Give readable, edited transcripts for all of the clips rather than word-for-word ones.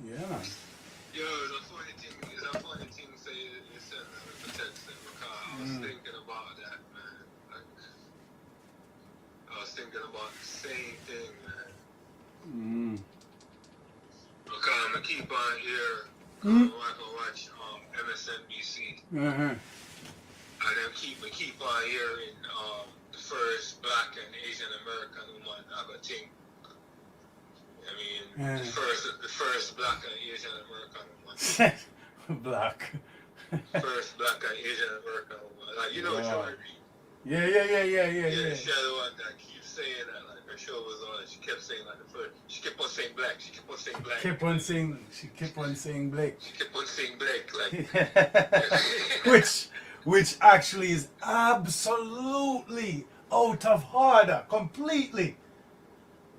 Yeah, man. Yo, the funny thing say you send that with the text there, because I was thinking about that, man. Like, I was thinking about the same thing, man. Because I'm gonna keep on here, I can watch MSNBC. And then keep on hearing the first black and Asian American woman have a thing. I mean, the first black and Asian American woman. Black. First black and Asian American woman. Like, you know what show I read? Yeah. She had the one that keeps saying that, like, her show was on, she kept saying, like, the first, she kept on saying black, she kept on saying black. She kept on saying Blake. She kept on saying black, like. which actually is absolutely out of order, completely.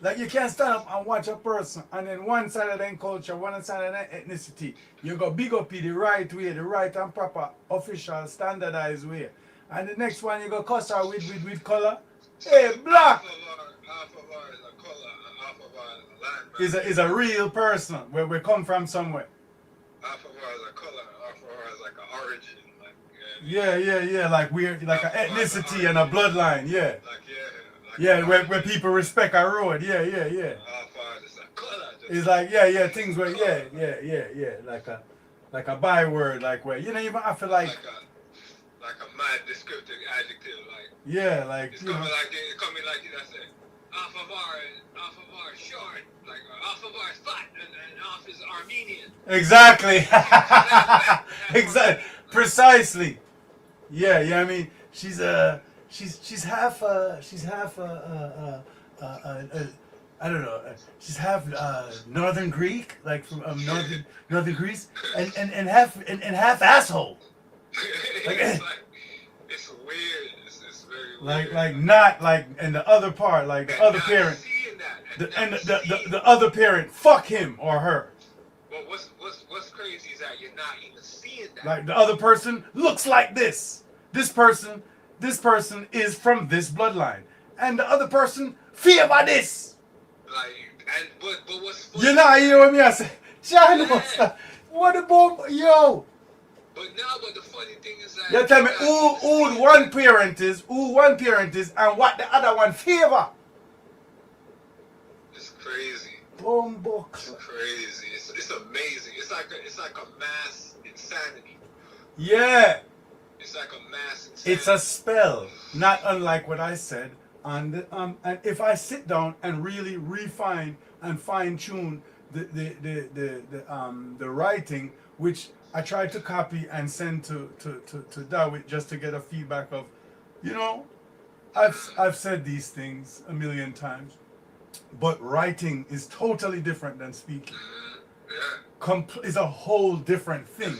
Like, you can't stand up and watch a person and then one side of their culture, one side of their ethnicity, you go big up in the right way, the right and proper, official, standardized way. And the next one you go cuss her with color. Hey, black! Half of our is a color and half of our is a land. Is a real person where we come from somewhere. Half of our is a color and half of our is like an origin. Like, yeah, like weird, like an ethnicity and a bloodline, yeah. Yeah, where people respect our road, yeah. It's like, things where, yeah, like a byword, like where, you know, even I feel like a mad descriptive adjective, like. Yeah, like. It's coming like I said, half of our short, like half of our fat, and half is Armenian. Exactly. Exactly. Precisely. Yeah, I mean, she's half I don't know, she's half Northern Greek, like from Northern Greece, and half asshole. Like, it's weird. It's very weird. Like not like, and the other part, like the other parent, the other parent, fuck him or her. But what's crazy is that you're not even seeing that. Like, the other person looks like this. This person is from this bloodline, and the other person fear by this. Like, but what's funny? You know, you hear what me I say? China, what about yo? But the funny thing is that you tell me who one parent is, and what the other one favor. It's crazy. Bumbo. It's crazy. It's amazing. It's like a mass insanity. Yeah. It's like a mass insanity. It's a spell, not unlike what I said. And if I sit down and really refine and fine tune the writing, which I tried to copy and send to Dawit just to get a feedback of, you know, I've said these things a million times, but writing is totally different than speaking. It's a whole different thing.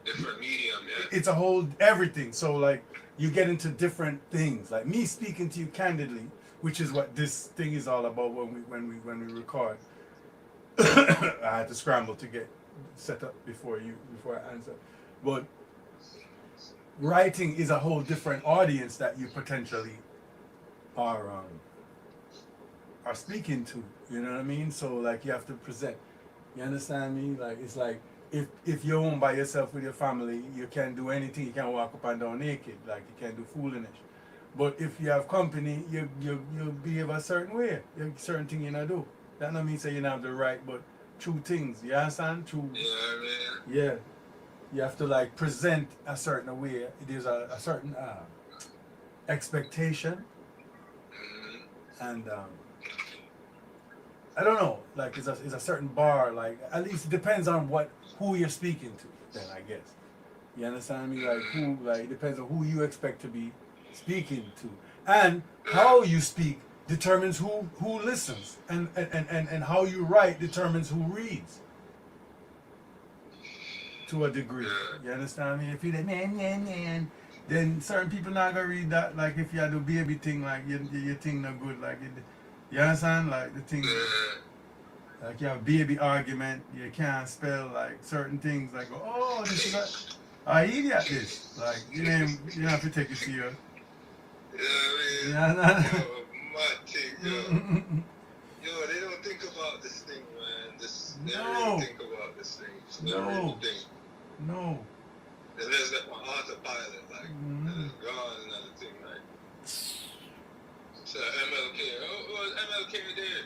Different medium. Yeah. It's a whole everything. So like, you get into different things. Like me speaking to you candidly, which is what this thing is all about when we record. I had to scramble to get set up before I answer. But writing is a whole different audience that you potentially are speaking to. You know what I mean? So like, you have to present. You understand me? Like, it's like, if you're home by yourself with your family, you can't do anything. You can't walk up and down naked. Like, you can't do foolishness. But if you have company, you behave a certain way. You have certain thing you not do. That don't mean say you don't have the right, but true things. You understand? True. Yeah, man. Yeah. You have to like present a certain way. There's a certain expectation, and I don't know. Like, it's a certain bar. Like, at least it depends on who you're speaking to. Then I guess. You understand me? Like, it depends on who you expect to be speaking to, and how you speak determines who listens, and how you write determines who reads. To a degree, you understand me? If you like man, then certain people not gonna read that. Like, if you do baby thing, like your thing not good. Like, you understand? Like, the thing, like, you have baby argument, you can't spell like certain things. Like, oh, this is a idiot. This, like, you don't have to take it serious. Yeah, I mean, my thing, yo. Yo, they don't think about about this thing, man. They No. really think about this thing. They No. really think. No. And there's like my autopilot, like, Mhm. and it's gone and everything, like. So MLK, oh, MLK there.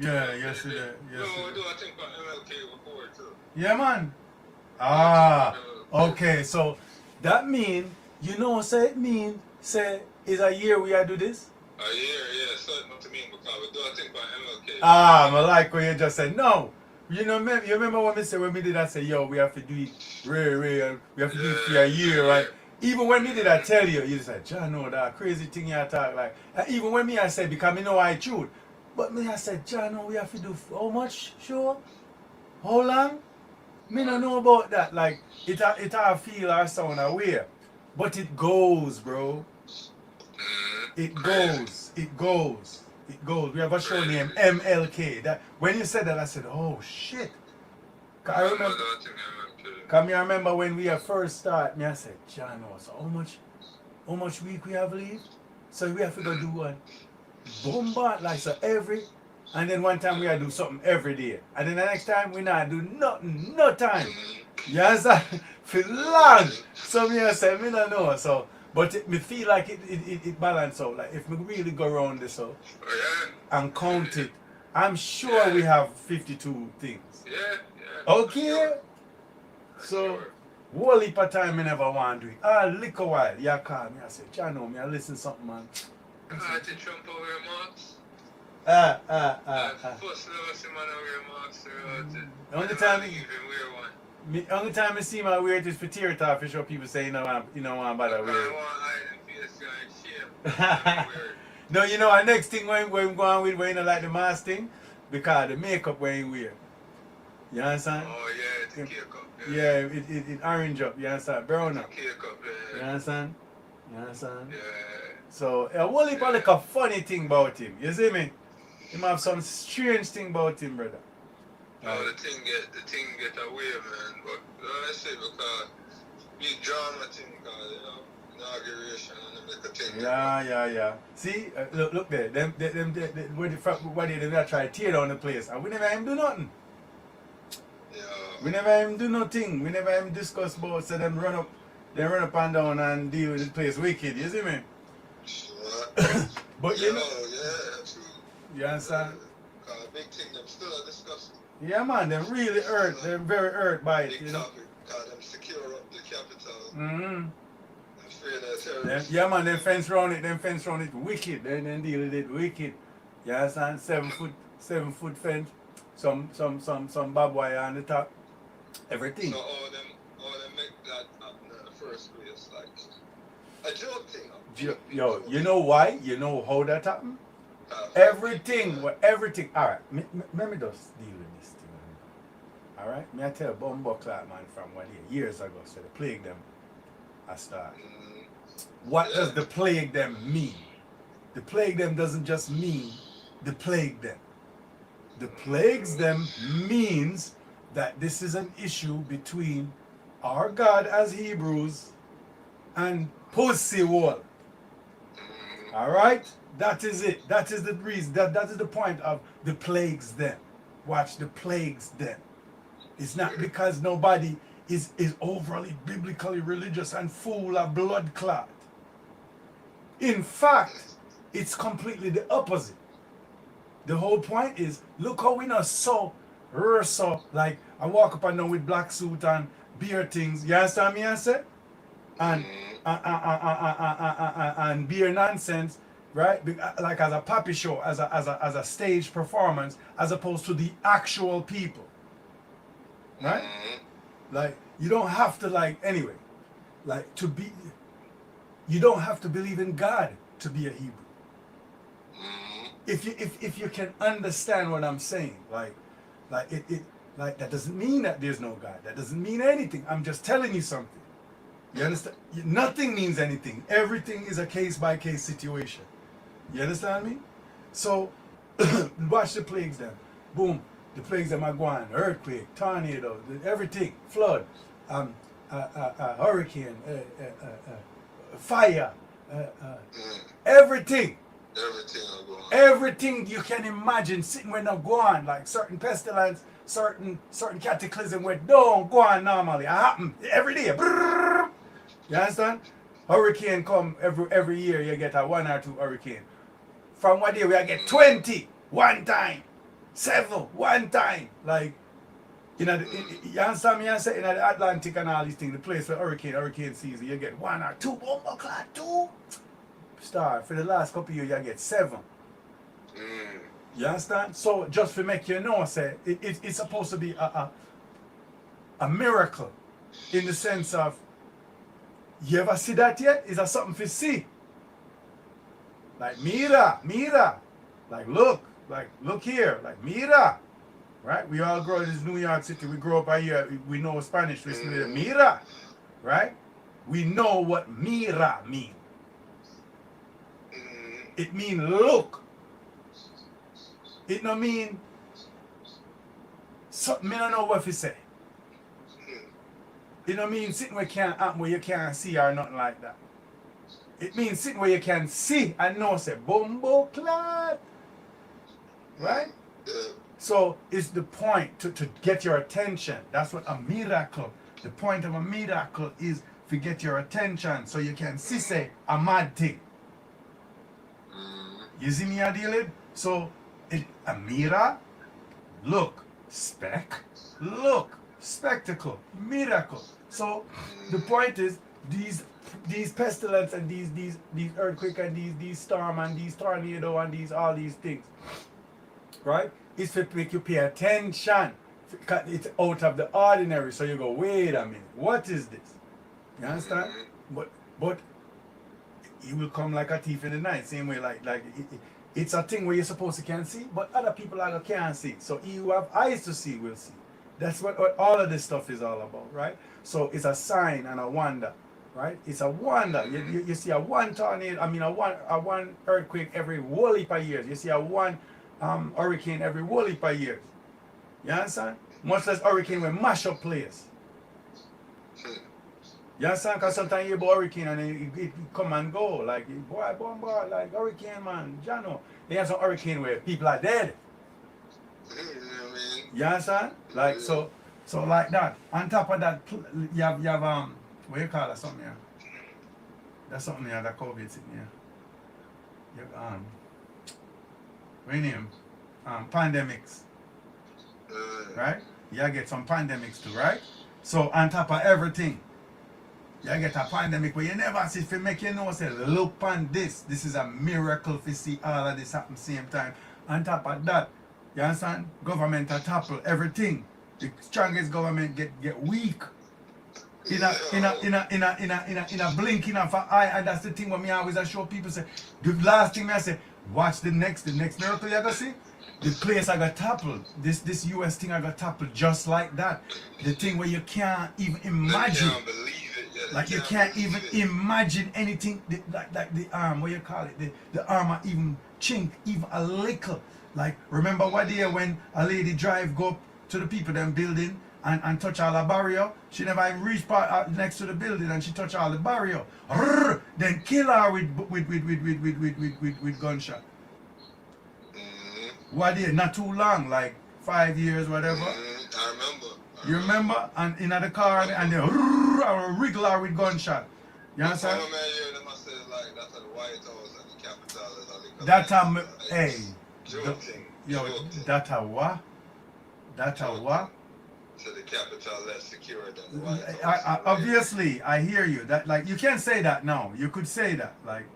Yeah, yes it is. Yes, No, it do is. I think about MLK before too? Yeah, man. I Ah, think about MLK. okay. So that mean, say it mean, say is a year we are do this? Yeah, so it must mean because we do I think about MLK. Ah, I like what you just said. No. You remember when we did that say, yo, we have to do it real, we have to do it for a year, right? Even when me did I tell you, you said, John, no, that crazy thing you talk like. And even when me I said, because me know I truth. But me I said, John, no, we have to do how much? Sure? How long? Me don't know about that. Like, it I feel or sound aware. But it goes, bro. It goes. It goes. It goes. We have a show named MLK. That when you said that, I said, "Oh shit!" 'Cause I remember. Cause I remember when we first start. Me, I said, "John, so how much week we have leave? So we have to go do one bombard like so every." And then one time we had to do something every day. And then the next time we not do nothing, no time. You understand? For long. So me I said, me don't know. So, but me feel like it balance out. Like if we really go around this out and count it, I'm sure we have 52 things. Okay? So, whole heap of time I never want to do it. Lick a while. You call me. I say, Chano, me I listen something, man. To Trump over remarks. Only time I see my weird is for tear talk for sure people say you know I'm bother weird. No, our next thing when we go on with when you like the mask thing, because the makeup when you wear. You understand? Oh yeah, it's a cake up. Yeah, it orange up, you understand? Brown up. Cake up, You understand? You understand? Yeah. So a whole heap of like a funny thing about him. You see me? He have some strange thing about him, brother. Oh, the thing get away, man. But I say because big drama thing, inauguration and them like a thing. Yeah. See, look there. Them where they try to tear down the place, and we never even do nothing. Yeah. We never even do nothing. We never even discuss about so them run up and down and deal with the place wicked. You see me? But you know. Yeah, true. You understand? Big thing, them still are discussing. Yeah, man, they're really hurt. They're very hurt by it. Big topic, because them secure up the capital. Mm-hmm. Afraid of terrorists. Yeah, man, them fence around it wicked. Then deal with it wicked. You understand? 7 foot fence. Some barbed wire on the top. Everything. So all them make that happen in the first place, like a joke thing. Yo, you know why? You know how that happened? Everything. Alright, let me just deal with this thing. Alright? Me I tell Bumbo Clark, man, from 1 years ago, so the plague them I start. What does the plague them mean? The plague them doesn't just mean the plague them. The plagues them means that this is an issue between our God as Hebrews and Pussy Wall. Alright? That is it. That is the reason. That is the point of the plagues them. Watch the plagues them. It's not because nobody is overly biblically religious and full of blood clot. In fact, it's completely the opposite. The whole point is, look how we not so like I walk up and down with black suit and beer things. You understand me I say? And beer nonsense, right? Like as a puppy show, as a stage performance, as opposed to the actual people. Right? Like you don't have to you don't have to believe in God to be a Hebrew. If you can understand what I'm saying, like that doesn't mean that there's no God. That doesn't mean anything. I'm just telling you something. You understand? Nothing means anything. Everything is a case-by-case situation. You understand me? So, watch the plagues then. Boom. The plagues that are going. Earthquake, tornado, everything. Flood, hurricane, fire, everything. Everything will go on. Everything you can imagine sitting where not go on, like certain pestilence, certain cataclysm where don't go on normally. It happen every day. Brrr. You understand? Hurricane come every year. You get a 1 or 2 hurricane. From one day we get 20 one time, 7 one time. Like you understand me? I say in the Atlantic and all these things, the place for hurricane season, you get 1 or 2 bomber clad 2 star. For the last couple of years, you get 7. You understand? So just to make you know, say it's supposed to be a miracle in the sense of, you ever see that yet? Is that something to see? Like mira, like look here, like mira, right? We all grow in this New York City. We grow up here. We know Spanish. We say mira, right? We know what mira means. It means look. It no mean something. I don't know what to say. It don't mean sitting where you can't happen, where you can't see or nothing like that. It means sitting where you can see and know, say, bumbo clad. Right? So it's the point to get your attention. That's what a miracle. The point of a miracle is to get your attention so you can see, say, a mad thing. You see me dealing? So a mirror, look, look, spectacle, miracle. So the point is these pestilence and these earthquake and these storm and these tornado and all these things, right? It's to make you pay attention. It's out of the ordinary. So you go, wait a minute, what is this? You understand? But it will come like a thief in the night. Same way, it's a thing where you're supposed to can see, but other people can't see. So he who have eyes to see will see. That's what all of this stuff is all about, right? So it's a sign and a wonder, right? It's a wonder. You see a 1 tornado, a one earthquake every whole heap of years. You see a 1 hurricane every whole heap of years. You understand? Much less hurricane will mash up place. You understand? Because sometimes you hear about hurricane and it come and go. Like, boy, like hurricane, man. Jano. They have some hurricane where people are dead. You understand? Like, so like that. On top of that, you have what you call that something here? That's something here, that COVID sitting here. You have, what you name? Pandemics. Right? You get some pandemics too, right? So on top of everything, you get a pandemic where you never see if you make you know, say, look on this. This is a miracle to see all of this happen same time. On top of that, you understand? Government topple everything. The strongest government get weak. In a blinking of an eye, and that's the thing what me always show people, say, the last thing I say, watch the next miracle you gonna see. The place I got toppled. This US thing I got toppled just like that. The thing where you can't even imagine. Like you can't even imagine anything like the arm, what you call it, the armor even chink even a little. Like remember what day when a lady go up to the people them building and touch all the barrier? She never even reached next to the building and she touch all the barrier. Then kill her with gunshot. What day? Not too long, like 5 years, whatever. I remember. You remember? And in the car and they wriggle her with gunshot. You understand? That's the White House and the Capitol. That's that's a what? That's a what? So the Capitol less secure than the White House. Obviously, I hear you. That like you can't say that now. You could say that like.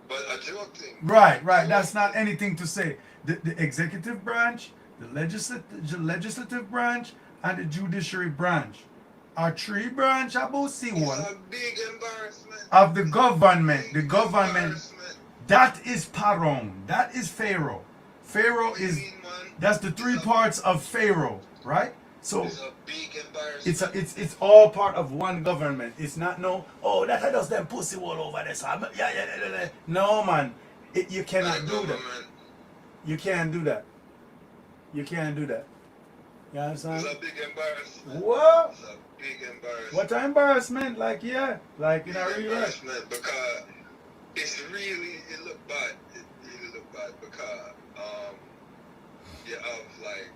But a joke thing. Right. That's not anything to say. The executive branch, the legislative branch, and the judiciary branch are 3 branch about see one. It's a big embarrassment of the government. The government. That is Paron. That is Pharaoh. Pharaoh is. That's the 3 parts of Pharaoh, right? So it's a big embarrassment. It's all part of one government. It's not that I just them pussy all over this. Yeah. No man, you cannot do that. You can't do that. You can't do that. You understand? It's a big embarrassment. What? It's a big embarrassment. What embarrassment? Like in a real embarrassment because it's really it look bad. It really look bad because you have like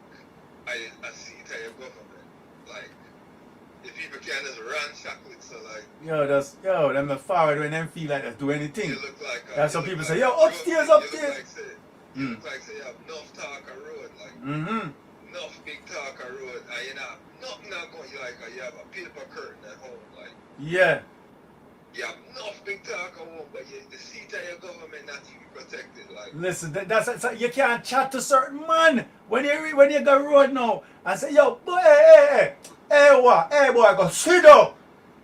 I see it in your government. Like if people can just run chocolate, so like them the forward when them feel like they do anything. you look like That's you what people look say, like yo, upstairs, upstairs. You look like say you have enough talk a road, like enough big talk a road, and you know nothing not going. You like you have a paper curtain at home, like Yeah. you have enough big talk at home, but the seat of your government not even protected. Like Listen, that's you can't chat to certain man when you go road now and say, yo, boy, hey boy, go sit down.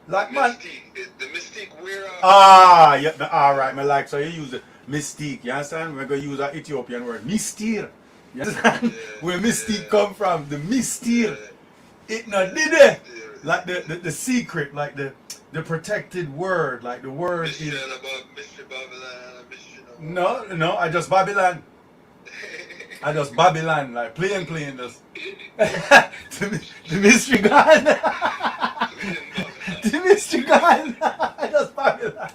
Like man. The mystique wear off. Yeah, alright, my like so you use the mystique, you understand? We're gonna use an Ethiopian word, mystir. You understand? Where mystique come from, the mystir. It not did it. Like the secret, like the protected word, like the word Mystery is about Mystery Babylon, mystery no, I just Babylon. I just Babylon, like playing just the mystery gone. The mystery gone. I just Babylon.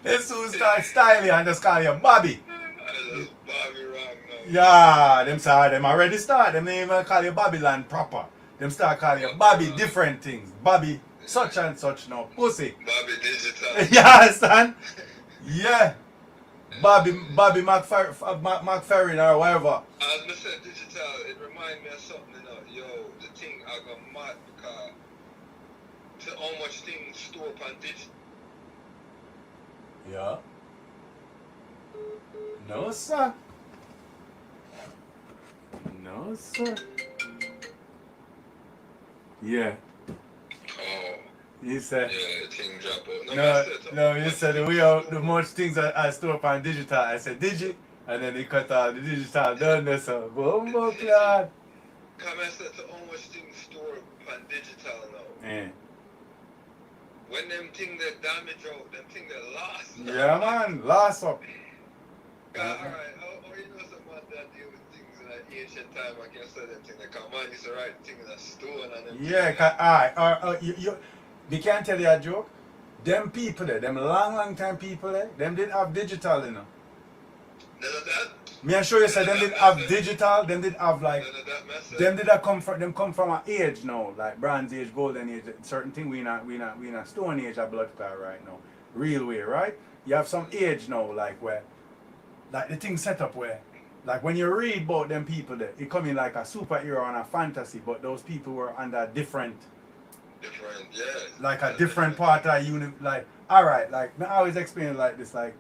They soon start styling and just call you Bobby. I just Bobby wrong now. Yeah, them start them already start. Them ain't even call you Babylon proper. Them start calling you Bobby different things. Bobby such and such now. Pussy. Bobby Digital. You understand? Yeah. Bobby McFerrin or whatever. As I said digital, it reminds me of something, you know. Yo, the thing I got mad because to how much things store up on digital. Yeah. No sir. No sir. Yeah. Oh. You said. Yeah, the thing drop out. No, you said the much things I store up on digital. I said digi, and then they cut out the digital done this so boom clad. Come and said to how much things store up on digital now. Yeah. When them things that damage out, them things that lost. Yeah man, last up. Alright, how you know some man that deal with things in like ancient time, I can say them things that come on, used to write things that stone and them. Yeah, alright, they can't tell you a joke. Them people there, them long time people there, them didn't have digital, you know. None of that? Me I show you say them didn't have digital, them didn't have like None of that message? them did come from an age now, like bronze age, golden age, certain thing we not stone age of blood clot right now. Real way, right? You have some age now, like where like the thing set up where like when you read about them people there, it come in like a superhero and a fantasy, but those people were under different, yeah. like a different part of like alright, like I always explain it like this, like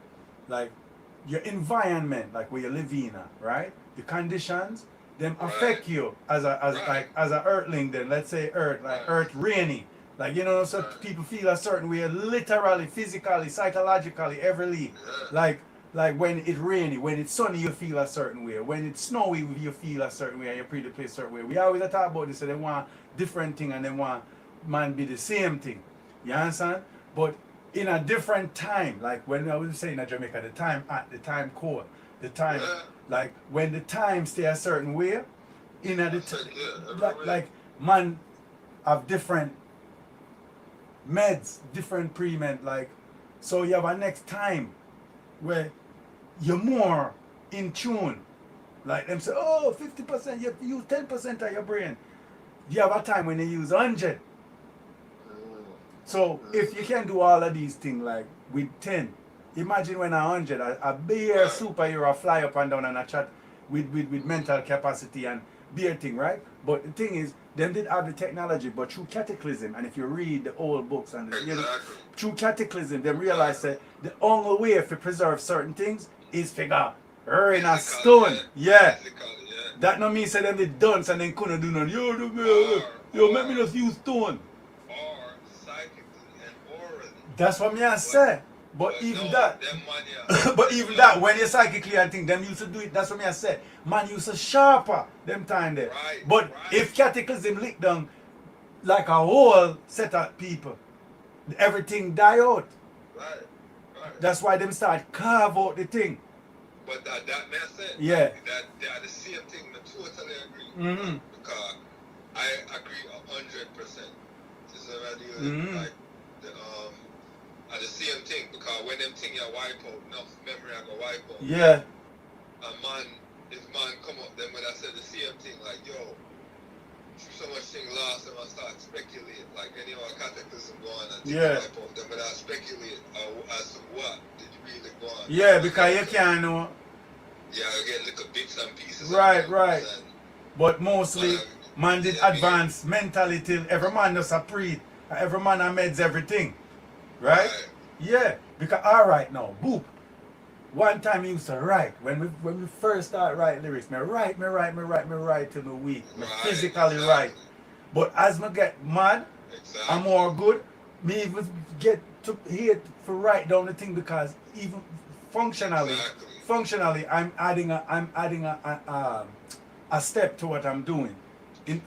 your environment, like where you live in, right? The conditions, them affect you as a earthling then, let's say earth, like earth rainy. Like you know, so people feel a certain way, literally, physically, psychologically, every like when it's rainy, when it's sunny, you feel a certain way. When it's snowy, you feel a certain way, and you predisposed a certain way. We always talk about this, so they want different thing and they want man be the same thing. You understand? But in a different time, like when I was saying in Jamaica, the time cold, the time, like when the time stay a certain way, in a like man have different meds, different pre-med, like so you have a next time where you're more in tune. Like them say, oh, 50%, you have to use 10% of your brain. You have a time when you use 100. So if you can do all of these things like with 10, imagine when 100, a bare superhero fly up and down and a chat with mental capacity and bare thing, right? But the thing is, them did have the technology, but through cataclysm, and if you read the old books and through cataclysm, them realize that the only way to preserve certain things is figure in a stone. Yeah. That no mean say them did dance and then couldn't do nothing. Yo, make me just use stone. Or psychically and orally. That's what me I say. But even that, but even that, when you're psychically and think, them used to do it, that's what me I say. Man used to sharper them time there. But if cataclysm lick down like a whole set of people, everything die out. Right. That's why them start carve out the thing. But that makes sense. Yeah. They are the same thing, I totally agree. Because I agree 100%. This is what I do. Like, are the same thing because because when them thing you wipe out, enough memory I go wipe out. Yeah. And man, if man come up then when I said the same thing, like, yo, so much thing lost and I start speculate, like any other cataclysm go on and think wipe out them, but I speculate as to what did you really go on. Yeah, because you can't know. Yeah, I get little bits and pieces. Right. But mostly, man did advance mentally till every man does a pre, every man amends everything. Right? Yeah. Because, alright now, boop. One time I used to write. When we first start writing lyrics, me write till me weak. Me physically write. But as me get mad, I'm more good. Me even get to here for write down the thing because even functionally, I'm adding a step to what I'm doing.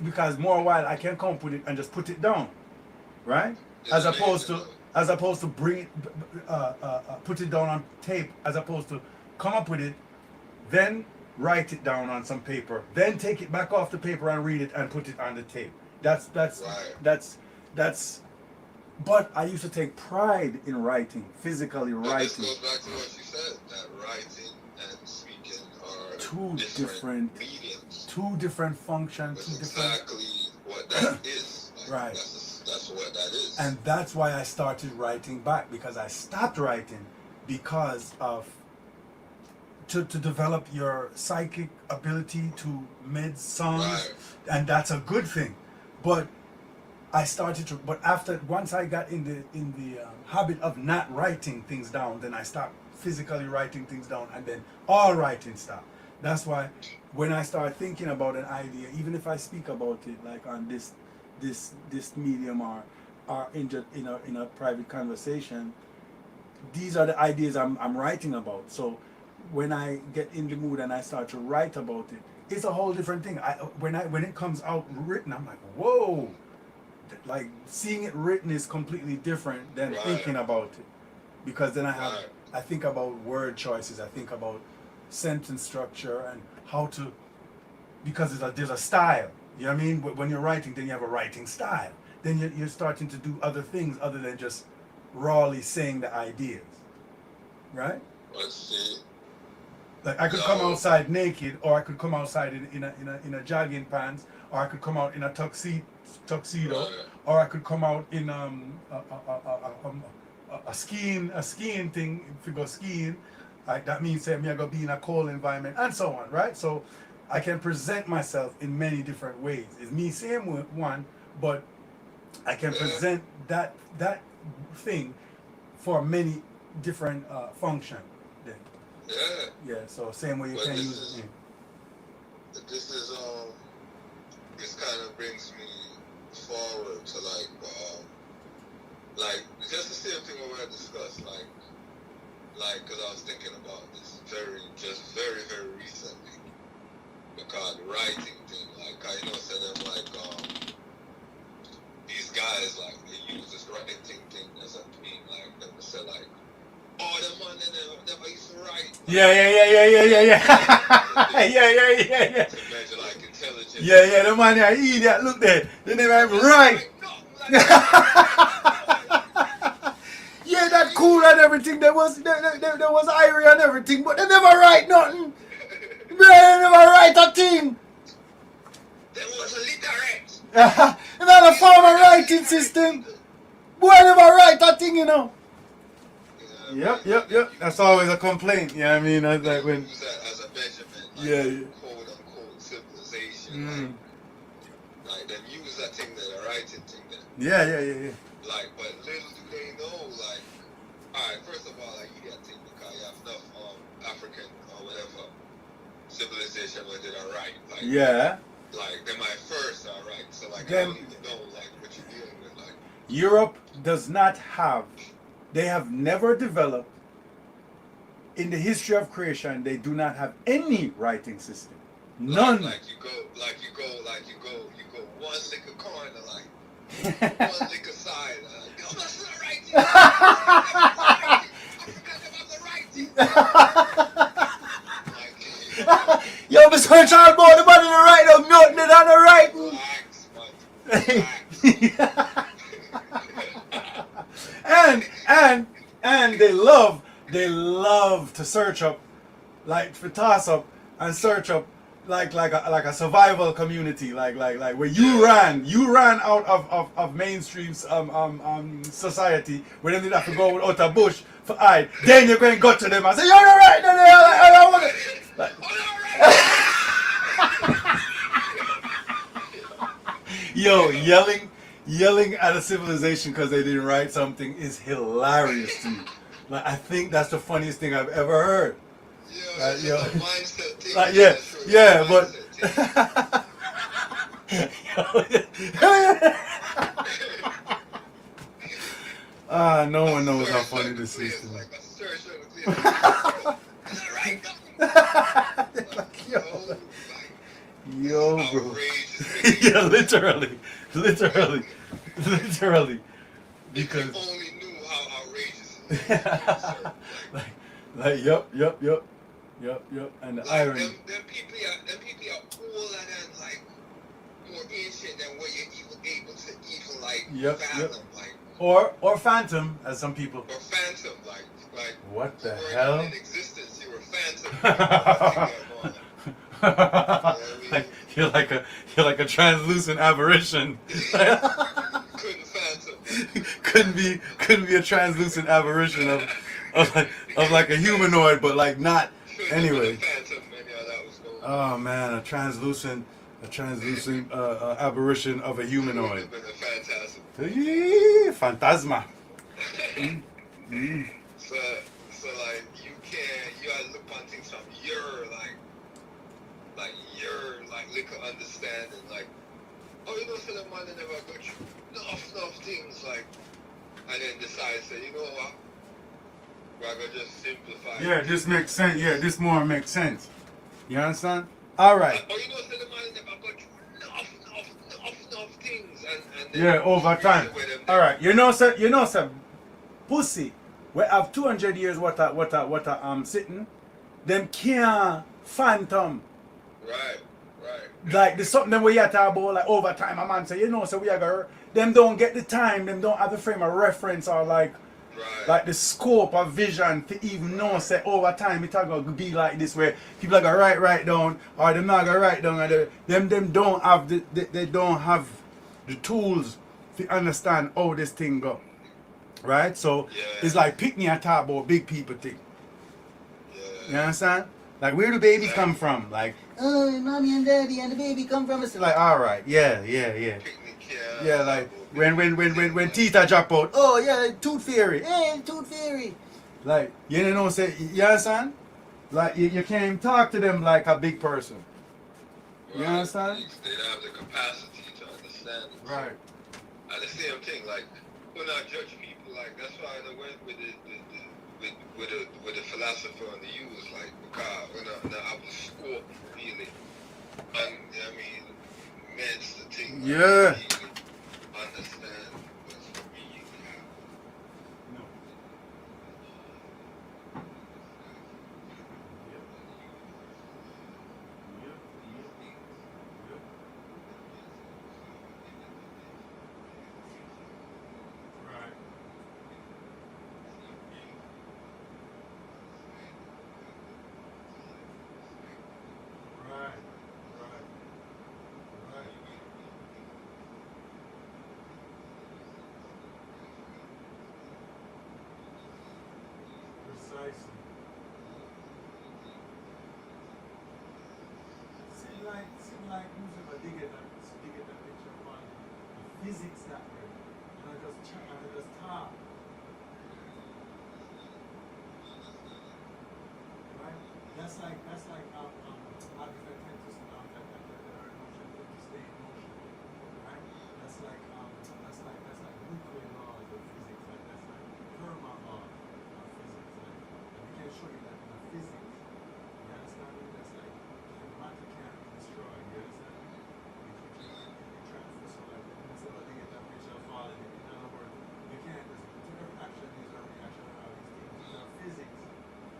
Because more while I can come up with it and just put it down, right? As opposed to bring put it down on tape, as opposed to come up with it, then write it down on some paper, then take it back off the paper and read it and put it on the tape. That's. But I used to take pride in writing, physically writing. This goes back to what you said, that writing and speaking are two different mediums. Two different functions. That's exactly what that is. Like, right. That's what that is. And that's why I started writing back, because I stopped writing because of to develop your psychic ability to mid songs, and that's a good thing. But I started to. But once I got in the habit of not writing things down, then I stopped physically writing things down, and then all writing stopped. That's why when I start thinking about an idea, even if I speak about it like on this medium or in a private conversation, these are the ideas I'm writing about. So when I get in the mood and I start to write about it, it's a whole different thing. When it comes out written, I'm like, whoa! Like seeing it written is completely different than thinking about it, because then I think about word choices, I think about sentence structure and how to, because there's a style. You know what I mean? When you're writing, then you have a writing style. Then you're starting to do other things other than just rawly saying the ideas, right? Let's see. Like I could come outside naked, or I could come outside in a jogging pants, or I could come out in a tuxedo, or I could come out in a skiing thing. If you go skiing, like that means that me I go be in a cold environment and so on, right? So I can present myself in many different ways. It's me same one, but I can present that thing for many different functions. Yeah. So same way you can use it. This kind of brings me forward to like just the same thing we were discussed, like because I was thinking about this very recently, because the writing thing, like I said them like these guys like they use this writing thing as a thing, like them to say like, oh, the man never used to write. Yeah. To measure like intelligence. Yeah, the man there idiot, look there. They never even write. Yeah, that cool and everything. There was irie and everything, but they never write nothing. They never write a thing. There was illiterate. Not a formal writing system. Boy never write a thing, you know. Yep. That's always a complaint. Yeah, I mean, that's like when. Use that as a measurement. Like quote unquote civilization. Like them use that thing there, the writing thing there. Yeah. Like, but little do they know, like, alright, first of all, like, you got to think because you have enough African or whatever civilization where they don't write. Like, like, they might first write. So, like, I don't even know, like, what you're dealing with. Like, Europe does not have, they have never developed, in the history of creation, they do not have any writing system. None. Like you go one lick of corner, like, one lick aside, yo, that's not writing. I forgot about the writing. Yo, Mr. Search all about the money to write up nothing than on the writing. Relax, man. And they love to search up, like to toss up and search up like a survival community, like where you ran out of mainstream society, where they did have to go out a bush for hide. Then you're going to go to them and say, you're right, I want it. Like, yo, yelling at a civilization because they didn't write something is hilarious to me. Like, I think that's the funniest thing I've ever heard. Yeah, it's Yo, just a mindset thing. like, but no one knows how funny this is to me. Like a search on the right. Like, yo, bro. Yeah, literally. Because if you only knew how outrageous it is. like, yep. And the irony. Them people are older than, like, more ancient than what you're even able to even, like, fathom. Like, or phantom, as some people. Or phantom, like what the you hell? weren't in existence, you were phantom. Like, you're like a translucent apparition. Couldn't phantom. couldn't be a translucent apparition of like a humanoid, but like not. Anyway. Oh man, a translucent apparition of a humanoid. Phantasma. So like you gotta look on things from your liquor understanding, like, oh, you know, so the man never got through enough things, like, and then decide, say, you know what, we're gonna just simplify. Yeah, this makes sense. Yeah, this more makes sense. You understand? All right. Oh, you know, so the man never got through enough things, and then yeah, over time. All right, you know, sir, pussy. We have 200 years what sitting. Them can't phantom. Right. Like there's something them we talk about like over time. A man say, you know, so we are gonna. Them don't get the time. Them don't have the frame of reference or like the scope of vision to even know say over time it's gonna be like this where people are gonna write down or them not gonna write down. And them don't have they don't have the tools to understand how this thing go. Right? So it's like picnic and talk about big people thing. You understand? Like where do babies come from? Like, oh, mommy and daddy and the baby come from. It's like, all right, yeah. Yeah, like when teeth are drop out. Oh yeah, tooth fairy. Hey, tooth fairy. Like you know, say you understand? Like you can't even talk to them like a big person. You understand? They don't have the capacity to understand it. Right. And the same thing, like, we're not judge people. Like that's why I went with the philosopher on the use, like, because we're not have the scope really, and I mean, meant the thing. Yeah. Really understand what's really happening. No. Precisely. Seem like who's ever dig at that picture of the physics that way. And I just talk. Right? That's like artifact tend to stay in motion. Right? That's like nuclear laws of physics, like that's like thermal laws of physics. Like we can show you that in the physics. You understand me? That's like matter can't be destroyed. You understand me? You transfer so like instead of they get that picture of falling. In other words, you can't just every action is a reaction of all these things. These are physics.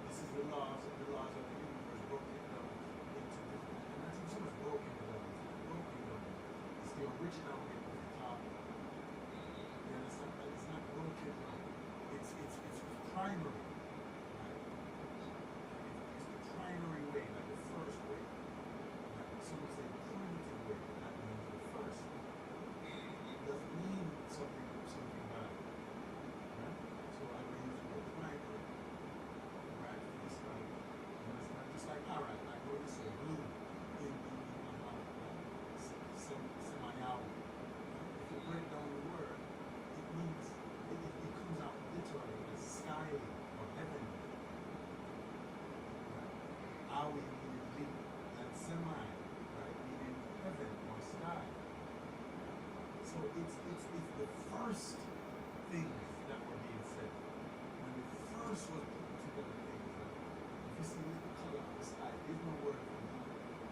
This is the laws of the universe broken down into different, and that's so much broken down. It's the original way of the topic. You understand? And it's not broken down. It's primary. Right? It's the primary way, like the first way. Like some say the primitive way, that means the first. It doesn't mean something bad. Right? So I will use the word primary. Right? It's like, you understand? Just like, alright, like what we say, blue in semi-hour. If you break down the word, it means, it comes out literally as sky or heaven. Right? Awi meaning blue, and semi, right, meaning heaven or sky. So it's the first things that were being said. When the first was put together things, like, if you see the color of the sky, there's no word for blue.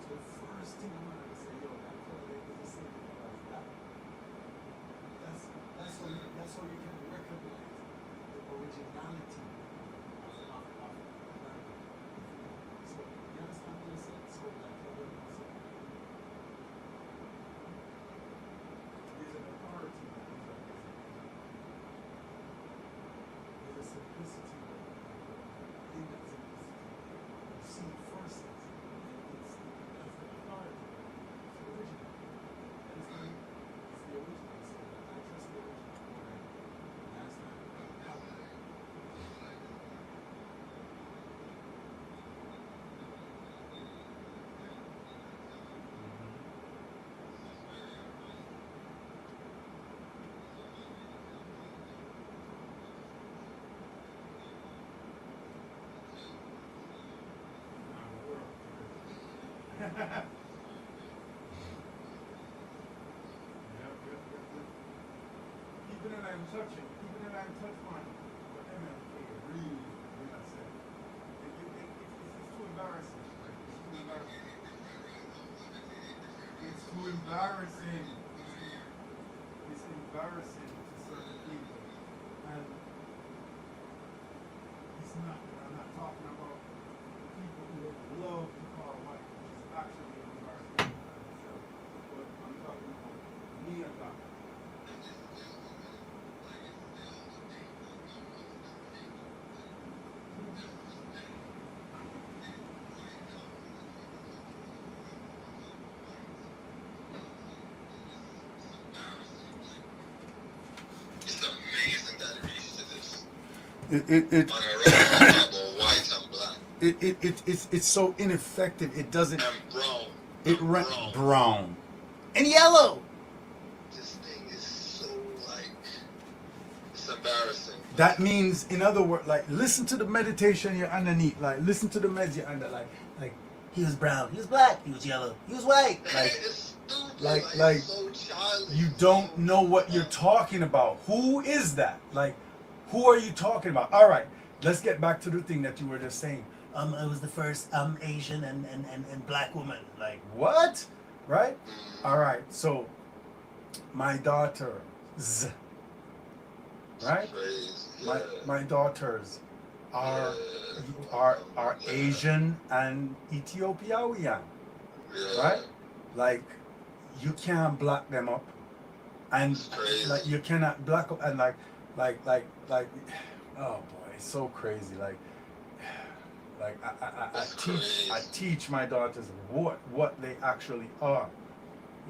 So the first thing I'm going to say, yo, that color is the same color as that. That's how you can recognize the originality of America. So you understand what I said? So like there's an authority, there's a simplicity in that simplicity. You see it first, that's the authority. It's the original. It's the original. So I trust the original. That's not Yep. Keeping it I'm touching, keeping it I'm touch on what MLK really said. It's too embarrassing. It's too embarrassing. It's embarrassing to certain people. And it's not, I'm not talking about people who love to call white, which is actually embarrassing. But I'm talking about me and God. It's amazing that it reached to this. It On a round about white and black. it's so ineffective. It doesn't. And brown. It And run brown. brown and yellow. This thing is so like, it's embarrassing. That means, in other words, like listen to the meditation you're underneath. Like listen to the meds you're under. Like he was brown, he was black, he was yellow, he was white. Like It's stupid. like it's so childish. you don't know what you're talking about. Who is that? Like who are you talking about? All right, let's get back to the thing that you were just saying. I was the first Asian and black woman. Like what? Right? All right. So my daughters, right? Crazy. My daughters are Asian and Ethiopian, Yeah. right? Like you can't black them up, and It's crazy. like you cannot black up and like oh boy, it's so crazy. Like I teach my daughters what they actually are.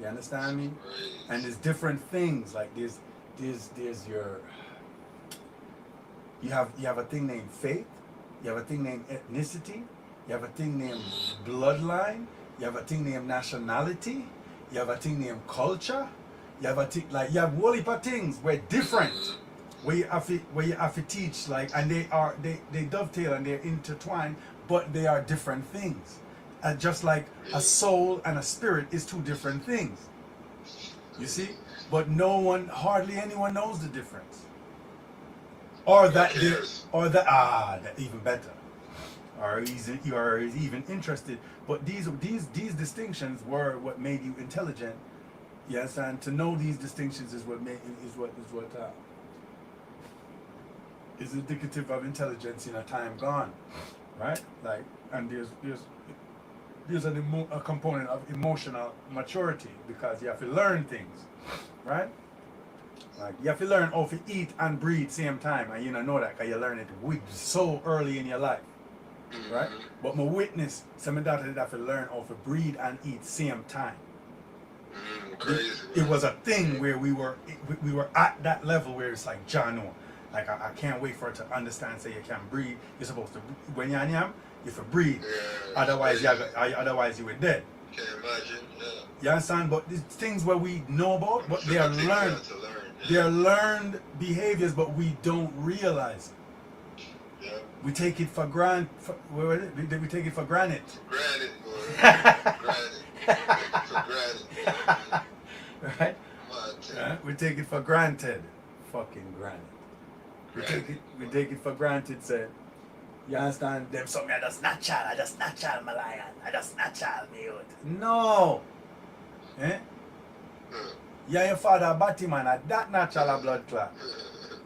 You understand me? Crazy. And there's different things. Like there's your you have a thing named faith, you have a thing named ethnicity, you have a thing named bloodline, you have a thing named nationality, you have a thing named culture, you have a thing like you have whole heap of things where different. Where you have to teach, like, and they dovetail and they're intertwined, but they are different things. Just like a soul and a spirit is two different things. You see? But hardly anyone knows the difference. Or that even better. Or you are even interested. But these distinctions were what made you intelligent. Yes, and to know these distinctions is what is indicative of intelligence in a time gone, right? Like, and there's a component of emotional maturity because you have to learn things, right? Like you have to learn how to eat and breathe same time, and you don't know that because you learn it so early in your life, right? Mm-hmm. But my witness, some of that have to learn how to breathe and eat same time. Crazy. It was a thing where we were at that level where it's like John, no, like I can't wait for it to understand. Say you can't breathe. You're supposed to when you're yam, you have to breathe. Yeah, Otherwise, otherwise you were dead. can't imagine. Yeah. You understand? But these things where we know about, but they are Certain things you learned. have to learn. They are learned behaviors, but we don't realize it. Yeah. We take it for granted. We take it for granted. Granted, boy. Granted. For granted. Right? Yeah. We take it for granted. Fucking granted. We take it for granted, say. You understand? Them something I just natural Malayan. I just natural me out. No. Eh? Yeah, your father batty man, that natural blood clot.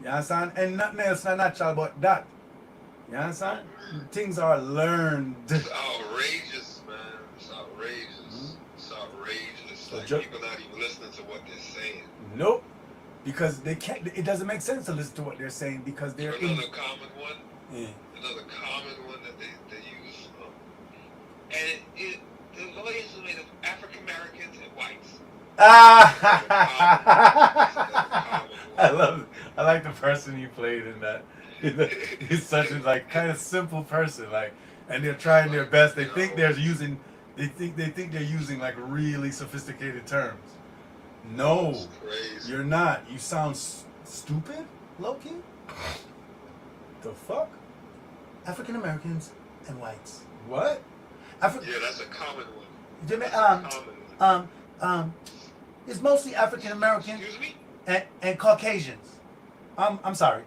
You understand? And nothing else not natural but that. You understand? Things are learned. It's outrageous, man. It's outrageous. It's outrageous. So Like people not even listening to what they're saying. Nope. Because they can't. It doesn't make sense to listen to what they're saying because they're Another common one. Yeah. Another common one that they use. And the lawyers are made of African Americans and whites. I like the person you played in that. He's such a like kind of simple person, like, and they're trying their best. They think they're using like really sophisticated terms. No, you're not. You sound stupid, Loki. The fuck? African Americans and whites. What? Yeah, that's a common one. It's mostly African American Excuse me? and Caucasians. I'm sorry.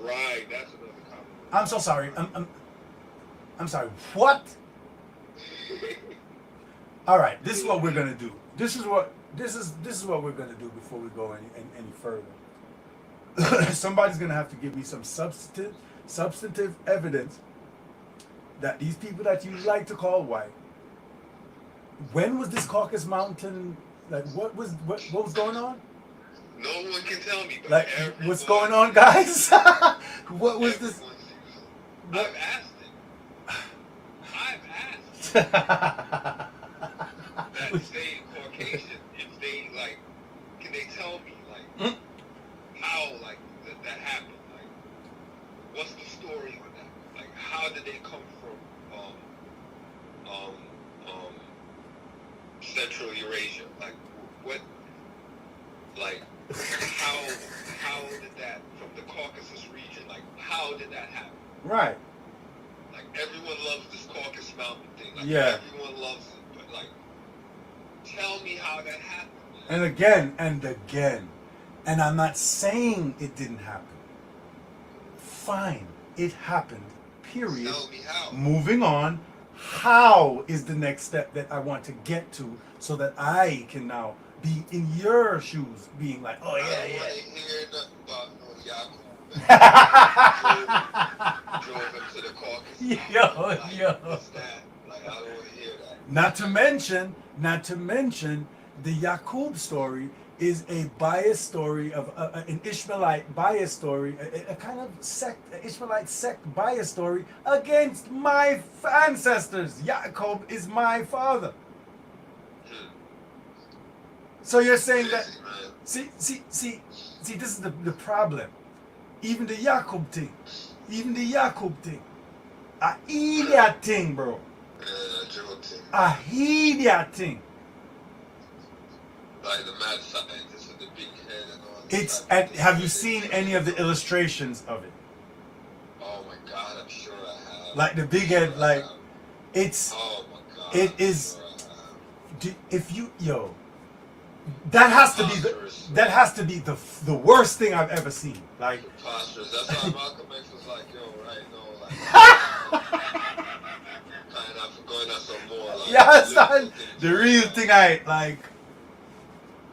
Right, that's another common one. I'm so sorry. I'm sorry. What? All right. This is what we're gonna do. This is what we're gonna do before we go any further. Somebody's gonna have to give me some substantive evidence that these people that you like to call white. When was this Caucasus Mountain? Like, what was going on? No one can tell me. But Like, what's going on, guys? What was this? I've asked it. I've asked that stay Caucasian if they like. Can they tell me like how like that happened? Like, what's the story on that? Like, how did they come from Central Eurasia? Like, what? Like, how did that from the Caucasus region? Like, how did that happen? Right. Like, everyone loves this Caucasus Mountain thing. Like, Yeah. everyone loves it, but like, tell me how that happened. And again, and I'm not saying it didn't happen. Fine, it happened. Period. Tell me how. Moving on. How is the next step that I want to get to so that I can now be in your shoes, being like, oh I yeah, don't yeah. want to hear nothing about no Yakub. Drove him to the Caucasus. Yo. What's that? Like, I don't want to hear that. Not to mention, the Yaqub story is a biased story of an Ishmaelite bias story, a kind of sect, Ishmaelite sect bias story against my ancestors. Yaqub is my father. So you're saying that? See, this is the problem. Even the Yaqub thing, I eat that thing, bro. I heed that thing. Like the mad scientist with the big head and all that. It's and have you seen any of the illustrations of it? Oh my god, I'm sure I have. Like the big head, like it's. Oh my god. It is. If you that has to be the worst thing I've ever seen. Like. Preposterous. That's why Malcolm X was like, yo, right, no, like. Kind of going on some more. Like, Yeah, son. The real thing I like.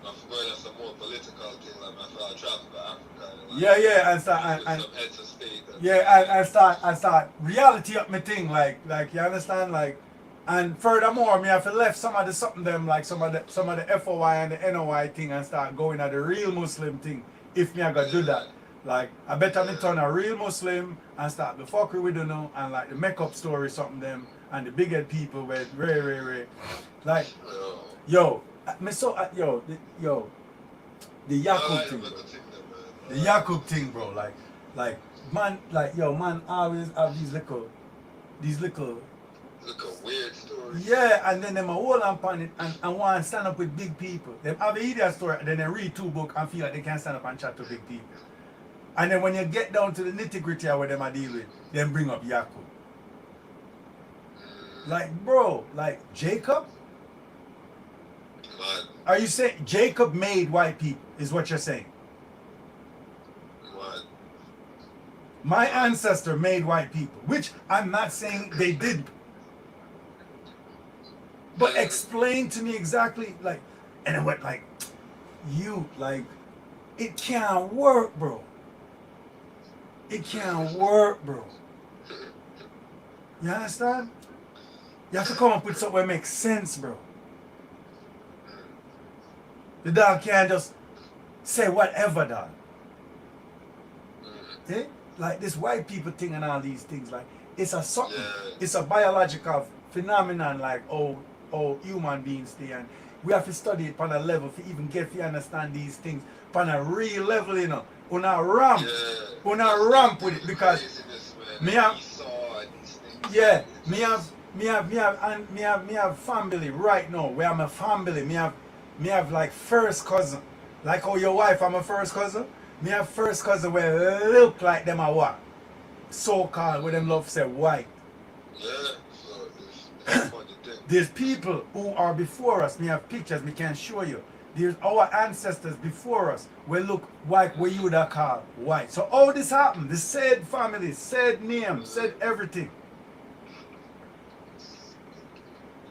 I'm going on some more political things, like my fellow tropical Africa. Like, Yeah, and some heads of state. I start reality up my thing, like you understand, like, and furthermore, me have to left some of the something them like some of the FOI and the NOI thing and start going at the real Muslim thing if me I gotta do that. Like, I better me turn a real Muslim and start the fuckery we don't know and like the makeup story something them and the big head people where like yo, me so the Yakub thing, bro. The Yakub thing, bro. Like man, like yo, man always have these little weird stories. yeah, and then them a hold on it and want to stand up with big people. Them have a idiot story, then they read 2 books and feel like they can't stand up and chat to big people. And then when you get down to the nitty gritty of what them are deal with, then bring up Yakub. Like, bro, like Jacob? Man. Are you saying Jacob made white people, is what you're saying? Man. My ancestor made white people, which I'm not saying they did. But explain to me exactly, like, and then what, like, you, like, it can't work, bro. It can't work, bro. You understand? You have to come up with something that makes sense, bro. The dog can't just say whatever, dog. Eh? Like this white people thing and all these things, like, it's a something. Yeah. It's a biological phenomenon, like, oh, human beings stay, and we have to study it on a level to even get to understand these things on a real level, you know. On a ramp with it, because me have family right now. Where I'm a family, me have like first cousin, like how your wife I'm a first cousin. Me have first cousin where look like them are what so called where them love say white. Yeah, so it's funny thing. There's people who are before us. Me have pictures. Me can show you. There's our ancestors before us. We look white, what you would have called white. So all this happened. The said family, said name, said everything.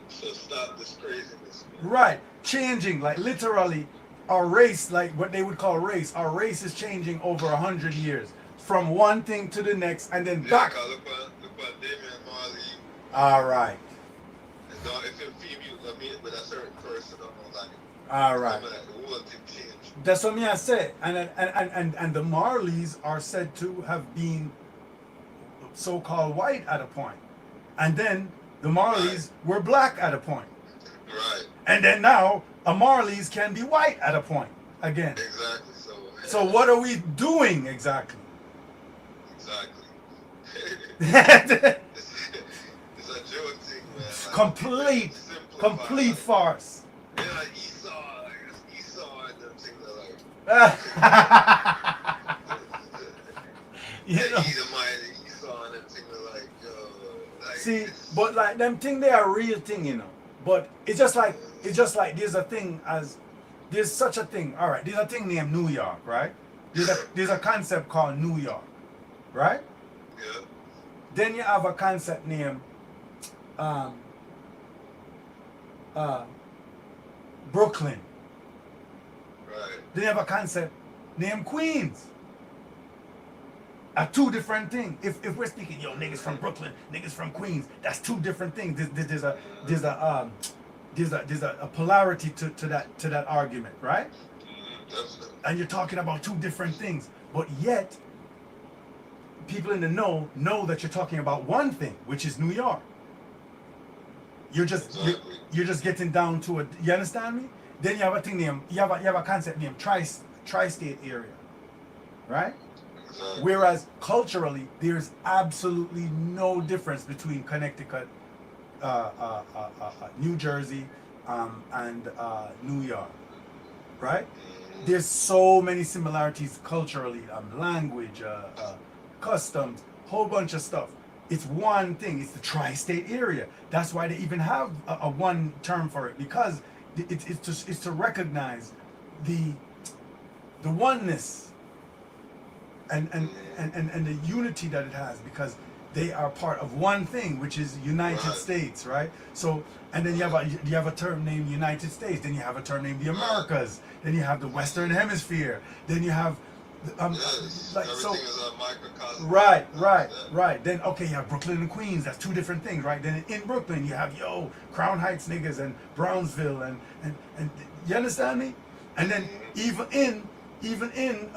So stop this craziness. Right. Changing, like literally, our race, like what they would call race, our race is changing over 100 years. From one thing to the next and then back. Look at Damien Marley. Alright. And if you're female, I mean, with a certain person, I'm like, alright. Change. That's what I said. And the Marleys are said to have been so-called white at a point. And then the Marleys were black at a point. Right. And then now, a Marleys can be white at a point again. Exactly. So what are we doing exactly? Exactly. It's a joke thing, man. Complete farce. Yeah, like Esau and them things are like. You know. Esau and them things are like, like. See, but like them thing, they are real thing, you know. But it's just like there's a thing there's such a thing. All right, there's a thing named New York, right? There's a concept called New York, right? Yeah. Then you have a concept named Brooklyn. Right. Then you have a concept named Queens. Are 2 different things. If we're speaking, yo, niggas from Brooklyn, niggas from Queens, that's 2 different things. There's a polarity to that argument, right? Definitely. And you're talking about 2 different things, but yet people in the know that you're talking about one thing, which is New York. You're just getting down to it. You understand me? Then you have a thing named you have a concept named tri-state area, right? Exactly. Whereas culturally, there's absolutely no difference between Connecticut, New Jersey, and New York, right? There's so many similarities culturally, language, customs, whole bunch of stuff. It's one thing. It's the tri-state area. That's why they even have a one term for it, because it's to recognize the oneness and the unity that it has, because they are part of one thing, which is United States, right? So, and then you have a term named United States. Then you have a term named the Americas. Then you have the Western Hemisphere. Then you have like so. Is a microcosm. Right. Then okay, you have Brooklyn and Queens. That's 2 different things, right? Then in Brooklyn you have Crown Heights niggas and Brownsville and you understand me? And then even in Even in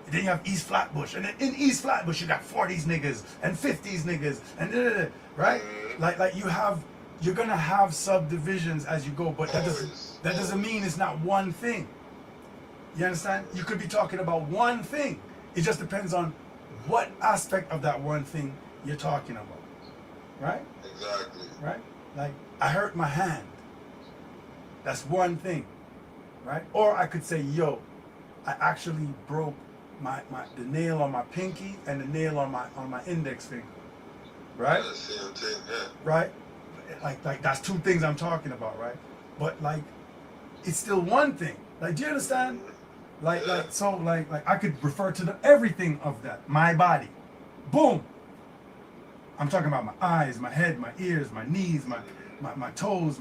then you have East Flatbush, and then in East Flatbush you got 40s niggas and 50s niggas and right? Like you're gonna have subdivisions as you go, but that doesn't mean it's not one thing. You understand? You could be talking about one thing. It just depends on what aspect of that one thing you're talking about, right? Exactly. Right? Like I hurt my hand. That's one thing, right? Or I could say, yo, I actually broke the nail on my pinky and the nail on my index finger, right? Yeah, same thing, yeah. Right? Like that's two things I'm talking about, right? But like, it's still one thing. Like, do you understand? Like I could refer to everything of that. My body, boom. I'm talking about my eyes, my head, my ears, my knees, my toes,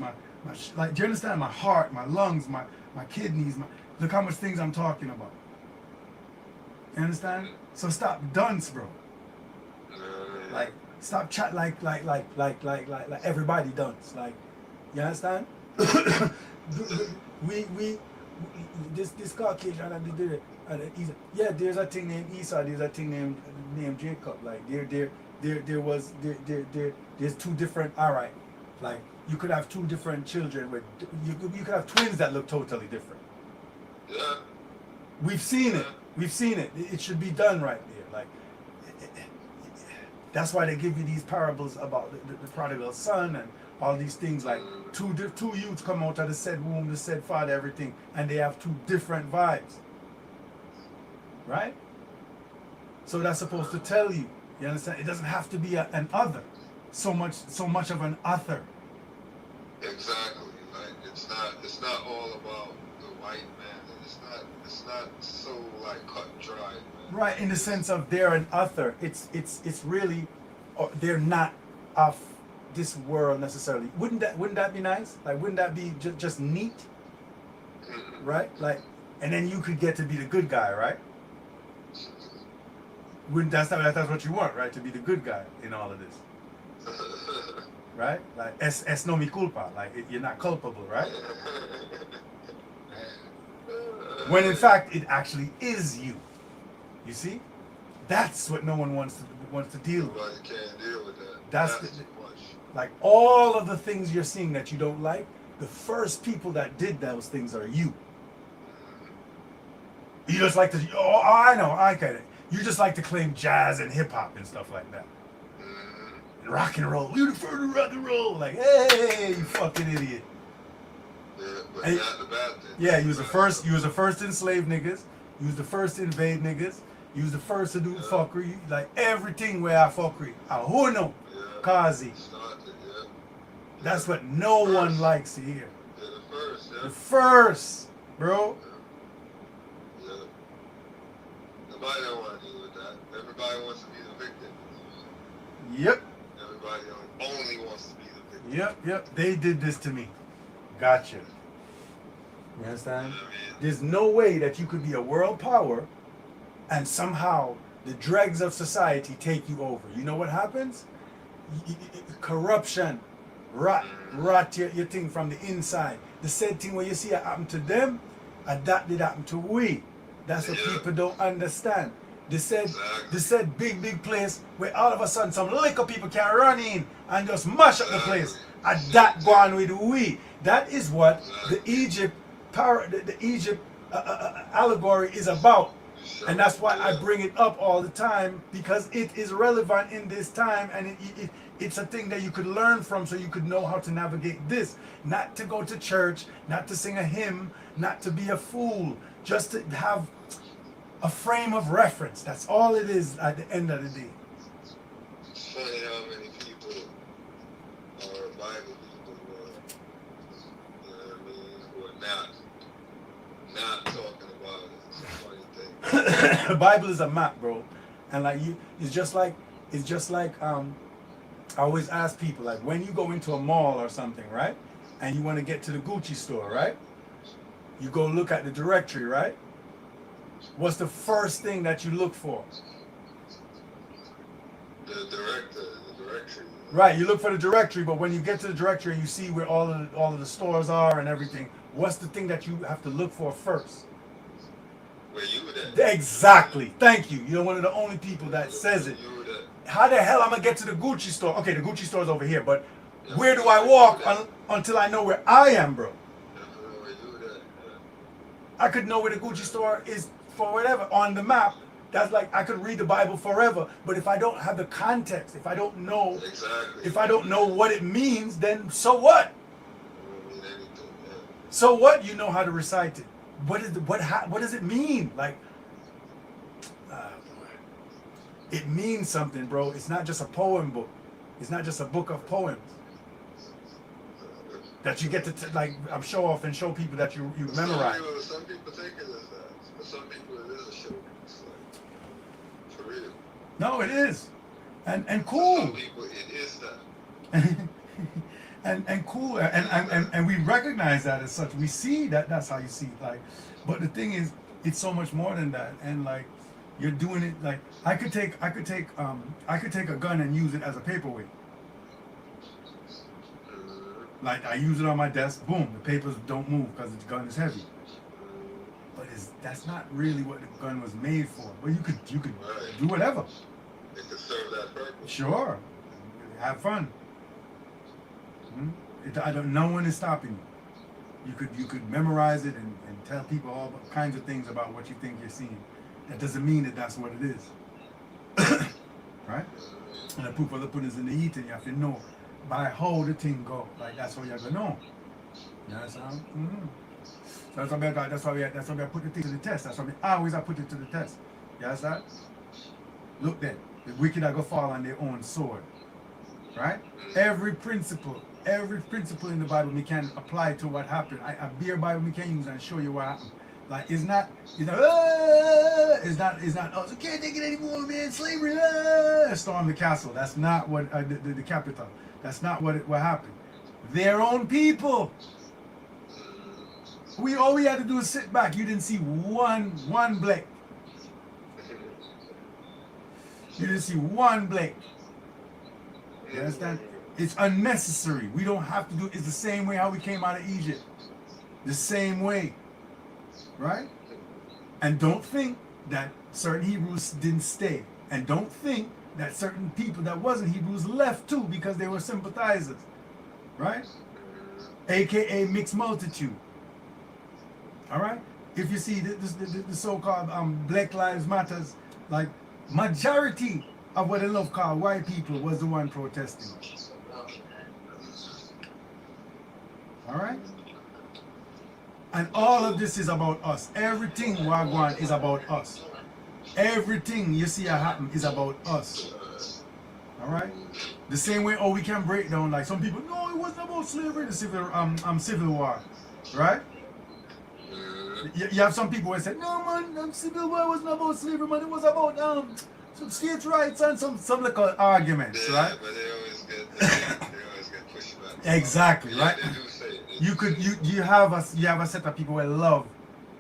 like, do you understand? My heart, my lungs, my kidneys, look how much things I'm talking about. You understand? So stop dunce, bro. Like, stop chat like everybody dunce. Like, you understand? we this Caucasian and did it. Yeah, there's a thing named Esau. There's a thing named Jacob. Like there's two different. All right, like you could have two different children with you could have twins that look totally different. Yeah. We've seen it. We've seen it. It should be done right there. Like that's why they give you these parables about the prodigal son and all these things. Like two youths come out of the said womb, the said father, everything, and they have two different vibes. Right? So that's supposed to tell you. You understand? It doesn't have to be an other. So much of an other. Exactly. Like it's not all about the white man. It's not so like cut and dry, man. Right, in the sense of they're an other. It's really, they're not of this world necessarily. Wouldn't that be nice? Like, wouldn't that be just neat? Right? Like, and then you could get to be the good guy, right? That's what you want, right? To be the good guy in all of this. Right? Like, es no mi culpa. Like, you're not culpable, right? When in fact, it actually is you. You see? That's what no one wants to deal with. Everybody can't deal with that. That's too much. Like, all of the things you're seeing that you don't like, the first people that did those things are you. You just like to, I know, I get it. You just like to claim jazz and hip hop and stuff like that. And rock and roll. You prefer to rock and roll. Like, hey, you fucking idiot. Yeah, but And- not the bad thing. Yeah, you was the first to enslave niggas. You was the first to invade niggas. You was the first to do fuckery. Like, everything where I fuckery. I who know. Yeah. Kazi. Started, yeah. That's what no one likes to hear. Yeah, the first, yeah. The first, bro. Yeah. Nobody don't want to deal with that. Everybody wants to be the victim. Yep. Everybody only wants to be the victim. Yep. They did this to me. Gotcha. You understand? You know what I mean? There's no way that you could be a world power and somehow the dregs of society take you over. You know what happens? Corruption. Rot your thing from the inside. The said thing where you see it happen to them, and that did happen to we. That's what people don't understand. They said big place where all of a sudden some liquor people can run in and just mash up the place. And that gone with we. That is what the Egypt allegory is about. And that's why I bring it up all the time, because it is relevant in this time, and it's a thing that you could learn from, so you could know how to navigate this. Not to go to church, not to sing a hymn, not to be a fool, just to have a frame of reference. That's all it is at the end of the day. It's funny how many people are Bible people you know what I mean, who are not talking about it. It's a funny thing. The Bible is a map, bro, and like it's just like I always ask people, like, when you go into a mall or something, right, and you want to get to the Gucci store, right, you go look at the directory, right. What's the first thing that you look for? The directory. Right, you look for the directory, but when you get to the directory and you see where all of the stores are and everything, what's the thing that you have to look for first? Where you at? Exactly. Thank you. You're one of the only people that says it. You at? How the hell I'm gonna get to the Gucci store? Okay, the Gucci store's over here, but Yeah, where do I walk until I know where I am, bro? Where you at? I could know where the Gucci store is for whatever on the map. That's like I could read the Bible forever, but if I don't have the context, if I don't know, Exactly. if I don't know what it means, then so what? It don't mean anything, yeah. So what? You know how to recite it. What is the what does it mean? Like, it means something, bro. It's not just a poem book. It's not just a book of poems that you get to like show off and show people that you memorize. Some people take it as that. For some people, it is a show. It's like, for real. No, it is, and For cool. some people, it is that. and cool, and we recognize that as such. We see that's how you see it. Like, but the thing is, it's so much more than that. And like, you're doing it like I could take a gun and use it as a paperweight. Like I use it on my desk, boom, the papers don't move because the gun is heavy. But that's not really what the gun was made for. But you could Right. do whatever. It could serve that purpose. Sure, have fun. No one is stopping you. You could memorize it and tell people all kinds of things about what you think you're seeing. That doesn't mean that that's what it is. Right? And the proof of the pudding is in the eating. You have to know by how the thing go. Like that's how you have to know. You understand? So that's why we put the thing to the test. That's why we always put it to the test. You understand? Look then, the wicked are gonna fall on their own sword. Right? Every principle in the Bible we can apply to what happened. A beer Bible we can use and show you what happened. Like it's not oh, you can't take it anymore, man, slavery, storm the castle. That's not what the capital. That's not what happened. Their own people. All we had to do is sit back. You didn't see one Blake. You didn't see one Blake. You understand? It's unnecessary. We don't have to do it. It's the same way how we came out of Egypt. The same way. Right? And don't think that certain Hebrews didn't stay. And don't think that certain people that wasn't Hebrews left too because they were sympathizers. Right? AKA mixed multitude. Alright? If you see the so-called Black Lives Matters, like majority of what they love call white people was the one protesting. Alright? And all of this is about us. Everything Wagwan is about us. Everything you see happen is about us. Alright? The same way we can break down like some people, no, it wasn't about slavery, the civil war. Right? You have some people who say, no man, civil war wasn't about slavery, man, it was about some states' rights and some little arguments, yeah, right? But they always get pushed back. Exactly, Yeah, right? they do say it. You have a set of people who love.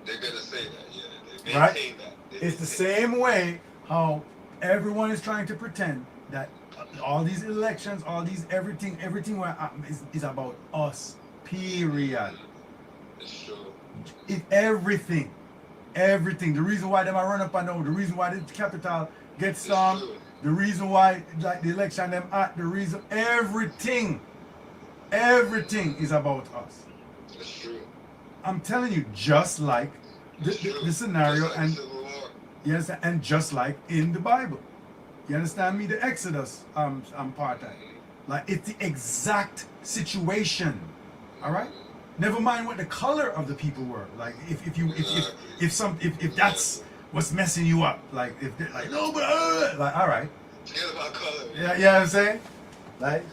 They're gonna say that, yeah. They Right? maintain that. It's the same way how everyone is trying to pretend that all these elections, all these everything is about us. Period. It's true. Everything. The reason why them are run up and down, the reason why the capital gets stormed, the reason why like the election them at, the reason everything is about us. It's true. I'm telling you, just like the scenario Just like and the Civil War. yes, and just like in the Bible. You understand me? The Exodus part of it. Like it's the exact situation. Alright? Never mind what the color of the people were. Like if that's what's messing you up. Like if they're like, no, but like alright. Forget about color. Yeah, you know what I'm saying? Like,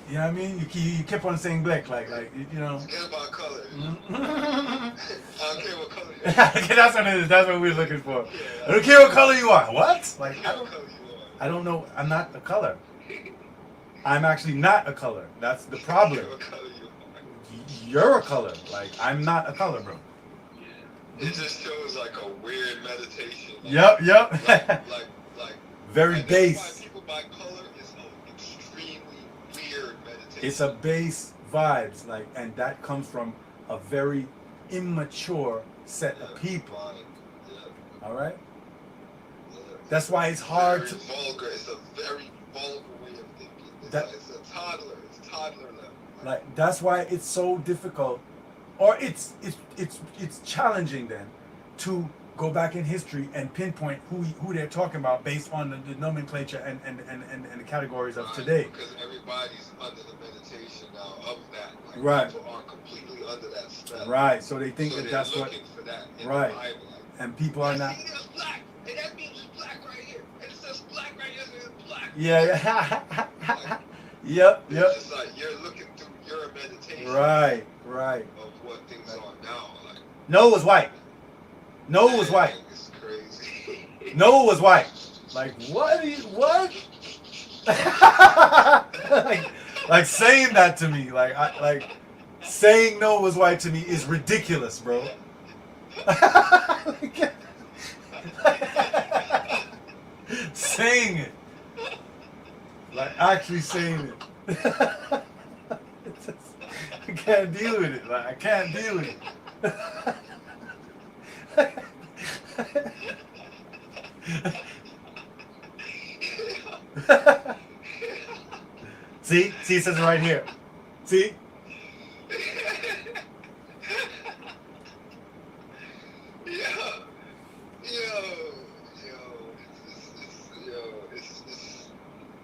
you know what I mean? You kept on saying black, like you know. Forget about color. Mm-hmm. I don't care what color you are. Okay, that's what we're looking for. I don't care what color you are. What? Like I don't care what color you are. I don't know. I'm not a color. I'm actually not a color. That's the problem. I don't care what color you are. You're a color. Like I'm not a color, bro. It just shows like a weird meditation. Like, Yep. like Very like, base. that's why people by color is an extremely weird meditation. It's a base vibes, like, and that comes from a very immature set of people. Yeah. All right. Yeah. That's why it's hard Very to. vulgar. It's a very vulgar way of thinking. It's, That, like, it's a toddler. It's toddler level. like that's why it's so difficult, or it's challenging then, to go back in history and pinpoint who they're talking about based on the nomenclature and the categories of Right, today. because everybody's under the meditation now of that. Like, Right. people are completely under that spell. Right. So they think So that they're that's what. looking for that in Right. the Bible. Like, And people are not. see, there's black, and that means it's black right here, and it says black right here, so it's black. Yeah. Like, Yep. it's Yep. just like you're looking through your meditation Right. Right. of what things are now. Like, Noah was white. Noah was white. it's crazy. Noah was white. Like what? What? like saying that to me, like saying Noah was white to me is ridiculous, bro. Saying it, like actually saying it. I can't deal with it. Like I can't deal with it. See, it says it right here. See.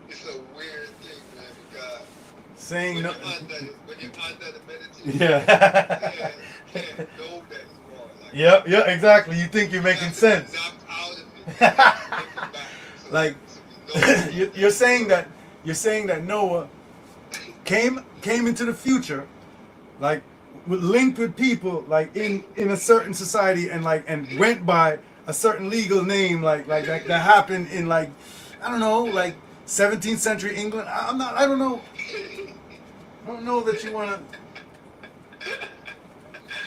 It's a weird thing, man. Because Saying when no. when you're under the meditation, Yeah. you can't know that you are. Like, Yep. Yeah. Exactly. You think you're making sense. Knocked out of it. Back, so, Like so you know you're saying that Noah came into the future, like linked with people like in a certain society and went by a certain legal name like that happened in like I don't know like 17th century England. I don't know that you wanna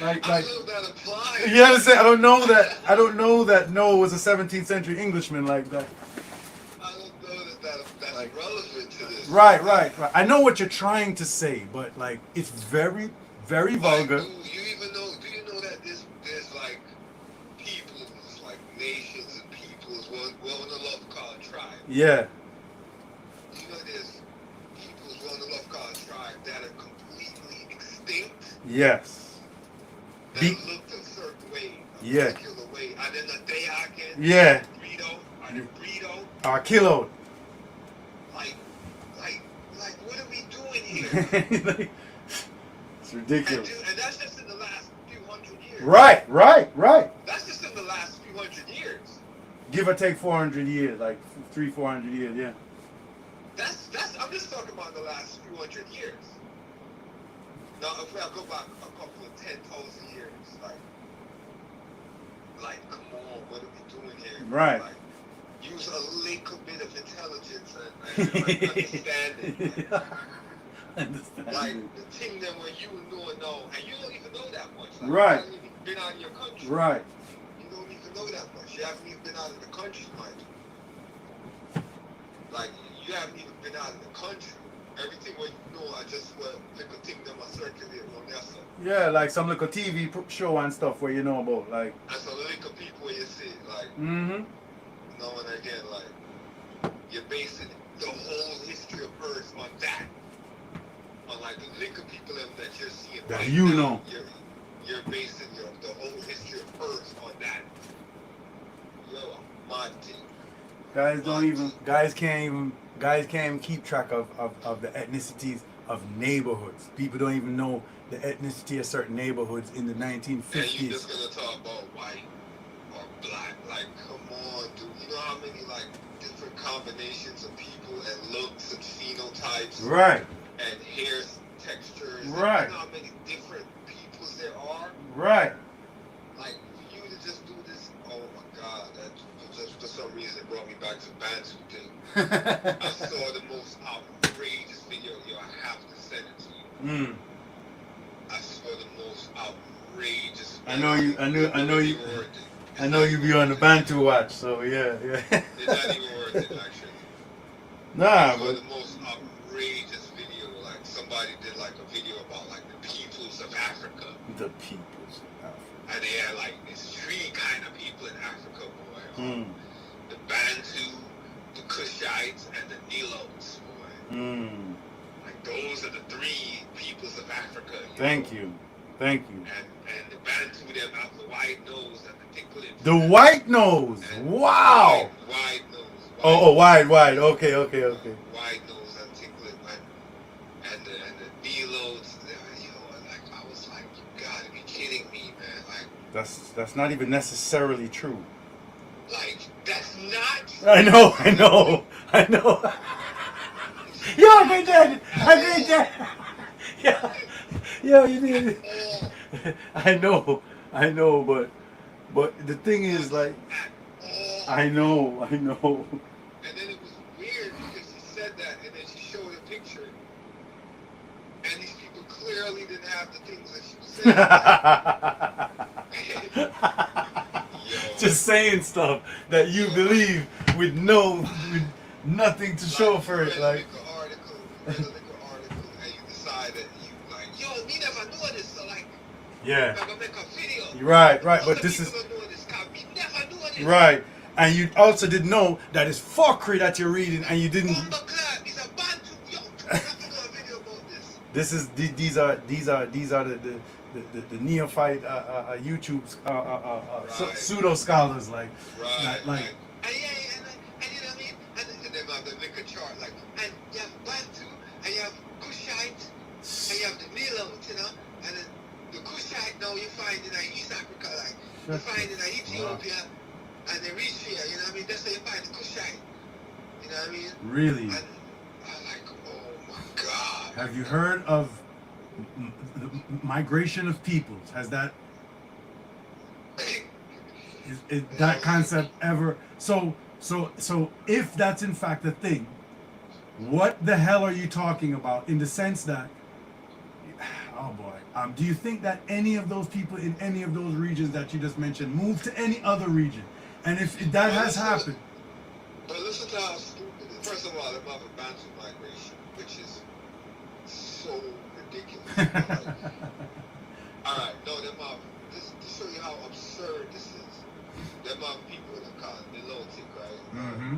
like I love that applies. you understand? I don't know that Noah was a 17th century Englishman like that. I don't know that's Like, relevant to this. Right. I know what you're trying to say, but like it's very, very vulgar. Like, do you know that there's like peoples, like nations and peoples, well in the love called tribe. Yeah. Do you know there's peoples, well in the love called tribe that are completely extinct? Yes. That looked a certain way, a Yeah. particular way. And then the day I get Yeah. Burrito, Kilo. like, what are we doing here? It's ridiculous. And that's just in the last few hundred years. Right. That's just in the last few hundred years. Give or take 400 years, like 400 years, yeah. That's. I'm just talking about the last few hundred years. Now, if I go back a couple of 10,000 years, like, come on, what are we doing here? Right. Like, use a little bit of intelligence and understanding. Like the thing that when you know, and you don't even know that much. Like, Right. You haven't even been out of your country. Right. You don't even know that much. You haven't even been out of the country, mind you. Like, you haven't even been out of the country. Everything what you know, I just little thing that I circulate on that side. Yeah, like some little TV show and stuff where you know about, like. And so little people you see, like, Mm-hmm. now and again, like, you're basing the whole history of Earth on that. On like the little people that you're seeing That right you now, know. You're basing the whole history of Earth on that. Yo, my thing. Guys can't even keep track of the ethnicities of neighborhoods. People don't even know the ethnicity of certain neighborhoods in the 1950s. And you just gonna talk about white or black? Like, come on, dude. You know how many like different combinations of people and looks and phenotypes, Right. and hair textures. Right. And you know how many different peoples there are. Right. Like, for you to just do this, oh my God, that just for some reason it brought me back to Bantu thing. I saw the most outrageous video. Yo, I have to send it to you. I saw the most outrageous video. I know you be on the Bantu watch, so yeah. It's not even worth it, actually. Nah, I saw but the most outrageous video. Like, somebody did like a video about like the peoples of Africa. the peoples of Africa. And they had like these three kind of people in Africa, boy. Mm. Like those are the three peoples of Africa. Thank know? you. Thank you. And the Bantu them have the white nose and the tickling. The white nose. And Wow. wide nose. Oh, wide. Okay. Wide nose and tickling, man. And the D-loads, you know, like I was like, you gotta be kidding me, man. Like That's not even necessarily true. That's not. I know. Yeah, great dad. Yeah, you did. I know, but the thing is, like, I know. And then it was weird because she said that, and then she showed a picture, and these people clearly didn't have the things that she was saying. Just saying stuff that you believe with nothing to show for it, like. Read a little article, and you decide that you like, yo, me never know this, so like, Yeah. I'm gonna make a video. Right, but this is. Me never know this. Right. And you also didn't know that it's fuckery that you're reading, and you didn't. These are Bantu. Yo, I have to do a video about this. These are the neophyte YouTube pseudo scholars, like. Right. Like. And you know what I mean? And then have the liquor chart, like, and you have Bantu, and you have Kushite, and you have the Nilotes, you know, and then the Kushite now you find in East Africa, like, you find in Ethiopia, and Eritrea, you know what I mean? That's where you find the Kushite, you know what I mean? Really? And I'm like, oh my God. Have you heard of the migration of peoples? Has that is that concept ever? So if that's in fact a thing, what the hell are you talking about? In the sense that, oh boy, do you think that any of those people in any of those regions that you just mentioned moved to any other region? And if that has happened, but listen to how stupid. First of all, they have a Bantu migration, which is so ridiculous. All right, no, them have this to show you how absurd this is. Them have people that call it Nilotic, right? Mm-hmm.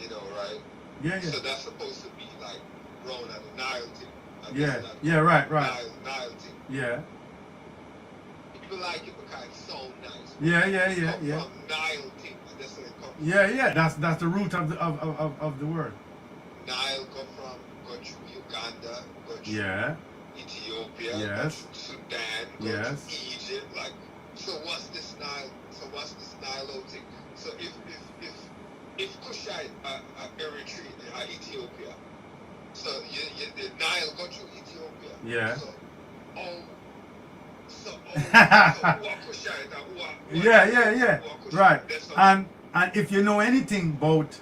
You know, right? Yeah. So that's supposed to be like grown at a Nile thing. Right. Nile thing. Yeah. People like it because it sounds nice. Yeah. From Nile thing, that's where it comes from. Yeah. That's the root of the word. Nile come from, go through Uganda, go through Ethiopia, go through Sudan, go through Egypt. Like, so what's this Nile? So what's this Nile thing? So if Kushite are Eritrea, Ethiopia, so the Nile go through Ethiopia. Yeah. So who are Kushite and who are Yeah. Right. And if you know anything about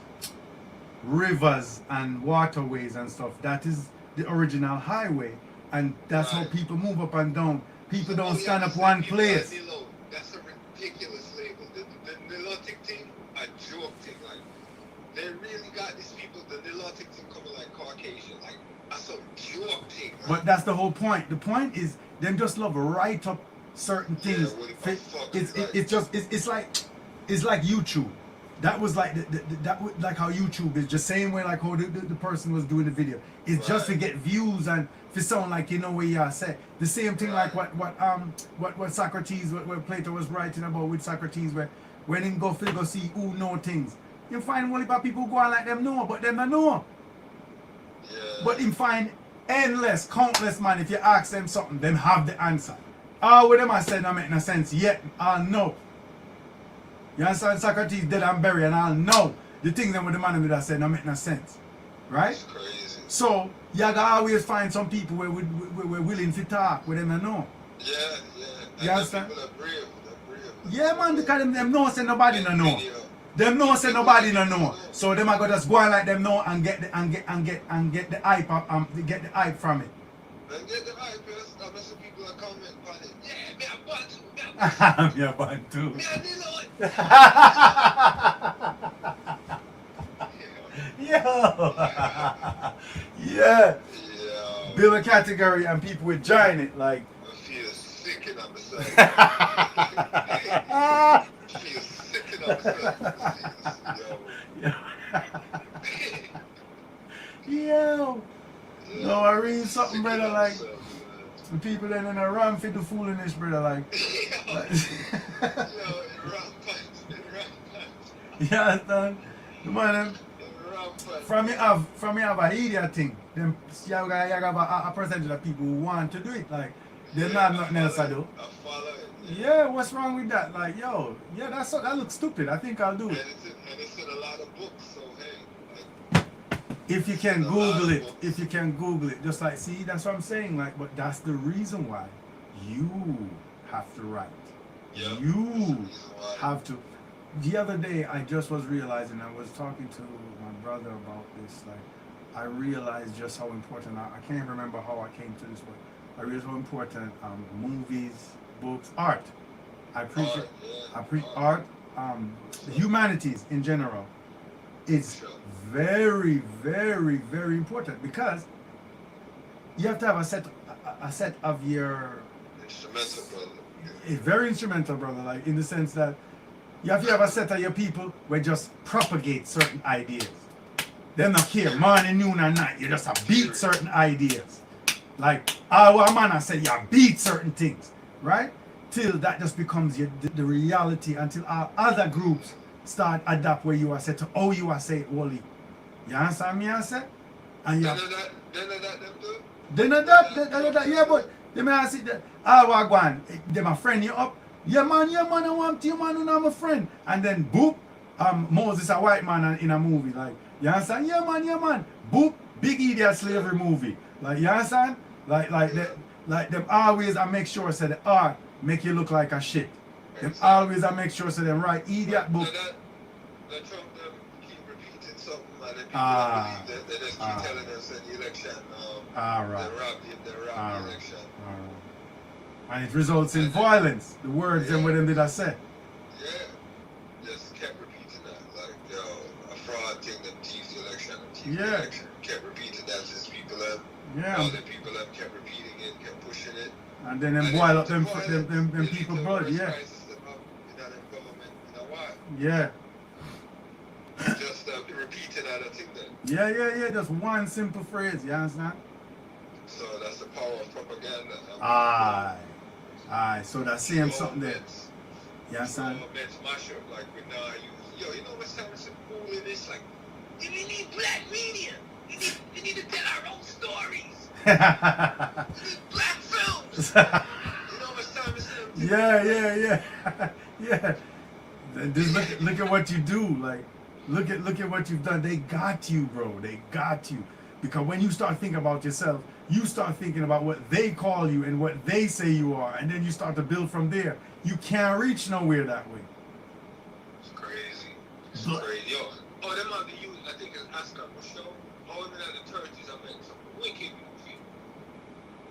rivers and waterways and stuff, that is the original highway, and that's how people move up and down. People don't stand up one place. That's a ridiculous label. The Nilotic thing, a joke thing. Like, they really got these people, the Nilotic thing coming like Caucasian. Like, that's a joke thing. Right? But that's the whole point. The point is, them just love to write up certain things. It's like YouTube. That was like like how YouTube is just same way like how the person was doing the video. It's just to get views and for sound like you know what you say. The same thing like what Socrates, what Plato was writing about with Socrates, where when him go see who know things. You find only about people who go on like them know, but them not know. Yeah. But him find countless man, if you ask them something, them have the answer. All what them I said not make no sense yet, I'll know. You understand? Socrates dead and buried, and I'll know the things that with the man that said not make no sense. Right? That's crazy. So you gotta always find some people where we're willing to talk with them and know. Yeah. You understand? People are brave. Yeah, man, because them know say nobody no know. Them know say nobody no know. So them I go just go on like them know and get the hype get the hype from it. And get the hype, yes. Some people are commenting on it. Yeah, me a Bantu. Me a Bantu. Me a Nilote. Yeah. Build a category and people would join it like. I feel sick in myself. Feel sick in myself. brother, like, the people then in a run for the foolishness, brother, like. You understand? The man, from me have a idiot thing. Them, you have a percentage of people who want to do it, like, they not have nothing else to do. Yeah, what's wrong with that? Like, yo, yeah, that looks stupid. I think I'll do it. And it's in a lot of books, so hey, like, if you can Google it, just like, see, that's what I'm saying, like, but that's the reason why you have to write. Yep, You have to. The other day, I just was realizing, I was talking to my brother about this, like, I realized just how important, I can't remember how I came to this, but I realized how important movies, books, art. I appreciate art, the humanities in general. It's very, very, very important because you have to have a set of your instrumental, brother. It's very instrumental, brother. Like, in the sense that you have to have a set of your people where just propagate certain ideas. They not care morning, noon, and night. You just beat certain ideas. Like our man, I said, you beat certain things, right? Till that just becomes the reality. Until our other groups start adapt where you are said to how you are said holy. You understand me? I said, and you. Then that, yeah, but they may I see that I go on, they my friend you up. Yeah man, I want you man, I'm a friend. And then boop, Moses a white man in a movie, like, you understand? Yeah man, boop, big idiot slavery movie. Like, you understand? Like them always I make sure say the art make you look like a shit. Them always I make sure say them right idiot book. That Trump keep repeating something, and then people believe that they just keep telling us that the election, they robbed the election. And it results in violence. The words and what them did I say. Yeah. Just kept repeating that. Like, yo, a fraud thing, them thieves the election, the election. Kept repeating that since people have, all the people have kept repeating it, kept pushing it. And then them boil up them people blood, yeah. Yeah. Just repeating that thing then. Yeah. Just one simple phrase, you understand? So that's the power of propaganda. Aye. So that's saying something there. You understand? Mash up, like, we now use, yo, you know what's happening some cool in this? Like, we need black media. We need to tell our own stories. We need black films. You know what's happening? Yeah. Just look at what you do. Like, look at what you've done. They got you, bro. They got you. Because when you start thinking about yourself, you start thinking about what they call you and what they say you are, and then you start to build from there. You can't reach nowhere that way. It's crazy. It's crazy. Yo, them are the youth, I think it's Oscar Michaud. Oh, even at the 30s, I made some wicked movie.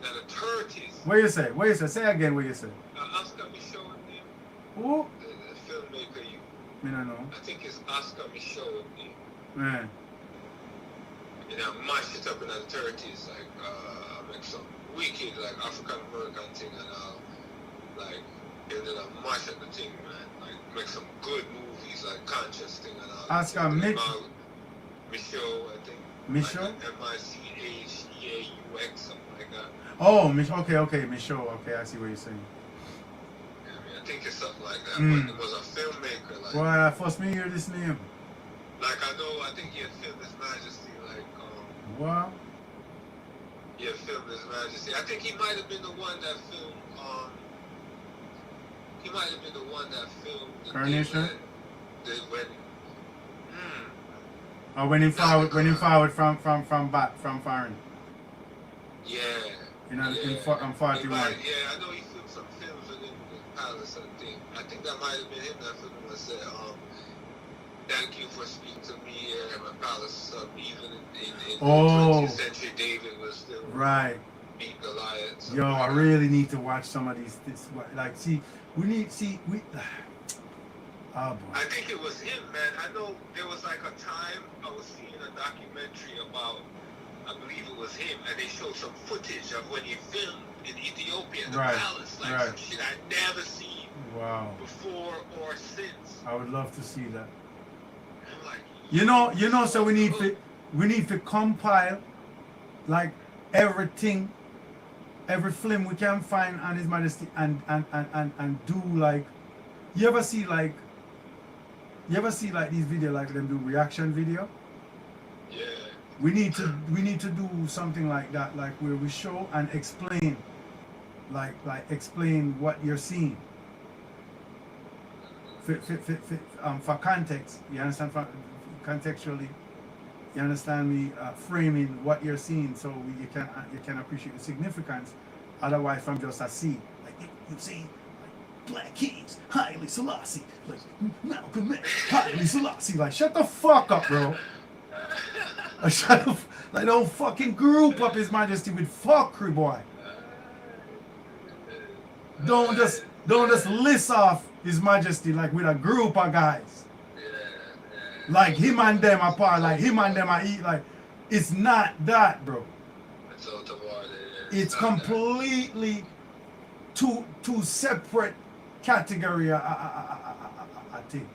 Now the 30s. What you say? Say again what you say. Oscar Michaud name. Who? The filmmaker you. Me don't know. I think it's Oscar Michaud name. Man. You know, mash it up in the 30s, like, make some wicked, like, African American thing, and like, and then mash up the thing, man. Like, make some good movies, like, conscious thing, and Oscar Michaud, I think. Michaud? Like, Micheaux, something like that. Oh, okay, Michaud. Okay, I see what you're saying. Yeah, I think it's something like that, but it was a filmmaker, like. Well, first me hear this name. Like, I think he had filmed His Majesty, like, what? He had filmed His Majesty. I think he might have been the one that filmed, the Coronation? When he forward from foreign. Yeah. You know, in 41. I know he filmed some films within the palace, I think. I think that might have been him that filmed and said, thank you for speaking to me here at my palace. Even in the 20th century, David was still beat Goliath. So yo, I really need to watch some of these. Like, oh boy. I think it was him, man. I know there was like a time I was seeing a documentary about, I believe it was him, and they showed some footage of when he filmed in Ethiopia, the palace, like some shit I'd never seen before or since. I would love to see that. I'm like, you know, so we need to compile like everything every film we can find on His Majesty and do like, you ever see like these video like them do reaction video? Yeah. We need to do something like that, like where we show and explain, like explain what you're seeing. For context, you understand? For contextually, you understand me framing what you're seeing, so you can appreciate the significance. Otherwise, from just a see, like you see, like Black Kings, Haile Selassie, like Malcolm X, Haile Selassie, like shut the fuck up, bro. Like shut up, like don't fucking group up His Majesty with fuckery, boy. Don't just list off His Majesty like with a group of guys. Like him and them apart, like him and them are eat, like it's not that, bro. It's out of order. It's completely two separate category I think.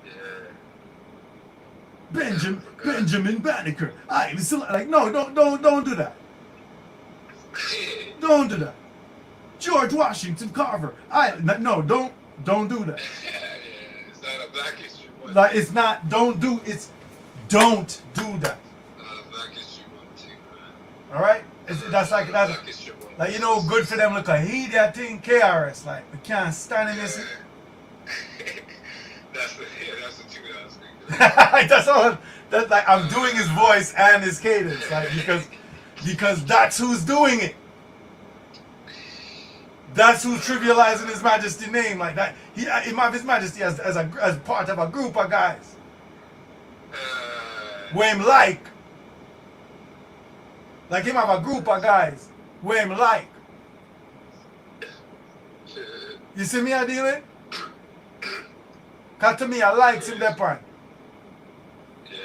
Yeah. Benjamin Banneker. Like no, don't do that. Don't do that. George Washington Carver. No, don't do that. It's not a Black History Month. Like it's not. Don't do that. Not a Black History Month thing, man. All right. That's Black History Month. like good for them. Look like he that thing KRS. Like we can't stand him. That's the thing that I was thinking. That's all. That's like I'm doing his voice and his cadence, like because that's who's doing it. That's who's trivializing His Majesty name like that. He have His Majesty as part of a group of guys. Where him like him have a group of guys where him like. You see me I dealing? Cause to me I likes him that part. Yeah.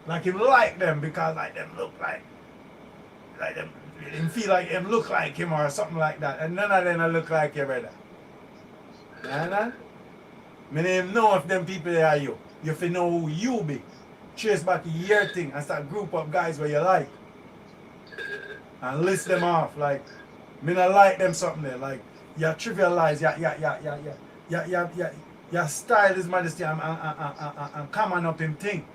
Like him like them because like them look like them. Him feel like him look like him or something like that. And none of them look like you, brother. Nah. Me name know if them people are you. You have to know who you be. Trace back your thing and start group up guys where you like. And list them off. Like, me not like them something there. Like, you trivialize, you style His Majesty and common up him thing.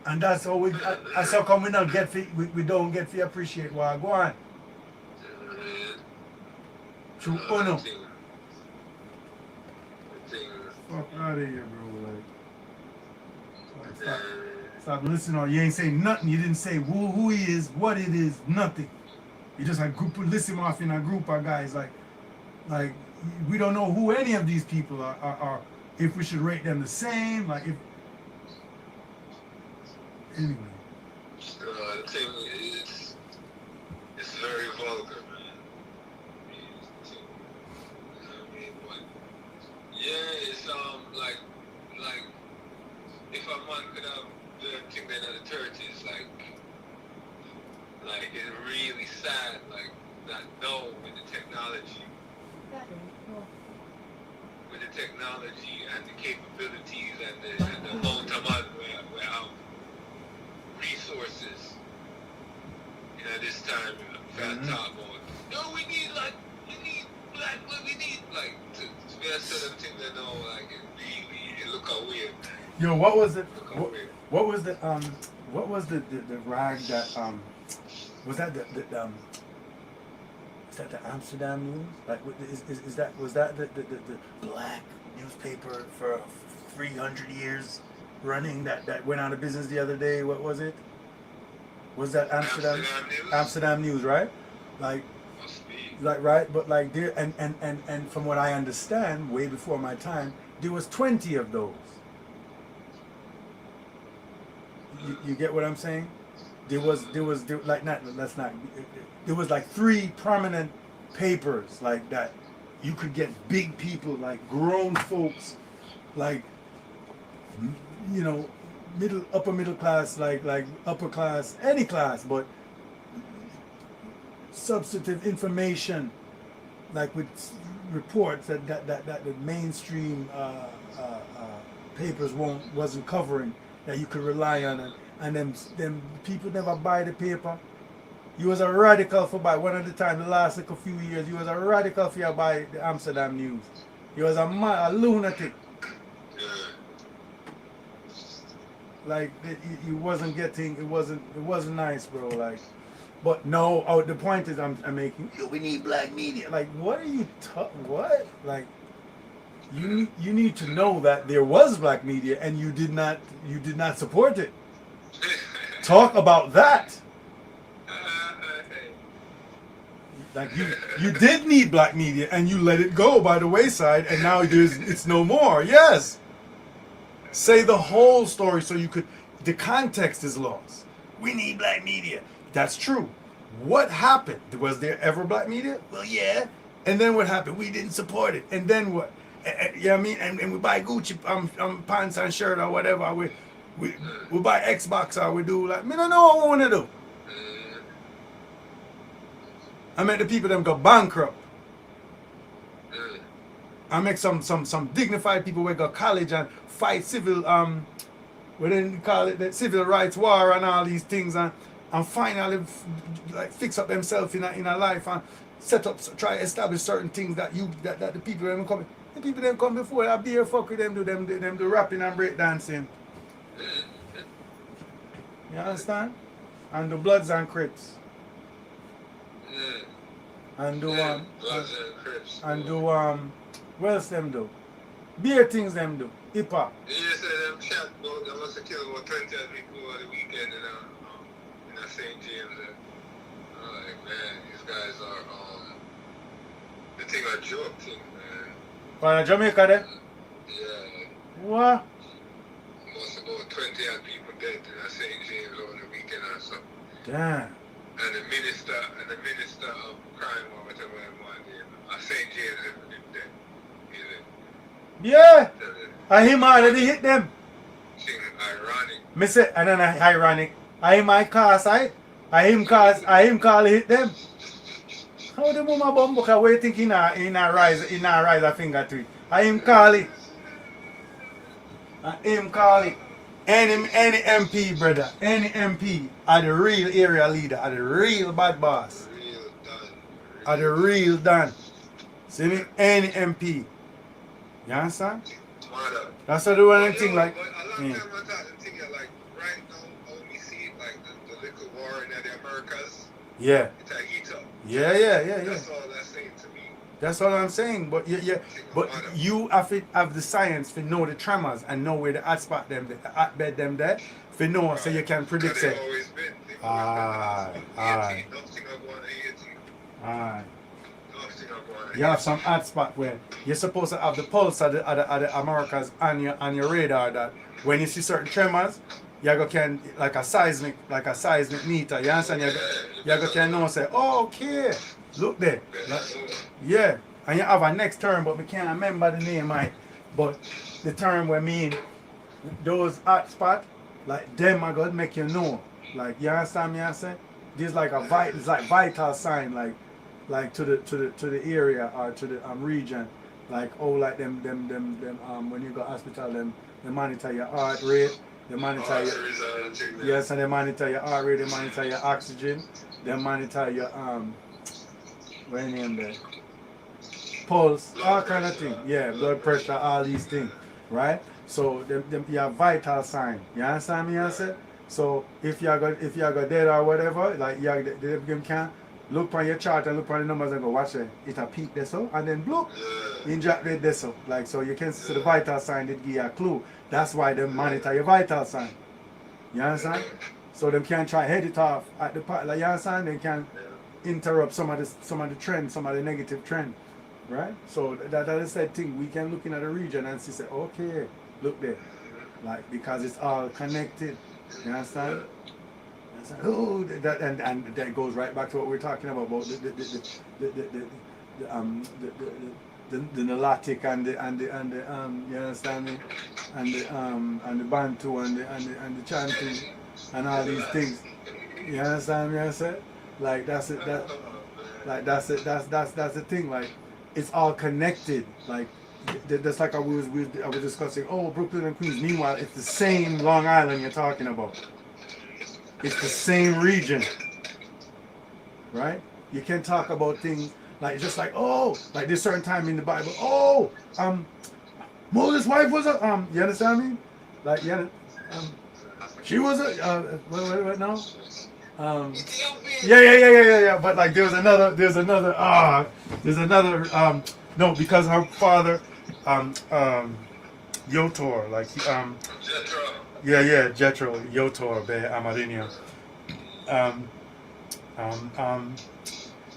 And that's how that's how come we don't get we don't get to appreciate what I go on. Through Uno. Fuck out of here, bro. Like stop listening. You ain't saying nothing. You didn't say who he is, what it is, nothing. You just like list him off in a group of guys. Like we don't know who any of these people are if we should rate them the same. Like if anyway. The thing is, it's very vulgar, man. I mean, but yeah, it's like if a man could have the thing then in the 30s, like it's really sad, like that. No, with the technology and the capabilities and the amount of man we have resources. You know, this time we got to talk about. No, we need black. We need to be a certain thing that know it look a weird. Yo, what was it? What was the rag that was that the is that the Amsterdam News? Like, was that the black newspaper for 300 years running that went out of business the other day? What was it? Was that Amsterdam News, right? Like, right, but like there and from what I understand, way before my time, there was 20 of those. You get what I'm saying? There was like there was like 3 prominent papers like that. You could get big people, like grown folks, like upper middle class, like upper class, any class, but substantive information, like with reports that the mainstream papers wasn't covering, that you could rely on it. And them people never buy the paper. You was a radical for by one of the time the last like a few years. You was a radical for your by the Amsterdam News. You was a lunatic. Yeah. Like you wasn't getting it wasn't nice, bro. Like, but no. Oh, the point is I'm making. We need black media. Like, what are you what? Like, you need to know that there was black media and you did not support it. Talk about that. Like you did need black media and you let it go by the wayside and now it's no more. Yes. Say the whole story so you could the context is lost. We need black media. That's true. What happened? Was there ever black media? Well, yeah. And then what happened? We didn't support it. And then what? You know what I mean? And we buy Gucci pants and shirt or whatever. We buy Xbox or we do like, I don't know what I want to do. I met the people them go bankrupt. I make some dignified people who go college and fight civil what they call it the civil rights war and all these things and finally like fix up themselves in a life and set up try to establish certain things that the people them come before that beer fuck with them do rapping and break dancing. You understand? And the Bloods and Crips. And do what else them do? Beer things them do. Hip hop. You said them chat about they must have killed about 20 people over the weekend in St. James. I'm like, man, these guys are the thing a joke thing, man. For Jamaica then? Yeah. What? Most about 20 people dead in St. James over the weekend or something. Damn. And the minister of crime or whatever they want, St. James is dead. Yeah. I him already hit them. Thing ironic. Me say and then ironic. I him my car side. I him call hit them. How the mama bumbo can wait think in a rise a finger to it. I him call it. Any MP, brother, any MP are the real area leader, are the real bad boss. Are the real done. See me? Any MP. You understand? That's what the one thing like. But a long time I thought the thing like right now, how we see it, like the little war in the Americas. Yeah. It's a heat up. Yeah. That's all that's saying to me. That's all I'm saying. But but you have the science to know the tremors and know where the hotspot them, the hotbed them there, for know so you can predict it. Always been. Aye. Nothing I want to Aye. Nothing I want to You have some hotspot where you're supposed to have the pulse of the Americas on your radar that when you see certain tremors, you can like a seismic meter. You understand? You can know say, oh, okay. Look there. Yeah. And you have a next term, but we can't remember the name, right? But the term we mean those hot spot, like them are gonna make you know. Like you understand me I say? This like it's like vital sign, like to the area or to the region. Like like them when you go hospital they monitor your heart rate, they monitor your yes, and they monitor your heart rate, they monitor your oxygen, they monitor your what your name there? Pulse, all kind of things. Yeah, blood pressure, all these things. Right? So them you have vital sign. You understand me I said? So if you got dead or whatever, like you can look on your chart and look on the numbers and go watch it. It a peak there so and then bloop, you drop dead there so. Like so you can see the vital sign that give you a clue. That's why they monitor your vital sign. You understand? So them can try head it off at the part like you understand, they can interrupt some of the trend, some of the negative trend. Right? So that is that thing. We can look in at the region and see say, okay, look there. Like because it's all connected. You understand? Oh, that and that goes right back to what we're talking about the Nalatic and the you understand me, and the Bantu and the chanting and all these things. You understand me? I said, like that's it. That's the thing. Like it's all connected. Like that's like I was discussing. Oh, Brooklyn and Queens. Meanwhile, it's the same Long Island you're talking about. It's the same region. right? You can talk about things like just like oh, like this certain time in the Bible. Oh, Moses' wife was a you understand me? Like yeah, she was a what now? Yeah. But like there's another no because her father Yotor like Jethro Yotor be Amarinia um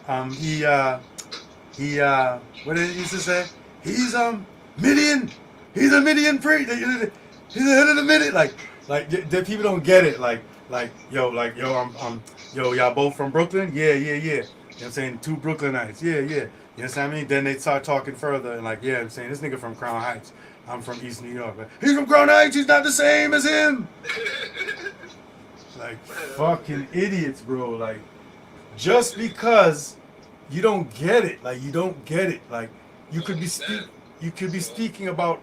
um he what did he used to say? He's Midian. He's a Midian priest. He's the head of the Midian. The people don't get it. Yo, yo, y'all both from Brooklyn? Yeah. You know what I'm saying? Two Brooklynites. Yeah. You know what I mean? Then they start talking further and like, yeah, I'm saying this nigga from Crown Heights. I'm from East New York. He's from Crown Heights. He's not the same as him. Like fucking idiots, bro. Like just because you don't get it, like you don't get it. Like you could be speaking about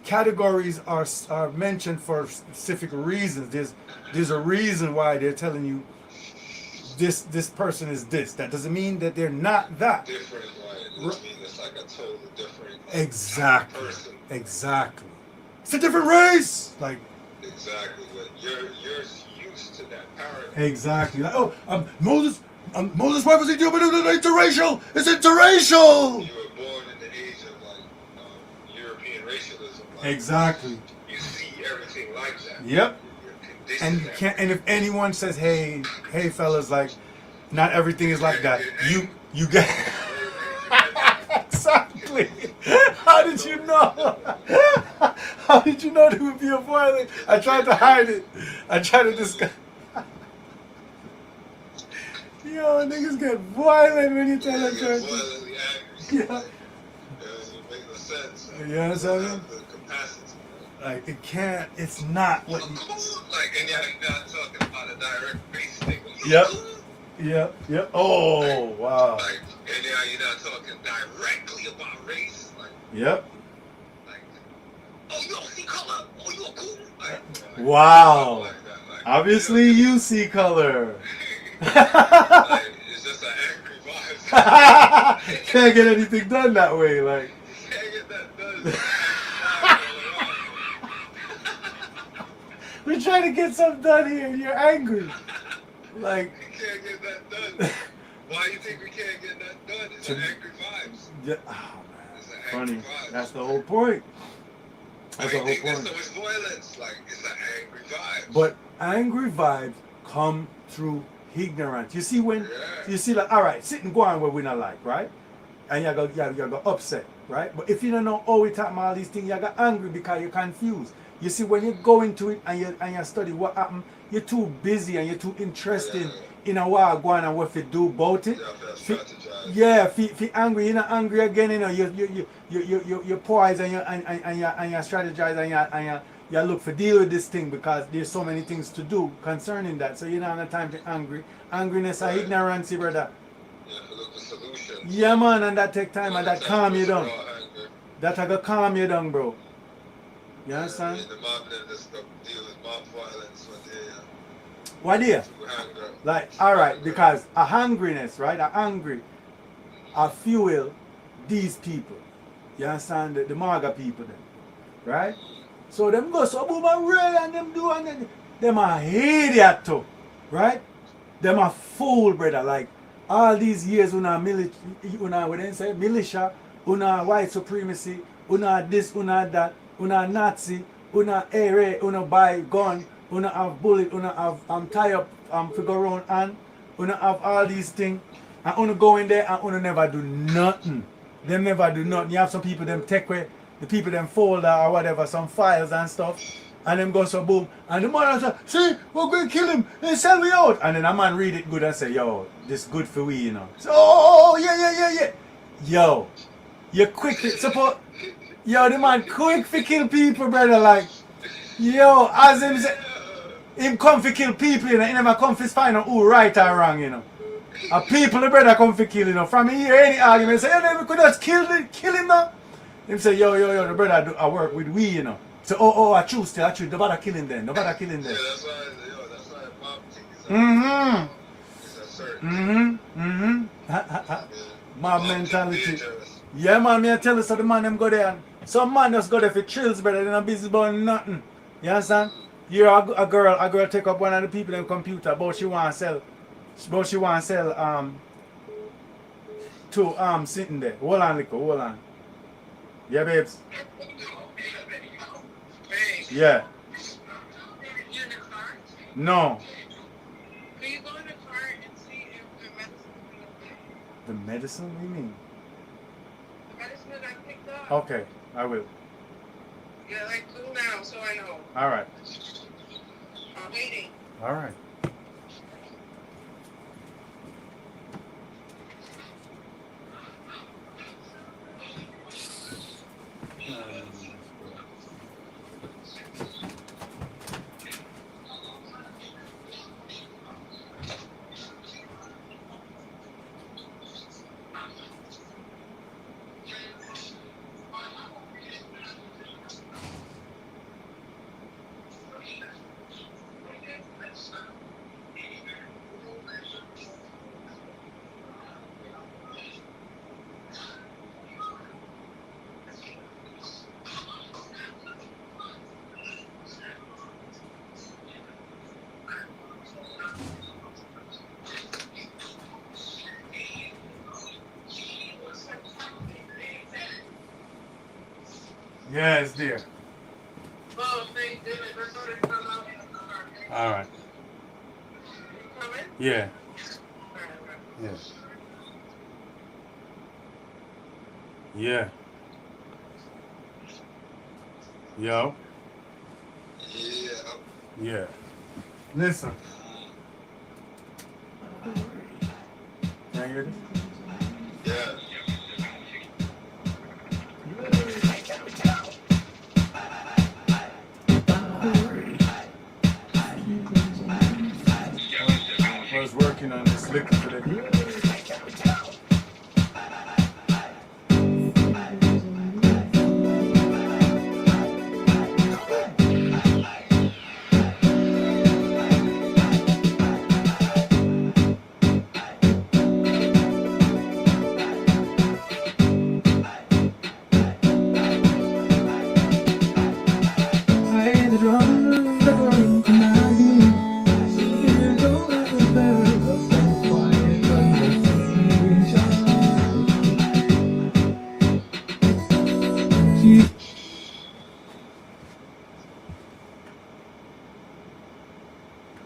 categories are mentioned for specific reasons. There's a reason why they're telling you this person is this. That doesn't mean that they're not that. Different, right? It doesn't mean it's like a totally different person. Exactly. It's a different race. Like exactly, but you're used to that paradigm. Exactly. Like, Moses' wife was Ethiopian. It's interracial. It's interracial. You were born in the age of like European racialism. Like, exactly. You see everything like that. Yep. And you can't. And if anyone says, "Hey, fellas, like, not everything is like that," you get. Exactly. How did you know? How did you know there would be a violence? I tried to hide it. I tried to discuss. Yo, niggas get violent when you tell them. Violently angry. Yeah. It makes no sense. You understand? The capacity. Like it can't. It's not what. Like, and you're not talking about a direct race thing. Yep. Oh, wow. Like, and now you're not talking directly about race. Like, yep. Like, oh, you don't see color. Oh, you a cool. Wow. Like that. Like, obviously, you see color. Like, it's just an angry vibe. Can't get anything done that way. Like. Can't get that done. We're trying to get something done here. You're angry. Like. We can't get that done. Why do you think we can't get that done? It's an angry vibes. Yeah. Oh man. It's an Funny. angry vibes. That's the whole point. That's the whole point. So it's violence. Like it's an angry vibe. But angry vibes come through ignorance. You see you see like, all right, sit and go on where we not like, right? And you go upset, right? But if you don't know how we talk about all these things, you got angry because you're confused. You see, when you go into it and you study what happened, you're too busy and you're too interested in a while going and what you do about it. Feel angry. You're not angry again. You know, you poise and you strategize and you look for deal with this thing because there's so many things to do concerning that. So you don't have time to angry. Angriness and ignorance, brother. Look for solutions. Yeah, man, and that take time and that calm you down. That I go calm you down, bro. You understand? The mob then just deal with mob violence when they what dear? Like, alright, because a hungriness, right? A hungry, a fuel these people. You understand? The MAGA people then. Right? So them go so boom and red and them do and them a idiot too. Right? Them a fool, brother. Like all these years una militia, una white supremacy, una this, una that, una Nazi, una area, una buy gun, una have bullet, una have tie up figure around and una have all these things and una go in there and una never do nothing. Them never do nothing. You have some people them take away the people them folder or whatever, some files and stuff, and them go so boom, and the man say, see, we're going to kill him, and sell me out. And then a man read it good and say, yo, this good for we, you know. So, yeah. Yo, you quick to support, yo, the man quick to kill people, brother, like, yo, as him say, him come to kill people, you know, he never come to find out who right or wrong, you know. A people, the brother come to kill, you know, from here, any argument, say, hey, we could just kill him now. Him say, yo, the brother I work with we, you know. So, I choose, nobody killing them, Yeah, that's why mob thing is certain. Mob mentality. Yeah, man, me I tell you, so the man them go there and some man just go there for chills, brother. They not busy about nothing. You understand? You're a girl take up one of the people in the computer, but she want to sell to sitting there. Hold on, Lico, hold on. Yeah, babes. Yeah. You in the car? No. Can you go in the car and see if the medicine is in the thing? The medicine? What do you mean? The medicine that I picked up? Okay, I will. Yeah, like do now, so I know. All right. I'm waiting. All right. Yes, dear. Oh, thank goodness. I thought it come out in the car. All right. You coming? Yeah. All right. Yeah. Yeah. Yo. Yeah. Yeah. Listen. Can I hear this? Yeah. I was working on this liquor today.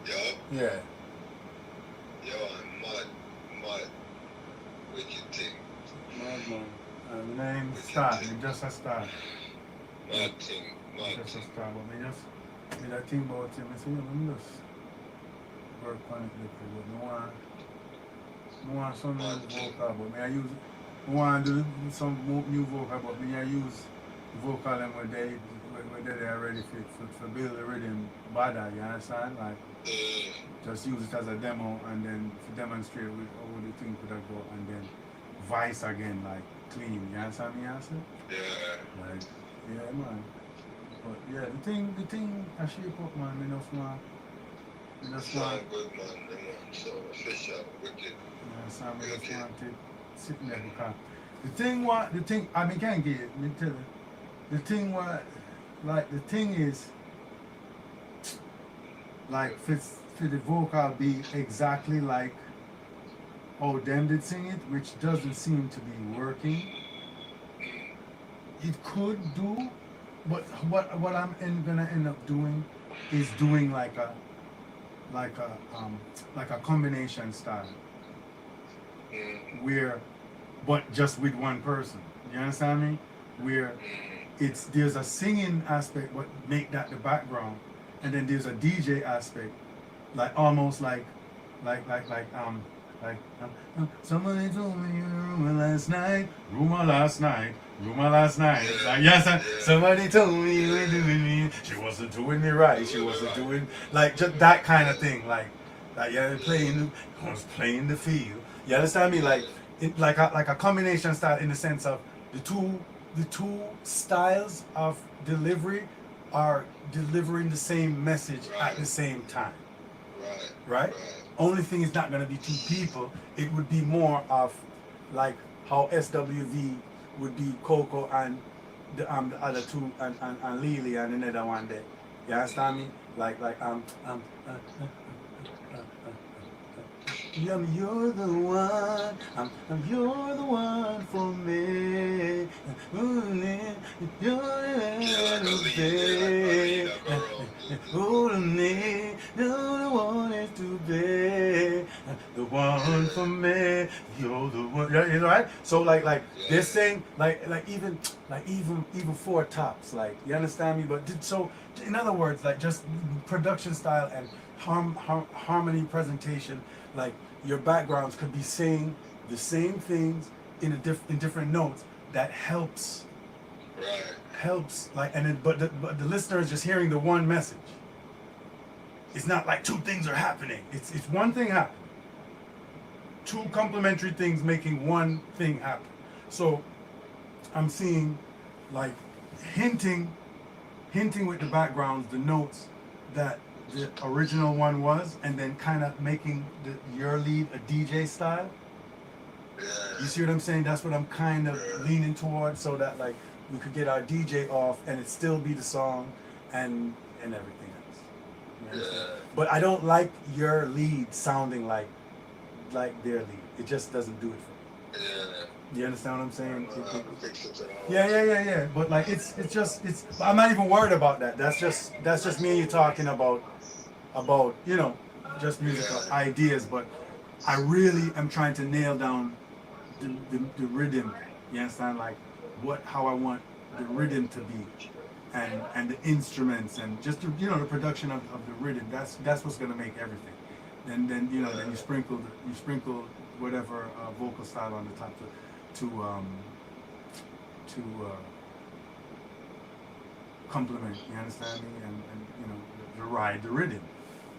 Yo. Yeah. Yo, I'm mud. Wicked thing. Madman. And name start. Me just a start. Mad thing. Mad Just a thing. start. But me just me that thing about him. I say, me just work on it little. But me want some new vocal. But me I use. Me want to do some new vocal. But me I use vocal them where they are ready for build the rhythm better. You understand? Like. Just use it as a demo and then to demonstrate how the thing could have go and then vice again like clean. You understand me answer? Yeah. Like yeah man. But yeah the thing I shape up man, me enough man. Me just want Sound good, man. Them ones so official. Wicked. you understand me just want to sit there because the thing I mean can't get it, me tell you. The thing is like for the vocal be exactly like how them did sing it, which doesn't seem to be working. It could do, but what I'm gonna end up doing is doing like a combination style where, but just with one person. You understand me? Where there's a singing aspect, but make that the background. And then there's a DJ aspect, like almost like somebody told me you were rumor last night. Like yes, somebody told me you were doing me. She wasn't doing me right. She wasn't doing like just that kind of thing. Like yeah, I was playing the field. You understand me? Like like a combination style in the sense of the two styles of delivery are delivering the same message at the same time. Right. Right? Only thing is not gonna be two people. It would be more of like how SWV would be Coco and the other two and Lily and another one there. You understand me? You're the one. You're the one for me. You're the one is to be the one for me. You're the one. You know, right? So like this thing, even Four Tops, like, you understand me? But so in other words, like, just production style and harmony presentation, like your backgrounds could be saying the same things in different notes. That helps. Right. Helps, like, and then but the listener is just hearing the one message. It's not like two things are happening. It's one thing happening. Two complementary things making one thing happen. So I'm seeing like hinting with the backgrounds, the notes that the original one was, and then kind of making your lead a DJ style. You see what I'm saying? That's what I'm kind of leaning towards, so that like we could get our DJ off and it still be the song and everything else. You understand? But I don't like your lead sounding like their lead. It just doesn't do it for me. You understand what I'm saying? Yeah. But like it's I'm not even worried about that. That's just me and you talking about you know, just musical ideas. But I really am trying to nail down the rhythm. You understand? Like how I want the rhythm to be, and the instruments, and just the production of the rhythm. That's what's gonna make everything. And then then you sprinkle whatever vocal style on the top to complement. You understand me? And to ride the rhythm.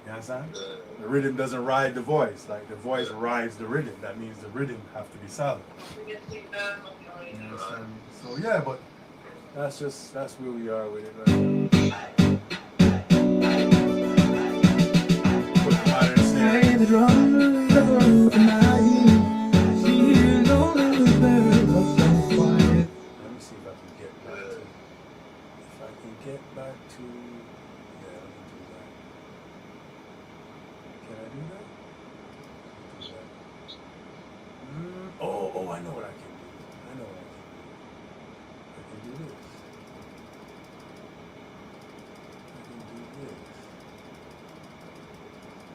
You understand? The rhythm doesn't ride the voice. Like the voice rides the rhythm. That means the rhythm have to be solid. You understand? So yeah, but that's where we are with it right now. Put the modern snare. Let me see if I can get back to. If I can get back to. Yeah, let me do that. Can I do that? Oh, I know what I can do. I can do this.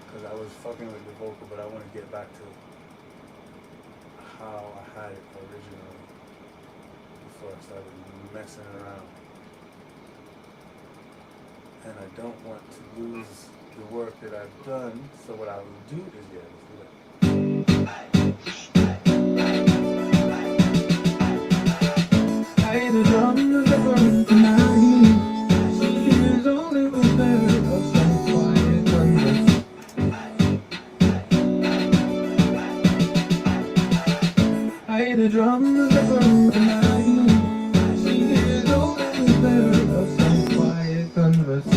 Because I was fucking with the vocal, but I want to get back to how I had it originally before I started messing around. And I don't want to lose the work that I've done, so what I will do is, let's do that. I hear the drums are burning tonight. It's only with better of some quiet thunder. I hear the drums are burning tonight. It's only with better of some quiet converse.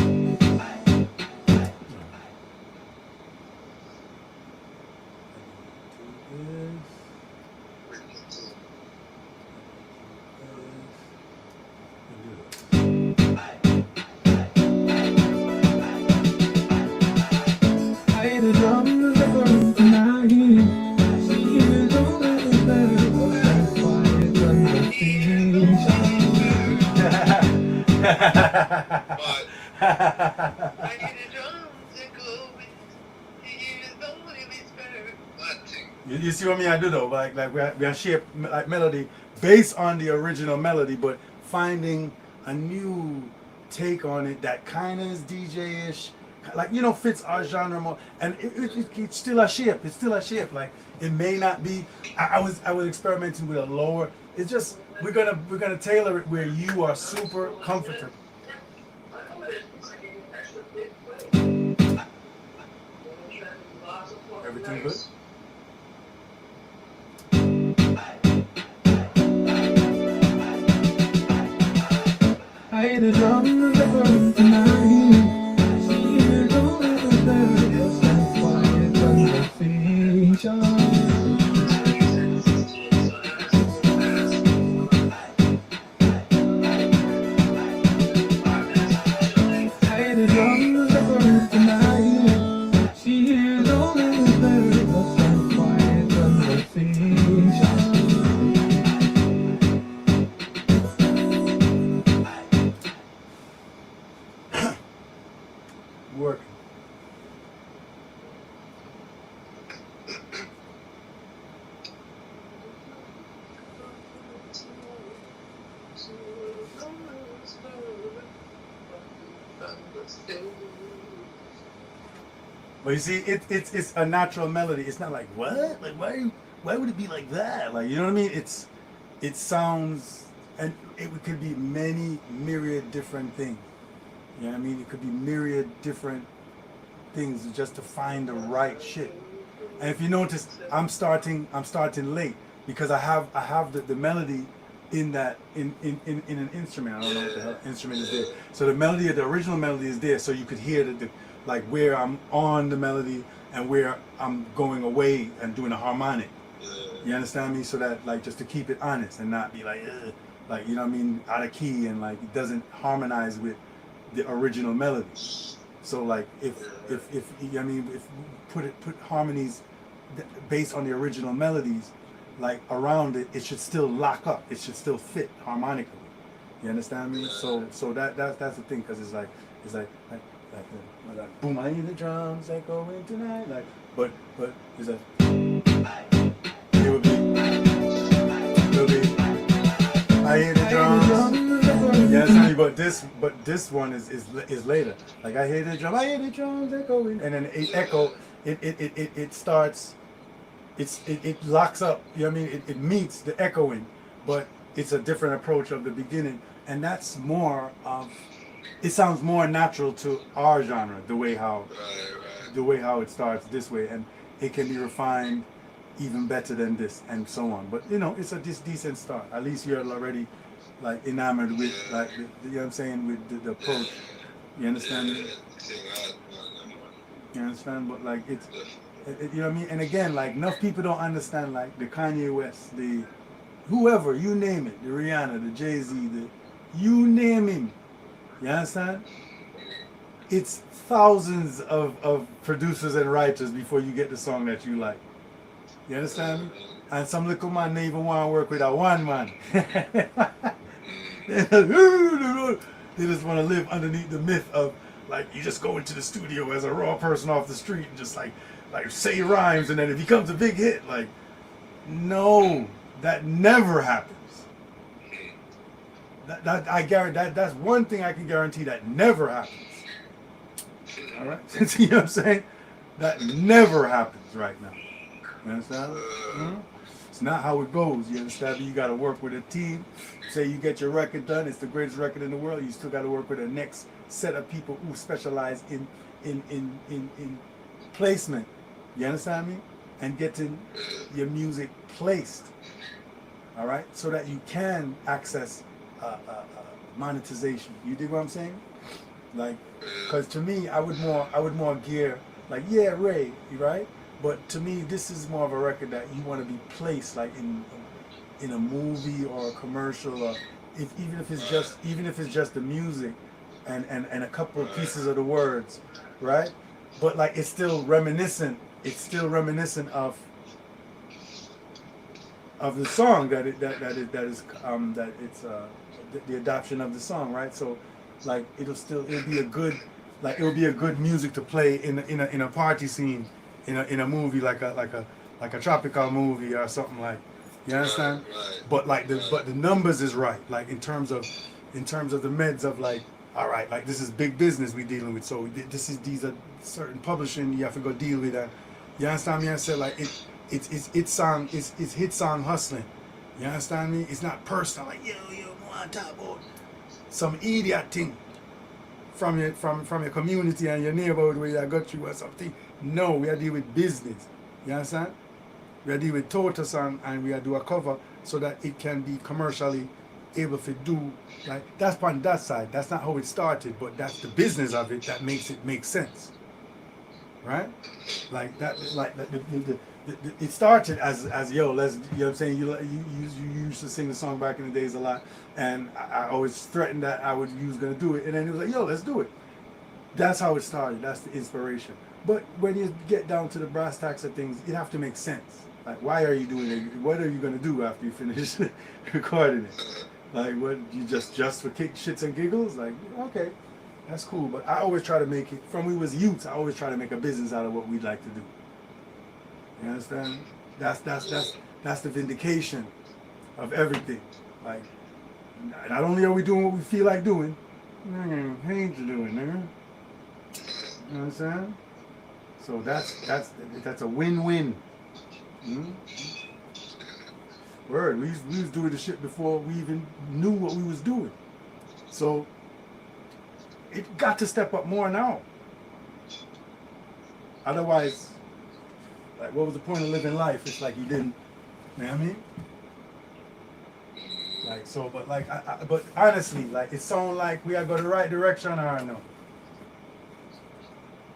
You see what I do though? Like we are shape like melody based on the original melody, but finding a new take on it that kind of is DJ-ish, like fits our genre more, and it's still a shape. It's still a shape. Like it may not be. I was experimenting with a lower. It's just we're gonna tailor it where you are super comfortable. Everything good? I hear the drums are burning tonight. It's only the better of some quiet thunder. But you see, it's a natural melody. It's not like what? Like why would it be like that? Like you know what I mean? It sounds, and it could be many myriad different things. You know what I mean? It could be myriad different things just to find the right shit. And if you notice, I'm starting late because I have the melody in that in an instrument. I don't know what the hell instrument is there. So the melody, the original melody is there, so you could hear the like where I'm on the melody and where I'm going away and doing a harmonic. You understand me? So that like just to keep it honest and not be like ugh, like you know what I mean, out of key and like it doesn't harmonize with the original melody. So like if I mean if we put harmonies based on the original melodies like around it, it should still lock up. It should still fit harmonically. You understand me? So that's the thing because it's like boom, I hear the drums echoing tonight. Like but it's like it would be I hear the drums. Yeah, honey, but this one is later. Like I hear the drums echoing, and then it echo. It starts. It locks up. You know what I mean? It meets the echoing, but it's a different approach of the beginning, and that's more of. It sounds more natural to our genre, the way how it starts this way, and it can be refined even better than this, and so on. But you know, it's a decent start. At least you're already like enamored with like you know what I'm saying with the approach. You understand me? You understand? But like it's you know what I mean. And again, like enough people don't understand like the Kanye West, the whoever you name it, the Rihanna, the Jay-Z, the you name him. You understand? It's thousands of producers and writers before you get the song that you like. You understand me? And some little man don't even want to work with a one man. They just want to live underneath the myth of like you just go into the studio as a raw person off the street and just like say rhymes and then it becomes a big hit. Like no, that never happens. That I guarantee that's one thing I can guarantee that never happens. All right, you know what I'm saying? That never happens right now. You understand? Mm-hmm. It's not how it goes. You understand? You got to work with a team. Say you get your record done, it's the greatest record in the world. You still got to work with the next set of people who specialize in placement. You understand me? And getting your music placed. All right, so that you can access monetization. You dig what I'm saying? Like, because to me, I would more gear like yeah, Ray, right? But to me, this is more of a record that you want to be placed like in a movie or a commercial, or even if it's just the music and a couple of pieces of the words, right? But like it's still reminiscent. It's still reminiscent of the song that it's the adoption of the song, right? So like it'll be a good music to play in a party scene in a movie like a tropical movie or something like. You understand? Right. But the numbers is right. Like in terms of the meds of like, all right, like this is big business we dealing with. So these are certain publishing you have to go deal with that. You understand me? I said like it's hit song hustling. You understand me? It's not personal like yo want to talk about some idiot thing from your community and your neighborhood where you got you or something. No, we are dealing with business. You understand? We are dealing with total song and we are do a cover so that it can be commercially able to do like that's on that side. That's not how it started, but that's the business of it that makes it make sense. Right? Like that like it started as yo, let's you know what I'm saying, you used to sing the song back in the days a lot and I always threatened that I was gonna do it and then it was like, yo, let's do it. That's how it started, that's the inspiration. But when you get down to the brass tacks of things, it have to make sense. Like why are you doing it? What are you gonna do after you finish recording it? Like what you just for shits and giggles? Like, okay, that's cool. But I always try to make it from we was youths, I always try to make a business out of what we'd like to do. You understand? That's the vindication of everything. Like, not only are we doing what we feel like doing, Nigga, hate to do it, nigga. You know what I'm saying? So that's a win-win. Hmm? Word, we was doing the shit before we even knew what we was doing. So it got to step up more now. Otherwise, like, what was the point of living life? It's like you didn't, you know what I mean? Like, so, but like, but honestly, like, it sounds like we are going the right direction or no?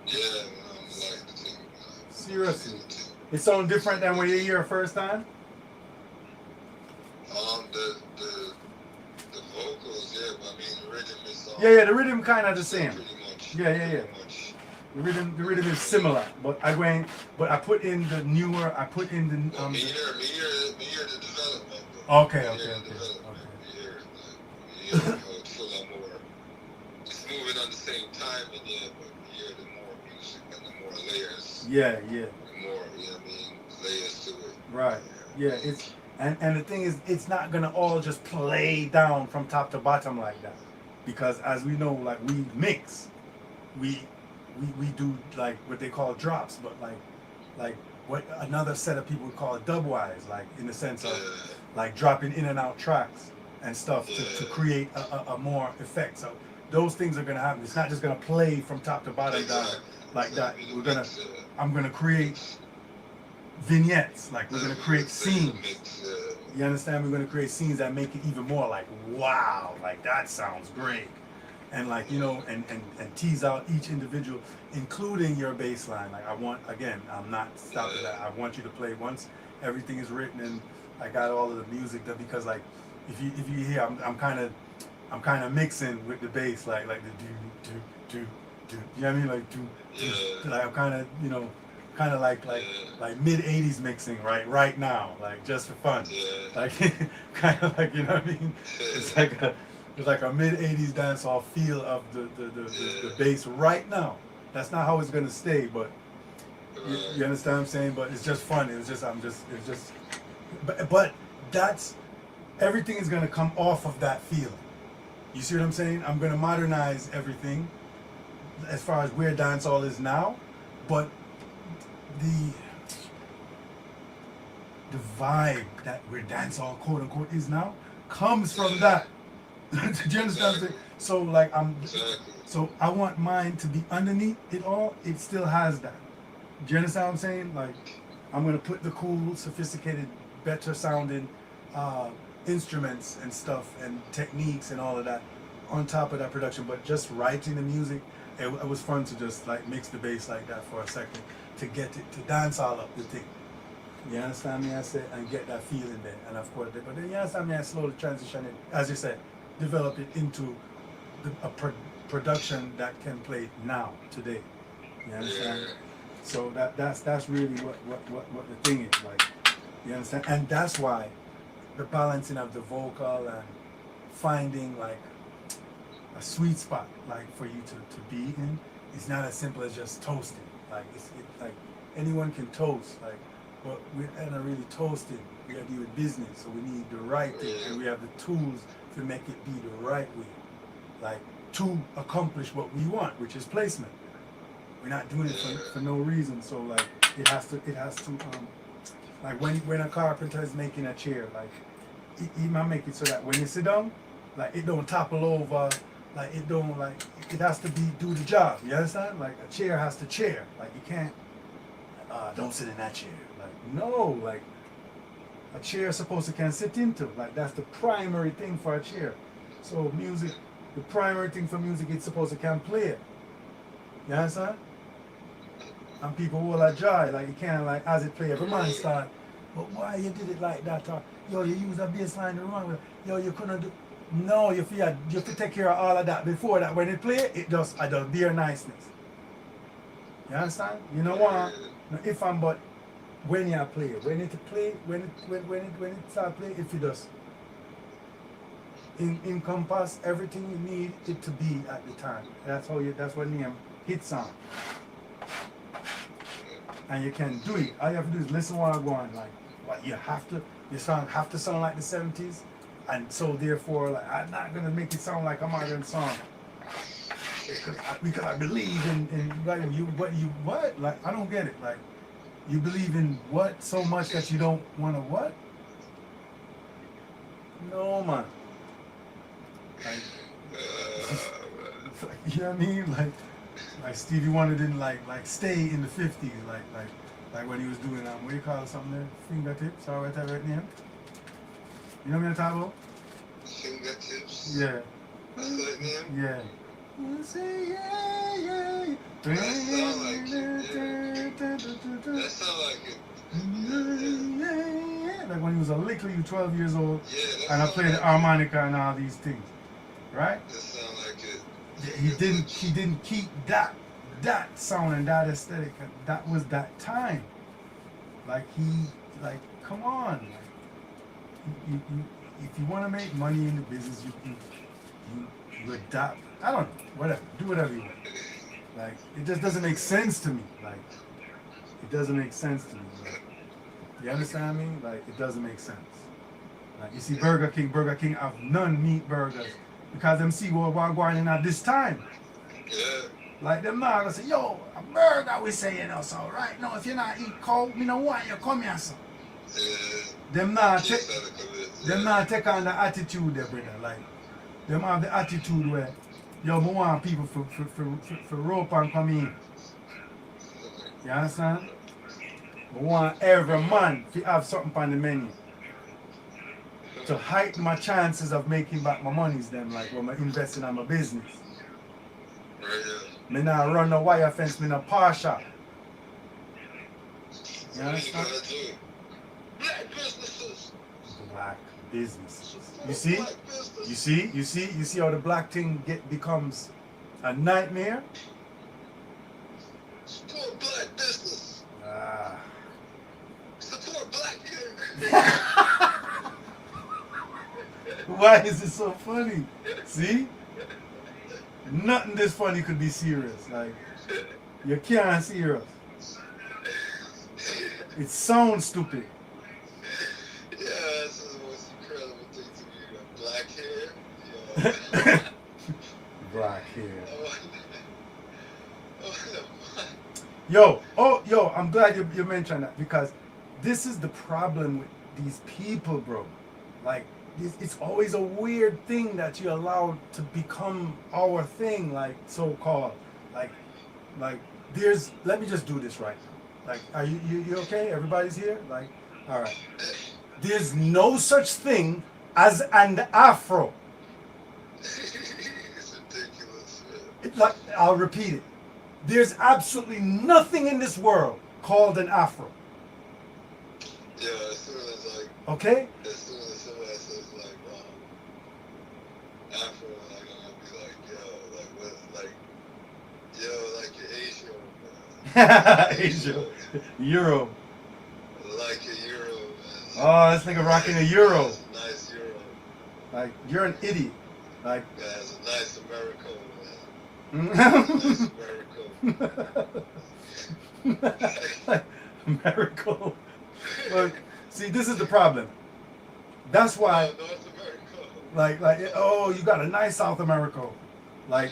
Yeah, man, I'm like the thing. Seriously. It sounds different than when you hear it first time? The vocals, yeah, but I mean the rhythm is Yeah, the rhythm kind of the same. pretty much. Yeah. Pretty much. The rhythm is similar, but I put in the newer, I put in the, Well, me hear the development. okay. Me hear the development. Me hear how it's full of more. It's moving on the same time, and yeah, but we hear the more music and the more layers. Yeah. The more, you know what I mean, layers to it. Right. Yeah, and the thing is, it's not gonna all just play down from top to bottom like that, because as we know, like, we mix, we do like what they call drops, but like what another set of people would call dubwise, like in the sense of like dropping in and out tracks and stuff to create a more effect. So those things are gonna happen. It's not just gonna play from top to bottom down like that. I'm gonna create vignettes, like we're gonna create scenes. You understand? We're gonna create scenes that make it even more like, wow, like that sounds great. And like, you know, and tease out each individual, including your bass line. Like, I want, again, I'm not stopping that. I want you to play once everything is written and I got all of the music done, because like if you hear, I'm kind of mixing with the bass, like the do. You know what I mean? Like do. Like I'm kind of, you know, kind of like mid '80s mixing right now, like just for fun. Like kind of like, you know what I mean? It's like a mid '80s dancehall feel of the bass right now. That's not how it's gonna stay, but you understand what I'm saying? But it's just fun. But that's, everything is gonna come off of that feeling. You see what I'm saying? I'm gonna modernize everything as far as where dancehall is now, but the vibe that where dancehall quote unquote is now comes from that. Do you understand what I'm saying? So like so I want mine to be underneath it all. It still has that. Do you understand what I'm saying? Like, I'm gonna put the cool, sophisticated, better sounding instruments and stuff and techniques and all of that on top of that production. But just writing the music, it was fun to just like mix the bass like that for a second to get it to dance all up the thing. You understand me? I said, and get that feeling there. And of course, but then you understand me? I slowly transition it, as you said, develop it into a production that can play now, today. You understand? So that's really what the thing is, like. You understand? And that's why the balancing of the vocal and finding like a sweet spot, like for you to be in, is not as simple as just toasting. Like like anyone can toast, like, but we're not really toasting. We gotta deal with business, so we need the right thing, and we have the tools to make it be the right way, like to accomplish what we want, which is placement. We're not doing it for no reason. So like it has to like when a carpenter is making a chair, like he might make it so that when you sit down, like it don't topple over, like it don't, like it has to do the job. You understand? Like a chair has to chair. Like you can't don't sit in that chair. Like no, like a chair is supposed to can sit into. Like that's the primary thing for a chair. So music, the primary thing for music, it's supposed to can play it. You understand? And people will enjoy, like you can't, like as it play, every man start, but why you did it like that? Or yo, you use a bass line the wrong way. Yo, you couldn't do. No, you have to take care of all of that before that. When it play, it just bare niceness. You understand? You know what? No, if I'm but when you play, when it start play, if you just encompass everything you need it to be at the time. That's what name hit song. And you can do it. All you have to do is listen while I'm going. Like, what your song have to sound like the 70s, and so therefore, like, I'm not gonna make it sound like a modern song. We gotta believe in like what? Like I don't get it. Like you believe in what so much that you don't want to what? No man. Like, you know what I mean? Like Stevie Wonder didn't like stay in the 50s like when he was doing what do you call it, something there? Fingertips or whatever it name. You know what I'm talking about? Fingertips. Yeah. That's that name? Yeah. You say yeah, yeah. That sound like it. Yeah. That sound like it. Yeah. Like when he was a little, you 12 years old, Yeah, and I played the harmonica and all these things, right? That sound like it. Yeah, he didn't keep that sound and that aesthetic. And that was that time. Like come on. Like, you if you want to make money in the business, you adapt. I don't know, whatever. Do whatever you want. Like it just doesn't make sense to me. Like it doesn't make sense to me. Like, you understand me? Like it doesn't make sense. Like you see Burger King have non-meat burgers because them see what we're going in at this time. Yeah. Like them now gonna say, yo, a burger we say, you know, so right now if you're not eat cow, me no want you come here, so. Yeah. Them not take on the attitude there, brother. Like them have the attitude where yo, me want people for rope and come in. You understand? I want every man to have something on the menu to heighten my chances of making back my monies then, like when I'm investing in my business. Right, yeah. Me not run no wire fence, me not partial. So You what you understand? gotta do? Black businesses. Black businesses. You Support see? black business. You see how the black thing becomes a nightmare? Support black business. Ah. Support black here. Why is it so funny? See? Nothing this funny could be serious. Like, you can't serious. It sounds stupid. Yeah, this is the most incredible thing to me. Black hair. Yeah. Black hair. Oh, Yo, I'm glad you mentioned that because this is the problem with these people, bro. Like, it's always a weird thing that you allow to become our thing, like so-called. Like there's. Let me just do this right now. Like, are you okay? Everybody's here. Like, all right. There's no such thing as an afro. it's ridiculous, man. Like, I'll repeat it. There's absolutely nothing in this world called an afro. Yeah, as soon as like, Okay? as soon as somebody says like, Afro, like I'm gonna be like, yo, like what, like, yo, like your Asian, man. Euro. Like a Euro, man. Oh, this nigga rocking a Euro. That's a nice Euro. Like, you're an idiot. Like, Yeah, it's a nice American, man. like, miracle. Look, see, this is the problem. That's why, North America. like, oh, you got a nice South America. Like,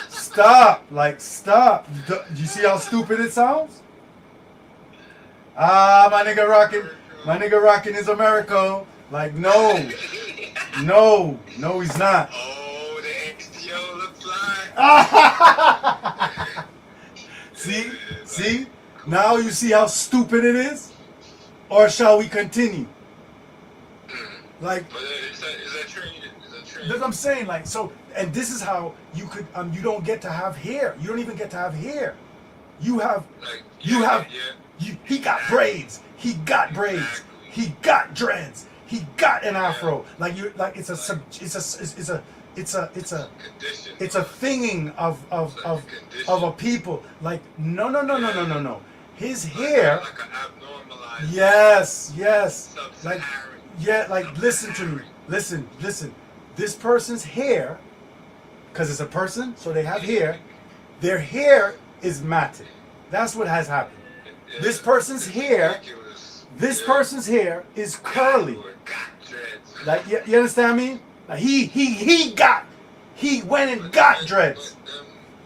stop. Like, stop. Do you see how stupid it sounds? Ah, my nigga rocking his America. Like, no, he's not. Oh, the XTO looks like. See? Now you see how stupid it is? Or shall we continue? Like, But is that training? that's what I'm saying. Like, so, and this is how you could, you don't get to have hair. You don't even get to have hair. You have, Like, he got braids. He got braids. He got dreads. He got an afro. Like you, like it's a thinging of a people. Like no. His hair. Like an abnormalized. Yes. Like Sub-Saharan. yeah. Like listen to me. Listen. This person's hair, because it's a person, so they have hair. Their hair is matted. That's what has happened. Yeah, This person's hair. ridiculous. This Yeah. person's hair is curly. Got dreads. Like you understand me? Like he He went and got dreads.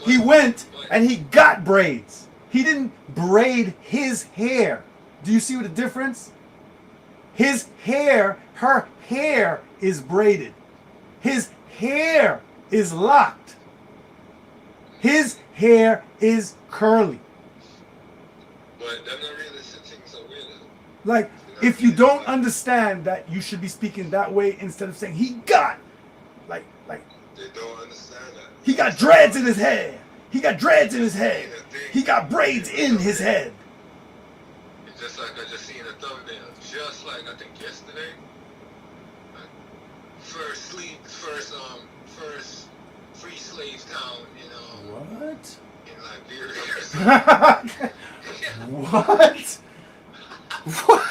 He went and he got braids. He didn't braid his hair. Do you see the difference? His hair, her hair is braided. His hair is locked. His hair is curly. But them not really things so weird. Like, if you don't understand that you should be speaking that way instead of saying he got, like They don't understand that. he got dreads in his head. He got dreads in his head. He got braids in his head. It's just like I just seen a thumbnail, just like I think yesterday. Like, first free slave town, What? in Liberia. What? What?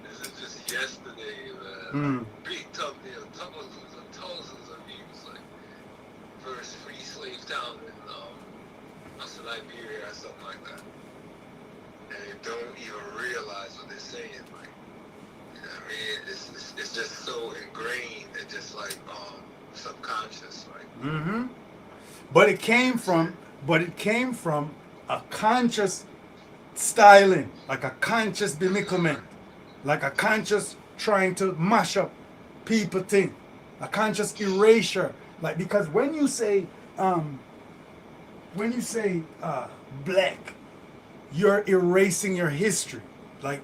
This is just yesterday, man. Big thumbnail, thousands and thousands of views. Like, first free slave town in Liberia or something like that. And they don't even realize what they're saying. Like, you know what I mean? It's just so ingrained and just like subconscious. Like, But it came from a conscious styling, like a conscious bemicklement, like a conscious trying to mash up people thing, a conscious erasure. Like, because when you say black, you're erasing your history. Like,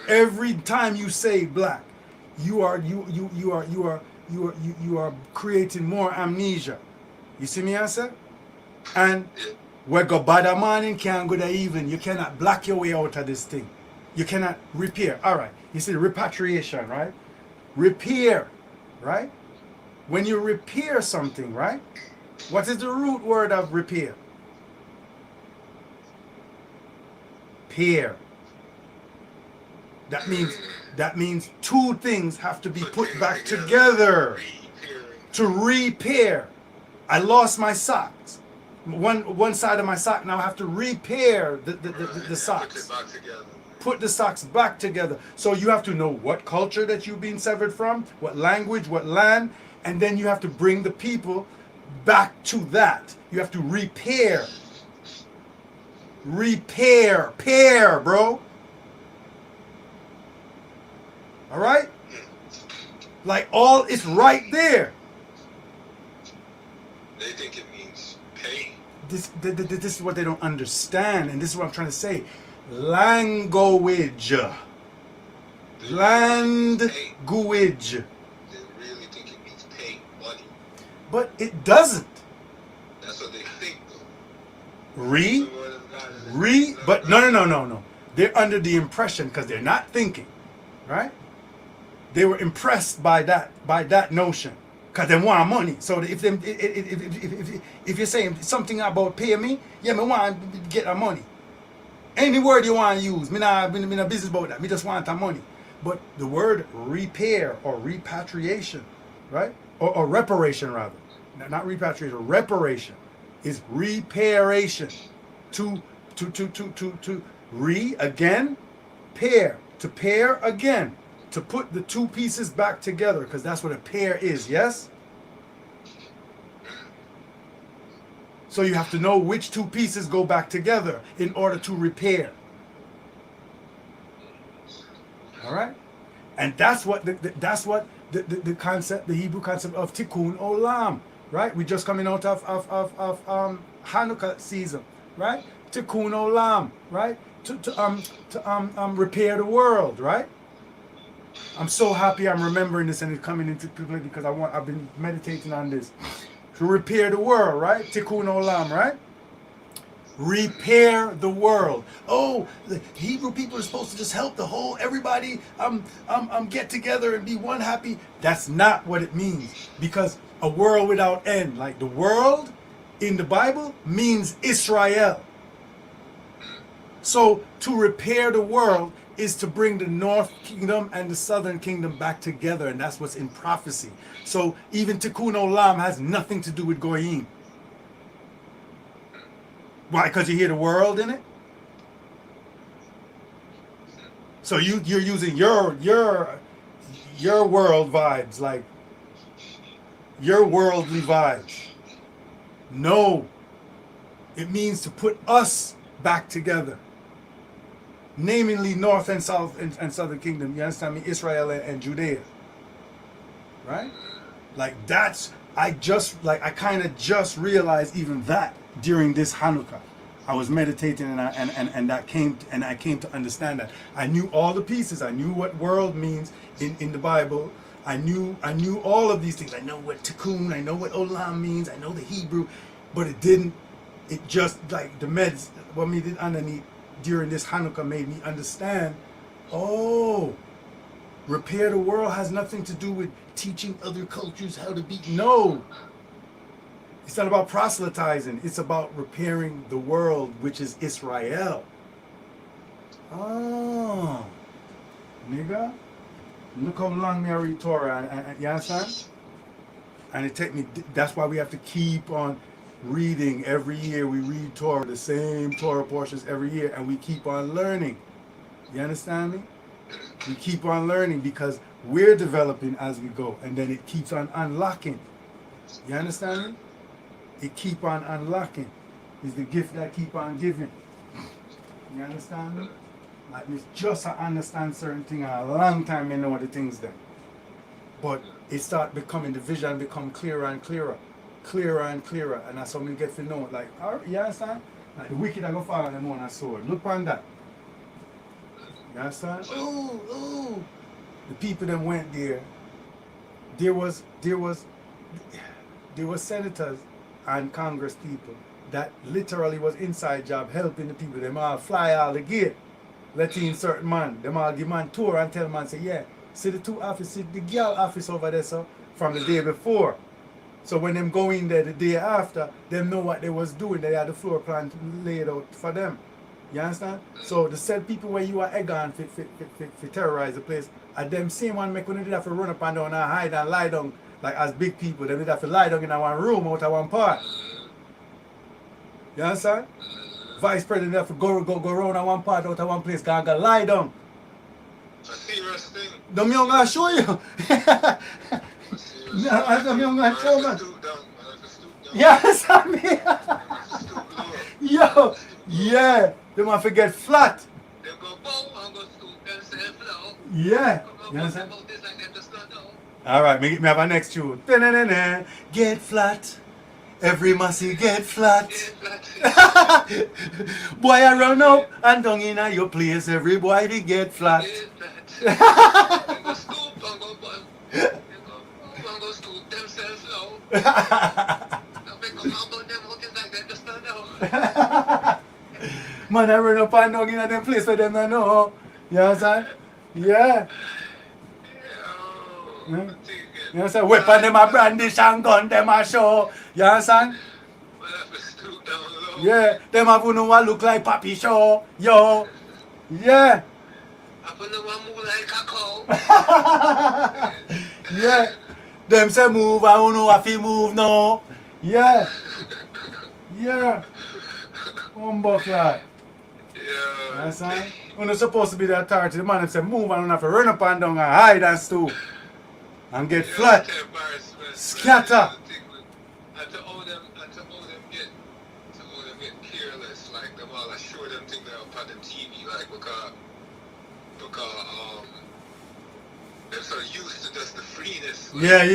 every time you say black, you are creating more amnesia. You see me answer? And where go bad a morning can't go there even. You cannot black your way out of this thing. You cannot repair. All right. You see repatriation, right? Repair, right? When you repair something, right? What is the root word of repair? Pair. That means two things have to be put back together to repair. I lost my socks. One side of my sock, now I have to repair the socks. Put the socks back together. So you have to know what culture that you've been severed from, what language, what land, and then you have to bring the people back to that. You have to repair. Pair, bro. All right? Like, all is right there. they think it means pay. This is what they don't understand, and this is what I'm trying to say. Language. Language. They really think it means pay, money. But it doesn't. That's what they think. But no. They're under the impression, because they're not thinking, right? They were impressed by that notion, because they want money. So if you're saying something about pay me, yeah, me want to get the money. Any word you want to use, me not business about that. Me just want the money. But the word repair or repatriation, right? Or reparation rather, not repatriation, reparation is reparation. To again, pair, to pair again, to put the two pieces back together, because that's what a pair is, yes? So you have to know which two pieces go back together in order to repair. All right? And that's what the concept, the Hebrew concept of tikkun olam, right? We just coming out of Hanukkah season, right? Tikkun olam, right? To repair the world, right? I'm so happy I'm remembering this and it's coming into play, because I've been meditating on this. To repair the world, right? Tikkun olam, right? Repair the world. Oh, the Hebrew people are supposed to just help everybody get together and be one happy. That's not what it means, because a world without end, like the world in the Bible means Israel. So to repair the world is to bring the north kingdom and the southern kingdom back together, and that's what's in prophecy. So even Tikkun Olam has nothing to do with Goyim. Why? Because you hear the world in it. So you're using your world vibes, like your worldly vibes. No. It means to put us back together. Namely North and South and Southern Kingdom. You understand me? Israel and Judea. Right? Like that's I kind of just realized even that during this Hanukkah. I was meditating and I came to understand that. I knew all the pieces. I knew what world means in the Bible. I knew all of these things. I know what tikkun, I know what olam means, I know the Hebrew, but it just like the meds, what me did underneath during this Hanukkah made me understand, oh, repair the world has nothing to do with teaching other cultures how to be. No. It's not about proselytizing. It's about repairing the world, which is Israel. Oh. Nigga. Look how long me I read Torah. And you understand? And it take me, that's why we have to keep on reading every year. We read Torah, the same Torah portions every year, and we keep on learning. You understand me? We keep on learning because we're developing as we go, and then it keeps on unlocking. You understand me? It keep on unlocking. It's the gift that keep on giving. You understand me? Like me just I understand certain things a long time I know what the things then. But it start becoming, the vision become clearer and clearer. Clearer and clearer. And that's how we get to know. Like, you understand? Like the wicked are going to fall on them on a sword. Look on that. You understand? Ooh. The people that went there, there was senators and Congress people that literally was inside job helping the people. Them all fly all the gate, let in certain man. Them all give man tour and tell man say, yeah, see the two offices, the girl office over there, so from the day before. So when them go in there the day after, them know what they was doing. They had the floor plan laid out for them. You understand? So the said people where you are egg on for terrorize the place, and them same one make when they did have to run up and down and hide and lie down. Like as big people, they did have to lie down in one room out of one part. You understand? Vice President have to go around in one part out of one place, go lie down. A serious thing. Them young gonna show you. Them young gonna show man. Yeah, understand me? Yo, yeah. They want to get flat. They go bow and go stoop themselves low. Yeah. You understand? Alright, me have a next tune. Get flat. Every massy get flat. Boy, I run up and down in your place. Every boy they get flat. They go stoop and go bow. They go bow and go stoop themselves low. Now they come out on them looking like they just don't know. Man, I run up and down in them place where them don't know. You understand? Yeah. You understand? Weapon them a brandish and gun them a show. You understand? Yeah. Them have no one look like Papi Show. Yo. Yeah. Yeah. Them say move, I don't know if he move no. Yeah. Yeah. Humbuck like. Yeah. You understand? When you're supposed to be the authority, the man them say move and don't have to run up and down and hide and stoop. And get flat. Scatter. And to all them get careless, like them all, I sure them think they're up on the TV, like because they're so used to just the freeness. Like,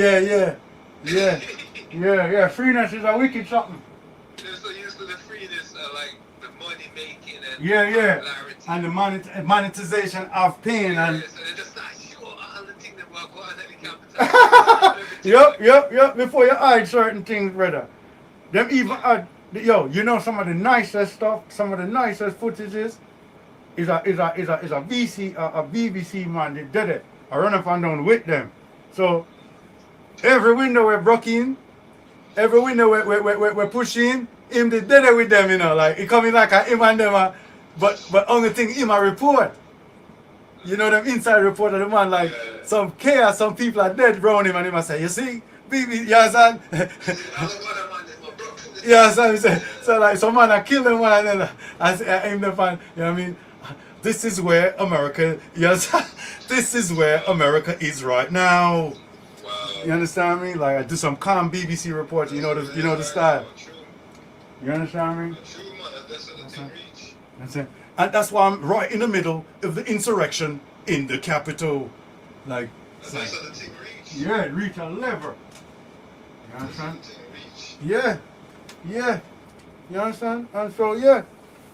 Yeah. Freeness is a wicked something. They're so used to the freeness of like the money making and popularity. And the monetization of pain and so they just not sure all the things that will go on at the capital. Yep. Before you hide certain things, brother. Them even you know some of the nicest stuff, some of the nicest footages is a BBC man that did it. I run up and down with them. So every window we're broke in, every window we're pushing, him they did it with them, you know, like it coming like a him and them but only thing him a report. You know them inside report of the man like some chaos, some people are dead around him and him a say, you see, baby, you understand? Yeah, so like some man I kill them one and then I aim the fan, you know what I mean? This is where America, yes, this is where America is right now. Wow. You understand me? Like I do some calm BBC reporting. You know the style. True. You understand me? True, man. That's how the thing reach. That's it. And that's why I'm right in the middle of the insurrection in the capital. Like, That's how the thing reach. yeah, reach a lever. You understand? That's how the thing reach. Yeah, yeah. You understand? And so yeah,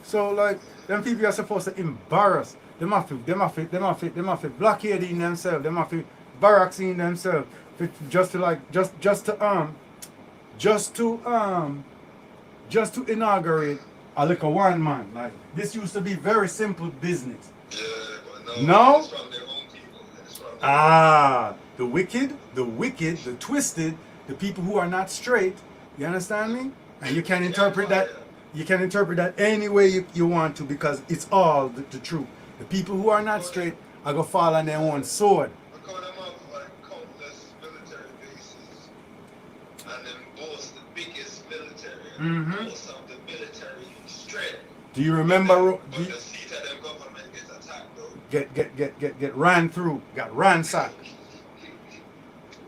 so like them people are supposed to embarrass. Them have to blockading themselves. Them have to barracksing themselves. Just to inaugurate a little one man. Like this used to be very simple business. Yeah, but No? It's from their own people. It's from The wicked, the twisted, the people who are not straight. You understand me? And you can interpret that. You can interpret that any way you want to because it's all the truth. The people who are not straight are gonna fall on their own sword. Because them have like countless military bases and them boast the biggest military and boast of the military strength. Do you remember? But the seat of them government gets attacked though. Get ran through, got ransacked,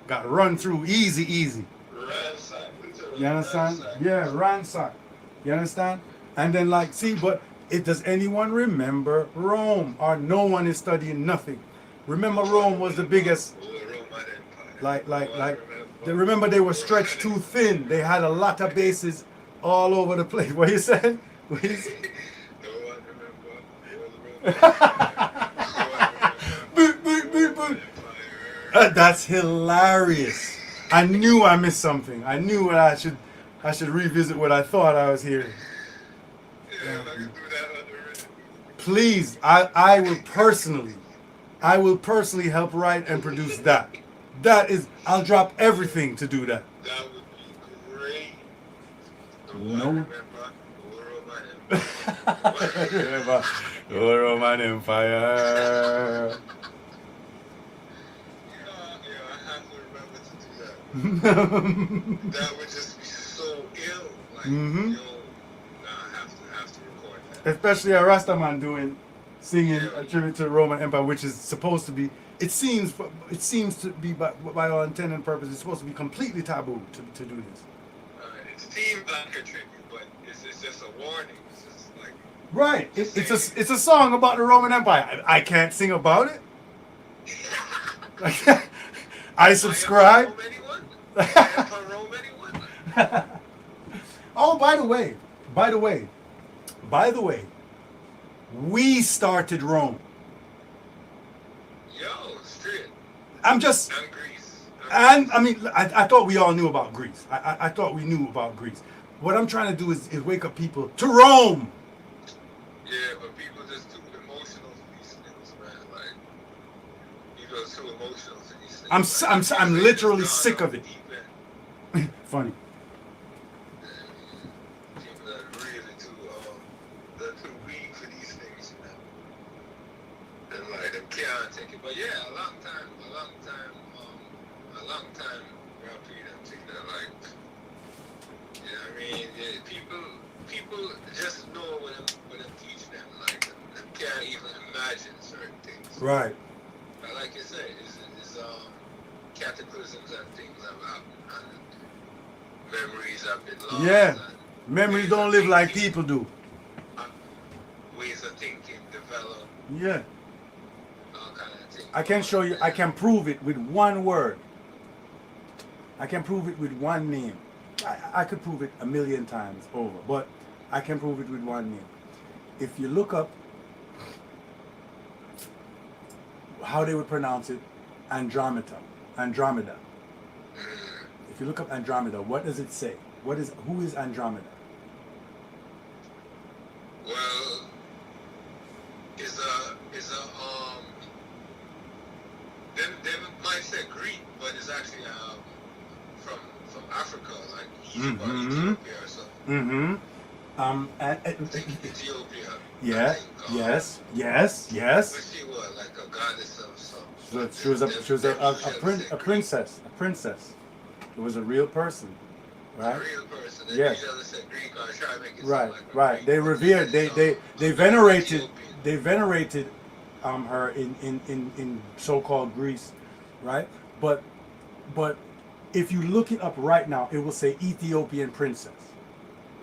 got run through, easy. Ransack, literally. You understand? ransack. Yeah, ransack. You understand? And then like, see, but does anyone remember Rome? Or no one is studying nothing. Remember Rome was the biggest. Oh, Roman Empire. Remember they were stretched too thin. They had a lot of bases all over the place. What you said? What you said? No one remember. No one remember. Boop. That's hilarious. I knew I missed something. I knew I should revisit what I thought I was hearing. Yeah, if I could do that under Please, I will personally help write and produce that. That is, I'll drop everything to do that. That would be great. No. Remember, The Roman Empire. I have to remember to do that. That would just be so ill. Like, Mhm. I have to record that. Especially a Rastaman singing a tribute to the Roman Empire, which is supposed to be. It seems to be by all intent and purpose, it's supposed to be completely taboo to do this. It seems like a tribute, but it's just a warning. It's just like Right. It's a song about the Roman Empire. I can't sing about it. I subscribe. Oh, by the way, we started Rome. Yo, straight. I'm just, And Greece. and I mean, I thought we all knew about Greece. I thought we knew about Greece. What I'm trying to do is wake up people to Rome. Yeah, but people just too emotional for these things, man. Like, people are too emotional for these things. I'm literally sick of it. Funny. People are really they're too weak for these things, man. And like, they can't take it. But yeah, a long time, Grand Prix, them thing that like, you know what I mean? Yeah, people just know when I'm teaching them, like, they can't even imagine certain things. Right. But like you say, it's cataclysms and things have happened, and memories have been lost. Yeah. And Memories ways don't of live like thinking- people do. Ways of thinking develop, Yeah. all kind of things. I can show you. I can prove it with one word. I can prove it with one name. I could prove it a million times over, but I can prove it with one name. If you look up how they would pronounce it, Andromeda. If you look up Andromeda, what does it say? Who is Andromeda? Well, they might say Greek, but it's actually from Africa, like Egypt or Ethiopia or something. Ethiopia. Yeah. I think, Yes. But she was like a goddess of some. She was a princess. It was a real person, right? A real person. Yes. They said Greek or try to make it Right, sound like a right. Greek, They but revered. They venerated her in so-called Greece, right? But if you look it up right now, it will say Ethiopian princess.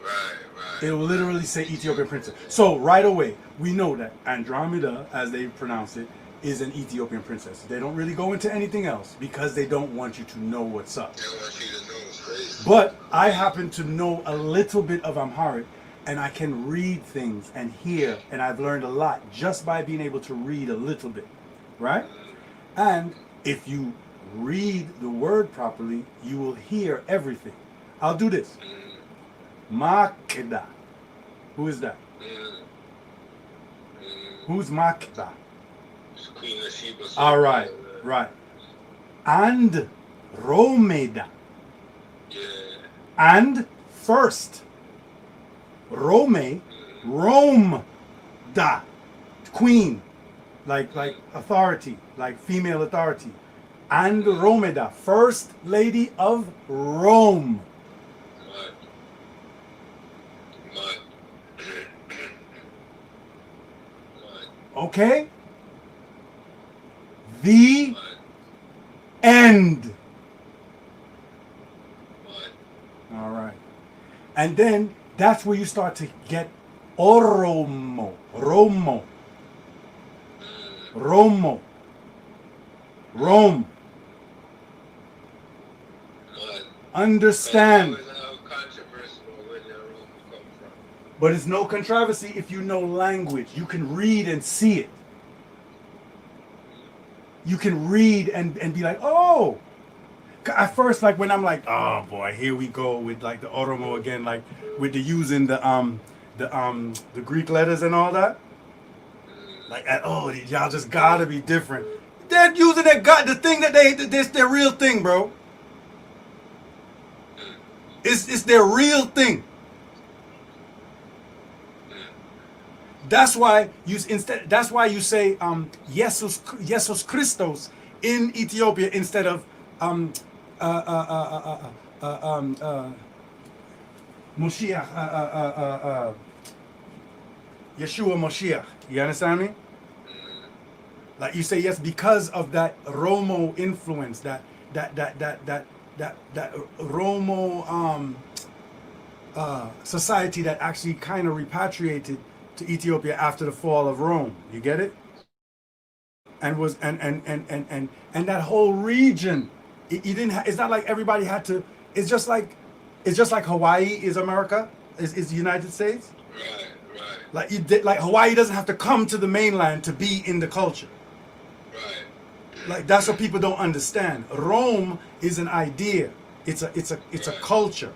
Right. It will literally say Ethiopian princess. So right away, we know that Andromeda, as they pronounce it, is an Ethiopian princess. They don't really go into anything else because they don't want you to know what's up. They want you to know it's crazy. But I happen to know a little bit of Amharic, and I can read things and hear, and I've learned a lot just by being able to read a little bit, right? And if you read the word properly, you will hear everything. I'll do this. Makeda. Who is that? Who's Makeda? It's Queen of Sheba. All right, right. And Romeda. Yeah. And first. Rome, Rome, da, queen, like authority, like female authority. And Romeda, first lady of Rome. Mud. Okay? The end. All right. And then that's where you start to get Oromo, Romo, Romo, Rome. Understand. But it's no controversy if you know language. You can read and see it. You can read and be like, oh. At first, like when I'm like, oh boy, here we go with like the Oromo again, like with the using the Greek letters and all that. Like, oh, y'all just gotta be different. They're using the thing that this their real thing, bro. It's their real thing. That's why you say Jesus Christos in Ethiopia instead of Moshiach, Yeshua Moshiach. You understand me? Like you say yes because of that Romo influence, that Romo society that actually kind of repatriated to Ethiopia after the fall of Rome. You get it? And was and that whole region. You didn't. It's not like everybody had to. It's just like Hawaii is America, is the United States. Right. Like Hawaii doesn't have to come to the mainland to be in the culture. Right. Like that's what people don't understand. Rome is an idea. It's a culture.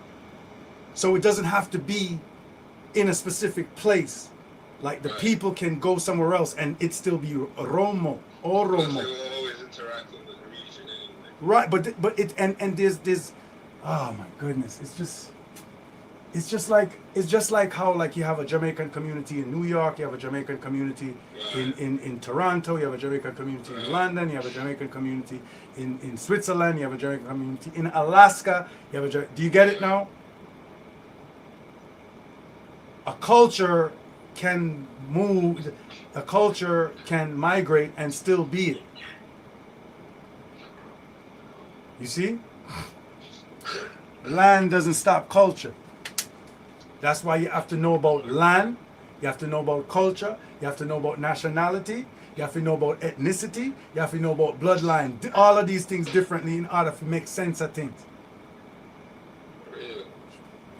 So it doesn't have to be in a specific place. Like the people can go somewhere else and it still be Romo or Romo. They will always interact with the region anyway. Right, but it and there's oh my goodness, it's just like how like you have a Jamaican community in New York, you have a Jamaican community in Toronto, you have a Jamaican community in London, you have a Jamaican community in Switzerland, you have a Jamaican community in Alaska, you have do you get it now? A culture can move, a culture can migrate and still be it. You see? Land doesn't stop culture. That's why you have to know about land, you have to know about culture, you have to know about nationality, you have to know about ethnicity, you have to know about bloodline. All of these things differently in order to make sense of things.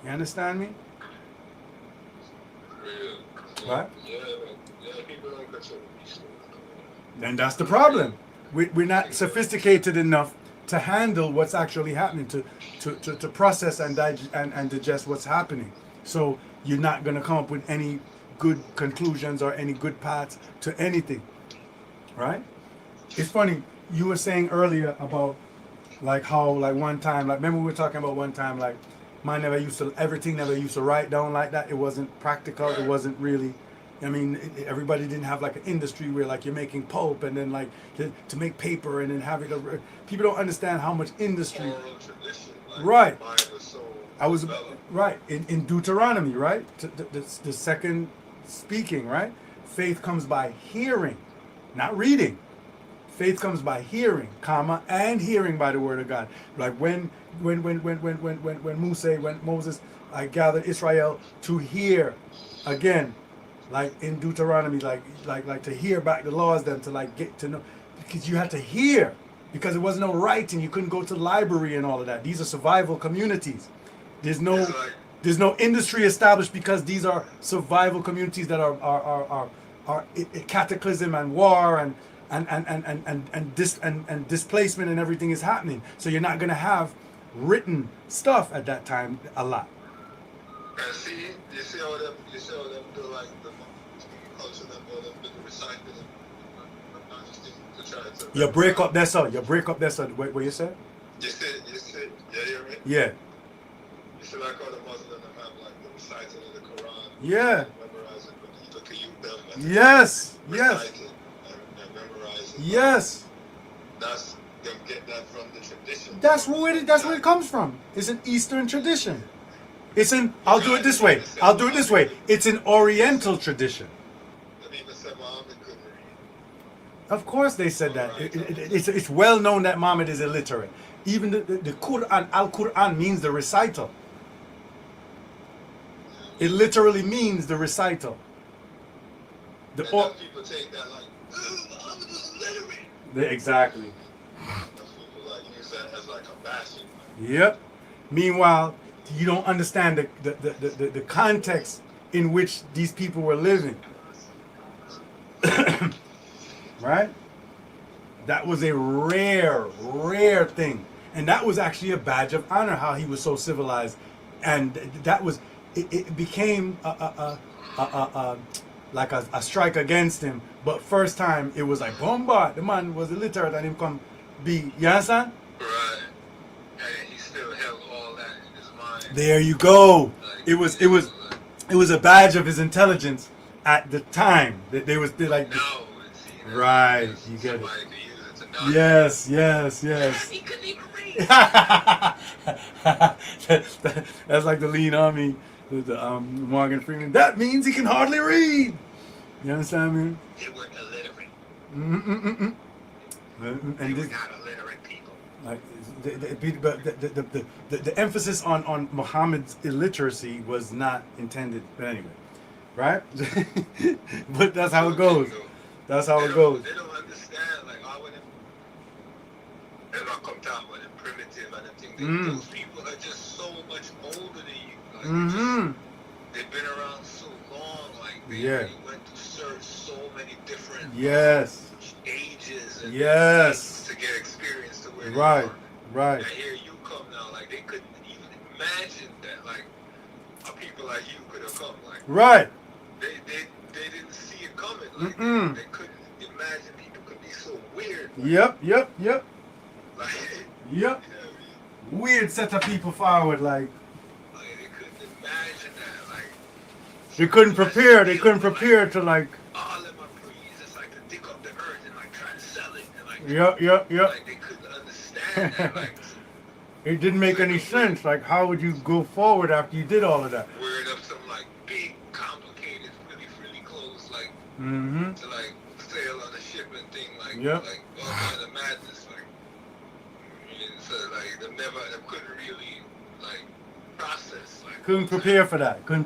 You understand me? Right? Yeah, people don't control these things. And that's the problem. We're not sophisticated enough to handle what's actually happening, to process and digest what's happening. So you're not going to come up with any good conclusions or any good paths to anything. Right? It's funny, you were saying earlier about like how like one time, like remember we were talking about one time like everything never used to write down like that. It wasn't practical. It wasn't really, I mean, everybody didn't have like an industry where like you're making pulp and then like to make paper and then have it. People don't understand how much industry. Oral tradition, like Right. mine was so I was developed. right in Deuteronomy, right? The second speaking, right? Faith comes by hearing, not reading. Faith comes by hearing, comma, and hearing by the word of God. Like when Moses gathered Israel to hear again, like in Deuteronomy, like to hear back the laws, then to like get to know, because you had to hear, because there was no writing. You couldn't go to the library and all of that. These are survival communities. There's no It's like, there's no industry established, because these are survival communities that are cataclysm and war and displacement and everything is happening. So you're not gonna have written stuff at that time a lot. and you see how them do like the culture, them all them do the recycling and just to try to. You break up there, sir. You break up there, sir. What you said? You see, you hear me? Yeah. You see like how the Muslims have like the recital of the Quran. Yeah. Memorize it, but people can use them. Yes. Yes. Recite it and memorize it. Yes. That's them get that from the tradition. That's where it comes from. It's an Eastern tradition. It's an. I'll do it this way. It's an Oriental tradition. And even said Muhammad couldn't read. Of course, they said that. It's well known that Muhammad is illiterate. Even the Quran, Al-Quran means the recital. It literally means the recital. And then people take that like, Muhammad was illiterate. Exactly. People like use that as like a bashing. Yep. Meanwhile, you don't understand the context in which these people were living. Right? That was a rare thing. And that was actually a badge of honor, how he was so civilized. And that was, it became like a strike against him. But first time, it was like, bombard. The man was illiterate and him come be, you understand? Right. And he still held all that in his mind. There you go. Like, It was a badge of his intelligence at the time. They're like, no, right, you get it. Somebody could use it to know. Yes. He couldn't even read. That's like the lean army, the Morgan Freeman. That means he can hardly read. You understand me? They were illiterate. And They were this, not illiterate people. like, the emphasis on Muhammad's illiteracy was not intended. But anyway, right? But that's how it goes. That's how it goes. They don't understand, like, how when they're not come down with it primitive and the thing. Those people are just so much older than you. Like, they've been around so long. Like, they already went through so many different ages and things to get experience to where they are. Right. And here you come now, like, they couldn't even imagine that, like, people like you could have come. Like, Right. They didn't see it coming. Like, they couldn't imagine people could be so weird. Yep. Like, Yep. you know what I mean? Weird set of people forward, like Like, they couldn't imagine that. Like, they couldn't prepare. They couldn't prepare to like. all of my breeze, it's like to dig up the earth and like try to sell it. And like, Yep. like they couldn't understand that. Like, It didn't make any sense. Like, how would you go forward after you did all of that? weird up some like big, complicated, really close, like Mm-hmm. to like sail on a ship and thing, like Yep. like all kind of madness, like. And so like they couldn't really like process, like Couldn't prepare for that. By the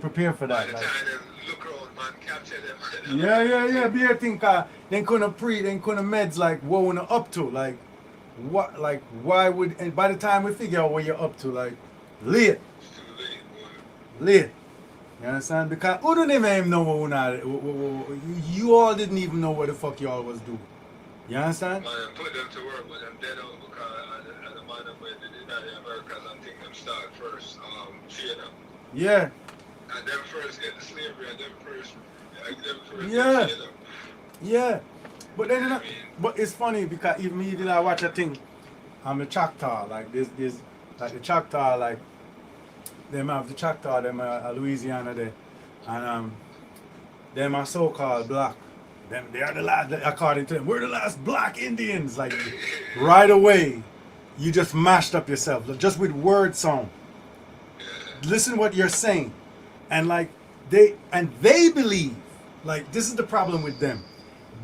Like, time they look around, man, capture them. yeah. Be a think they couldn't meds like what we're up to. Like what? Like why would? And by the time we figure out what you're up to, like late. It's too late, boy. You understand? Because who don't even know what we're not. You all didn't even know what the fuck y'all was doing. You understand? Man, put them to work with them dead over because I don't mind them with the United Americans. I think them start first, China. Yeah. And them first get the slavery, and them first Yeah. get China. Yeah. But then, I mean, but it's funny because even me, did I watch a thing? I'm a Choctaw, like this, like the Choctaw, like them have the Choctaw, them Louisiana there, and them are so-called black. Them they are the last, according to them, we're the last black Indians. Like right away, you just mashed up yourself just with word song. Listen what you're saying, and like they believe, like this is the problem with them.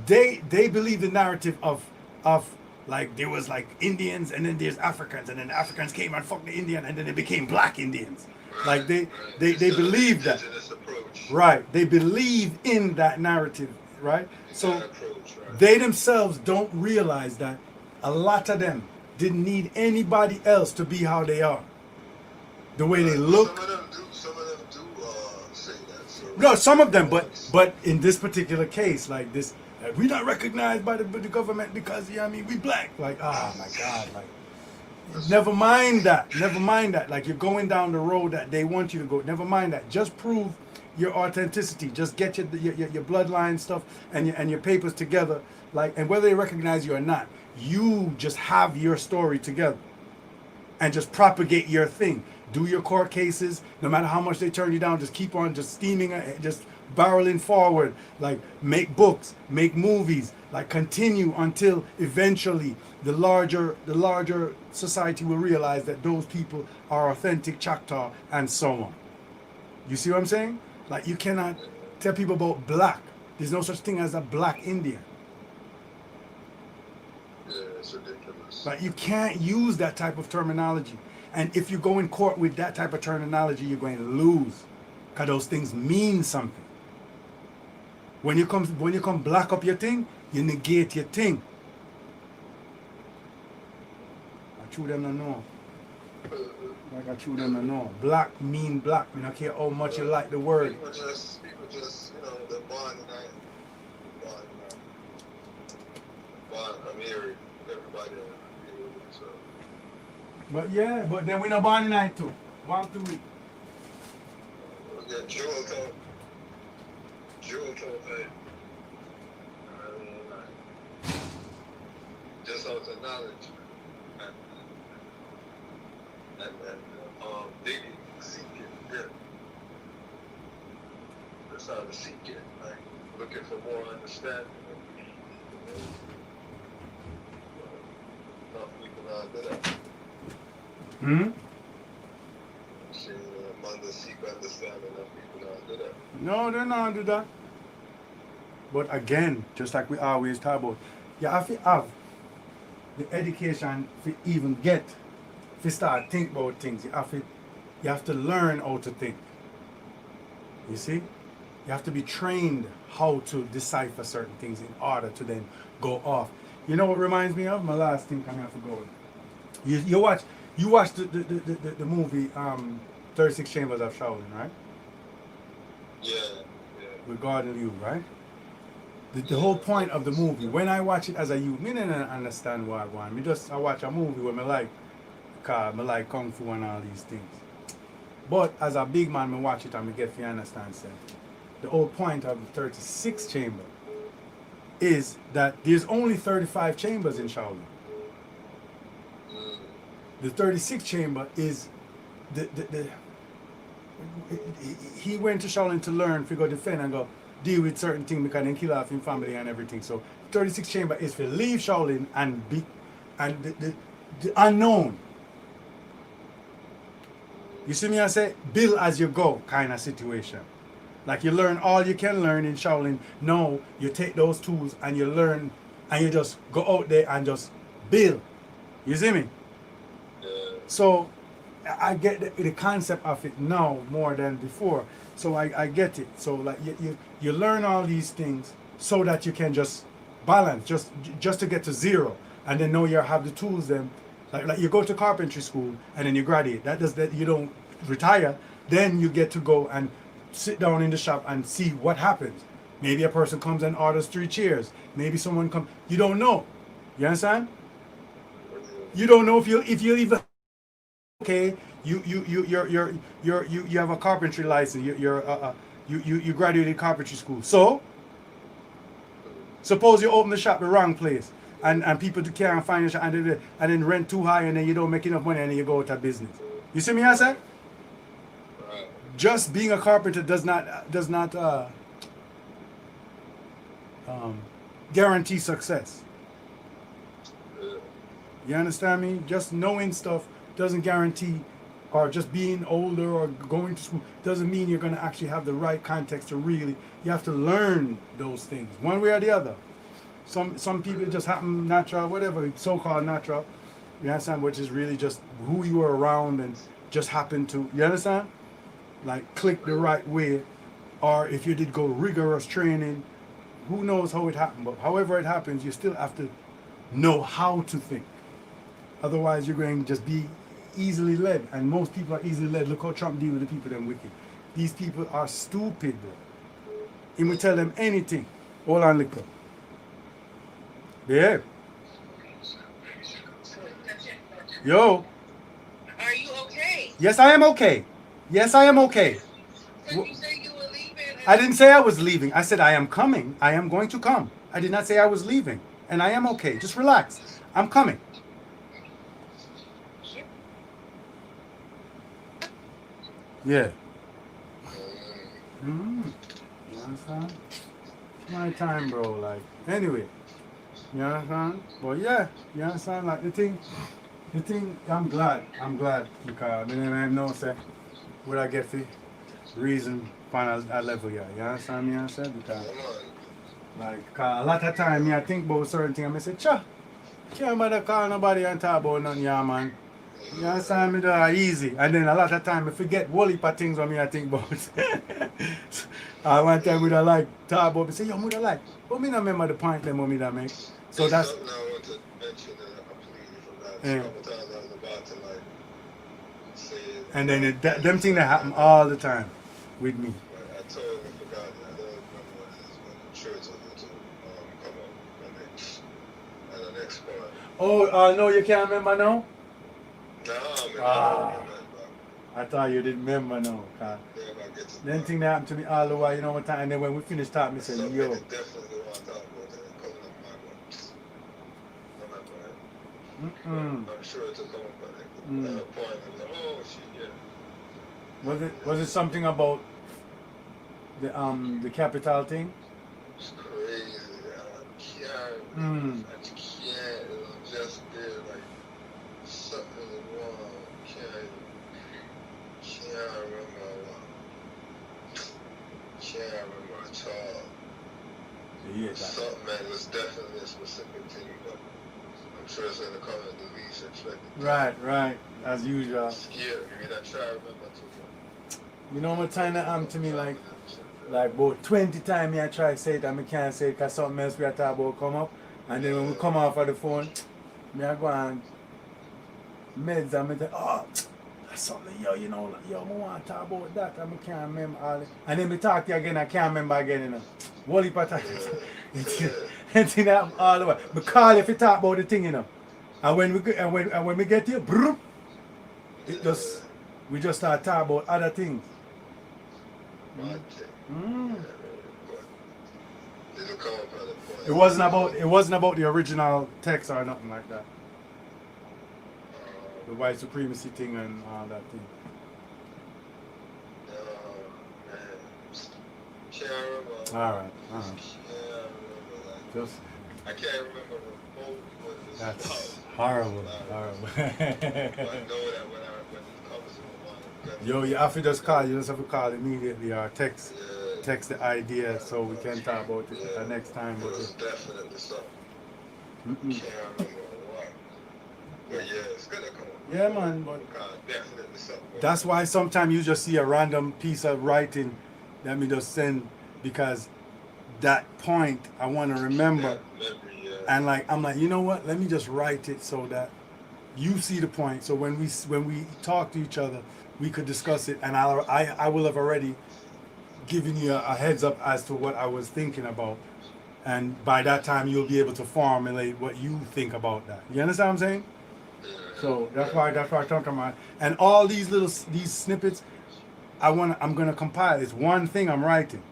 They believe the narrative of of like there was like Indians and then there's Africans and then the Africans came and fucked the Indian and then they became black Indians. Like they believe that. Indigenous approach. Right. They believe in that narrative, right? So That approach, right. they themselves don't realize that a lot of them didn't need anybody else to be how they are. The way they look. Some of them do say that. So No, some of them, but in this particular case, like this, we're not recognized by the government because I mean we black. Like, oh my God, like never mind that. Never mind that. Like you're going down the road that they want you to go. Never mind that. Just prove your authenticity. Just get your bloodline stuff and your papers together. Like, and whether they recognize you or not, you just have your story together and just propagate your thing. Do your court cases, no matter how much they turn you down, just keep on just steaming, just barreling forward. Like make books, make movies, like continue until eventually the larger society will realize that those people are authentic Choctaw and so on. You see what I'm saying? Like you cannot tell people about black. There's no such thing as a black Indian. yeah, it's ridiculous. Like you can't use that type of terminology. And if you go in court with that type of terminology, you're going to lose. Because those things mean something. When you come black up your thing, you negate your thing. I chew them to know. Like I chew them to know. Black mean black. I don't care how much you like the word. People just, they're born tonight. I'm here. Everybody. So. But yeah, but then we not born tonight too. 1 2 weeks. We got Jewel told hey. Just out of knowledge and digging, seeking, yeah. That's how to seek it, like looking for more understanding. Enough people not do that. See, among the seek understanding, enough people not do that. No, they're not do that. But again, just like we always talk about, you have to have the education to even get to start think about things. You have to learn how to think. You see? You have to be trained how to decipher certain things in order to then go off. You know what reminds me of? My last thing coming off of going. You watch the movie 36 Chambers of Shaolin, right? Yeah. With Gordon Liu, right? The whole point of the movie, when I watch it as a youth, me didn't understand what I want. I watch a movie where I like Kung Fu and all these things. But as a big man, I watch it and I get to understand say, the whole point of the 36 chamber is that there's only 35 chambers in Shaolin. The 36 chamber is he went to Shaolin to learn, to go defend and go deal with certain things because they kill off his family and everything. So 36 chamber is to leave Shaolin and be the unknown. You see me I say build as you go kind of situation. Like you learn all you can learn in Shaolin. No, you take those tools and you learn and you just go out there and just build. You see me? So I get the concept of it now more than before. So I get it. So like you learn all these things so that you can just balance, just to get to zero. And then now you have the tools then. Like you go to carpentry school and then you graduate. That does that you don't retire. Then you get to go and sit down in the shop and see what happens. Maybe a person comes and orders 3 chairs. Maybe someone comes. You don't know. You understand? You don't know if you'll even. Okay, you have a carpentry license. You graduated carpentry school. So suppose you open the shop the wrong place, and people can't find your shop, and then rent too high, and then you don't make enough money, and then you go out of business. You see me, I said? Just being a carpenter does not guarantee success. You understand me? Just knowing stuff doesn't guarantee, or just being older or going to school doesn't mean you're going to actually have the right context to really. You have to learn those things one way or the other. Some people just happen natural, whatever, so-called natural. You understand? Which is really just who you were around and just happened to. You understand? Like click the right way, or if you did go rigorous training, who knows how it happened? But however it happens, you still have to know how to think. Otherwise, you're going to just be easily led, and most people are easily led. Look how Trump deal with the people them wicked. These people are stupid, bro. He will tell them anything. Hold on, liquor. Yeah. Yo. Are you okay? Yes, I am okay. Yes, I am okay. Because you said you were leaving. I didn't say I was leaving. I said I am coming. I am going to come. I did not say I was leaving. And I am okay. Just relax. I'm coming. Yeah. Mm-hmm. You understand? It's my time, bro. Like, anyway. You understand? But yeah, you understand? Like, the thing, I'm glad. Because I mean, I know, say, what I get for reason find a level, yeah. You understand me? I said? Because, like, 'cause a lot of time, me, I think about certain things, and I say, cha, can't bother call nobody and talk about nothing, yeah, man. You understand me? That easy. And then a lot of time, I forget whole heap of things on me I think about. One time, we like, talk about, me say, yo, me like, but me not remember the point them me that make. So There's that's, something I want to mention that I completely forgot. Yeah. A couple times I was about to like say it. and then them things that happen all the time with me. But I totally forgot it. I don't remember what it is, but I'm sure it's going to come up on the next part. Oh, no, you can't remember now? Nah, man, Ah. I don't remember. I thought you didn't remember now. Yeah, if I get to Then thing that happened to me all the while, you know what time, and then when we finished talking, me say, something yo. that definitely want to talk about that coming up my mind. I'm sure it'll come up at a point. I'm like, oh shit, yeah. Was it something about the capital thing? It's crazy. I can't. I just can't. I'm just there like something is wrong. Can't remember. Can't remember at all. Yeah, Something, man. It was definitely a specific thing, but I'm sure it's gonna come at the least expected. Right, as usual. It's scary. I mean, I try to remember too much. You know what time that happened to me like about 20 times I try to say it and I can't say it because something else we are talking about come up. And then when we come off of the phone, me I go and meds and me say, oh, that's something, yo, you know, yo, I want to talk about that and I can't remember all it. And then we talk to you again, I can't remember again, you know. Whole heap of times. And thing happen all the way. But call if you talk about the thing, you know. And when we get here, brrr, it just, we just start talking about other things. It wasn't about the original text or nothing like that. The white supremacy thing and all that thing. Can't remember. Alright. Can't remember. Just I can't remember remotely what it was that's about. horrible. But I know that when it comes to my mind, Yo, you have to just call. You just have to call immediately or text the idea so we can talk about it next time. It was definitely something. Can't remember what. But yeah, it's gonna come up. Yeah, man. But Definitely something. that's why sometimes you just see a random piece of writing that me just send because that point I want to remember. And like I'm like, you know what? Let me just write it so that you see the point. So when we talk to each other, we could discuss it, and I will have already given you a heads up as to what I was thinking about, and by that time you'll be able to formulate what you think about that. You understand what I'm saying? So that's why I'm talking about. And all these snippets, I'm gonna compile. It's one thing I'm writing.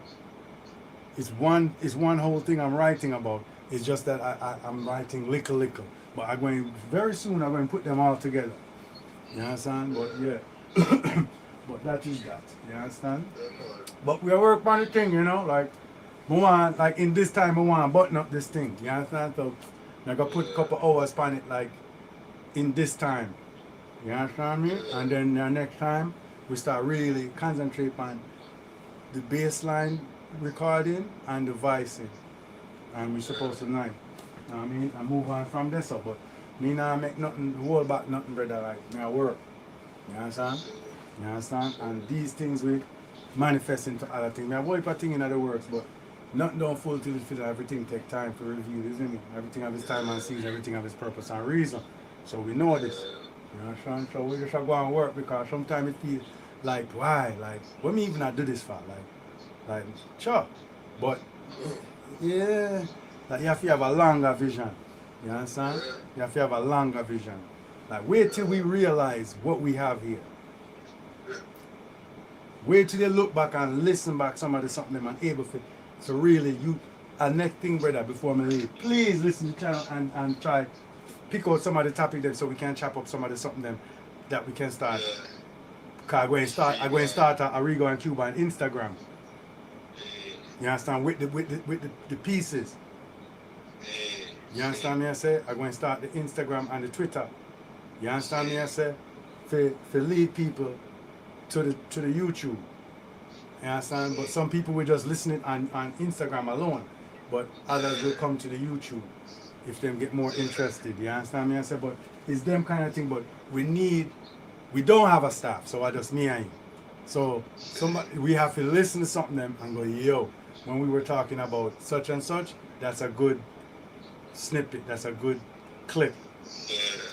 It's one whole thing I'm writing about. It's just that I'm writing little. But I'm going very soon. I'm going to put them all together. You understand? But yeah. But that is that. You understand? But we are working on the thing, you know, like we want, like in this time we want to button up this thing. You understand? So I'm gonna put a couple hours on it, like in this time. You understand me? And then next time we start really concentrate on the baseline recording and the voicing. And we're supposed to know what I mean? I move on from this, so, but me now make nothing, hold back nothing, brother, like, me I work. You understand? You understand? And these things will manifest into other things. Me I work a thing in other works, but nothing don't full till it feel everything take time to review, isn't it? Everything have its time and season, everything have its purpose and reason. So we know this. You understand? So we just go and work because sometimes it feels like, why? Like, what me even I do this for? Like, sure. But, yeah, like you have to have a longer vision. You understand? You have to have a longer vision. Like, wait till we realize what we have here. Wait till they look back and listen back some of the something them and able to really you. And next thing, brother, before me leave, please listen to the channel and try pick out some of the topic them so we can chop up some of the something them that we can start. Cause I'm going to start a Rigo and Cuba on Instagram. You understand? With the pieces. You understand me I say? I'm going to start the Instagram and the Twitter. You understand me I say? For lead people to the YouTube. You understand? But some people will just listen it on Instagram alone. But others will come to the YouTube if them get more interested. You understand me I say? But it's them kind of thing. But we don't have a staff, so I just me and you. So we have to listen to something them and go, yo, when we were talking about such and such, that's a good snippet, that's a good clip.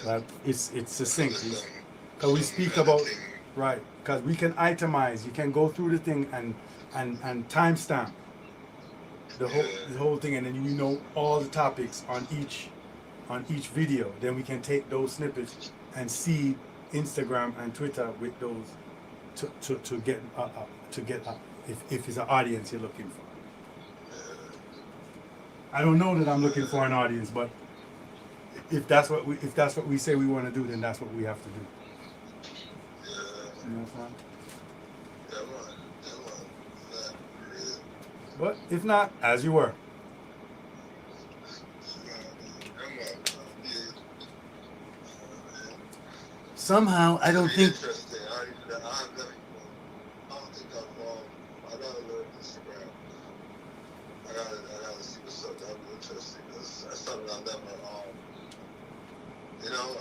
Like it's succinct. Because we speak about right, because we can itemize, you can go through the thing and timestamp the whole thing, and then you know all the topics on each video. Then we can take those snippets and see Instagram and Twitter with those to get if it's an audience you're looking for. I don't know that I'm looking for an audience, but if that's what we say we want to do, then that's what we have to do. You know what I'm saying? But if not, as you were. Somehow, I don't think. Interesting. I don't think I gotta learn Instagram. I gotta see what's up. That'd be interesting. That's something I've never, I don't really know it.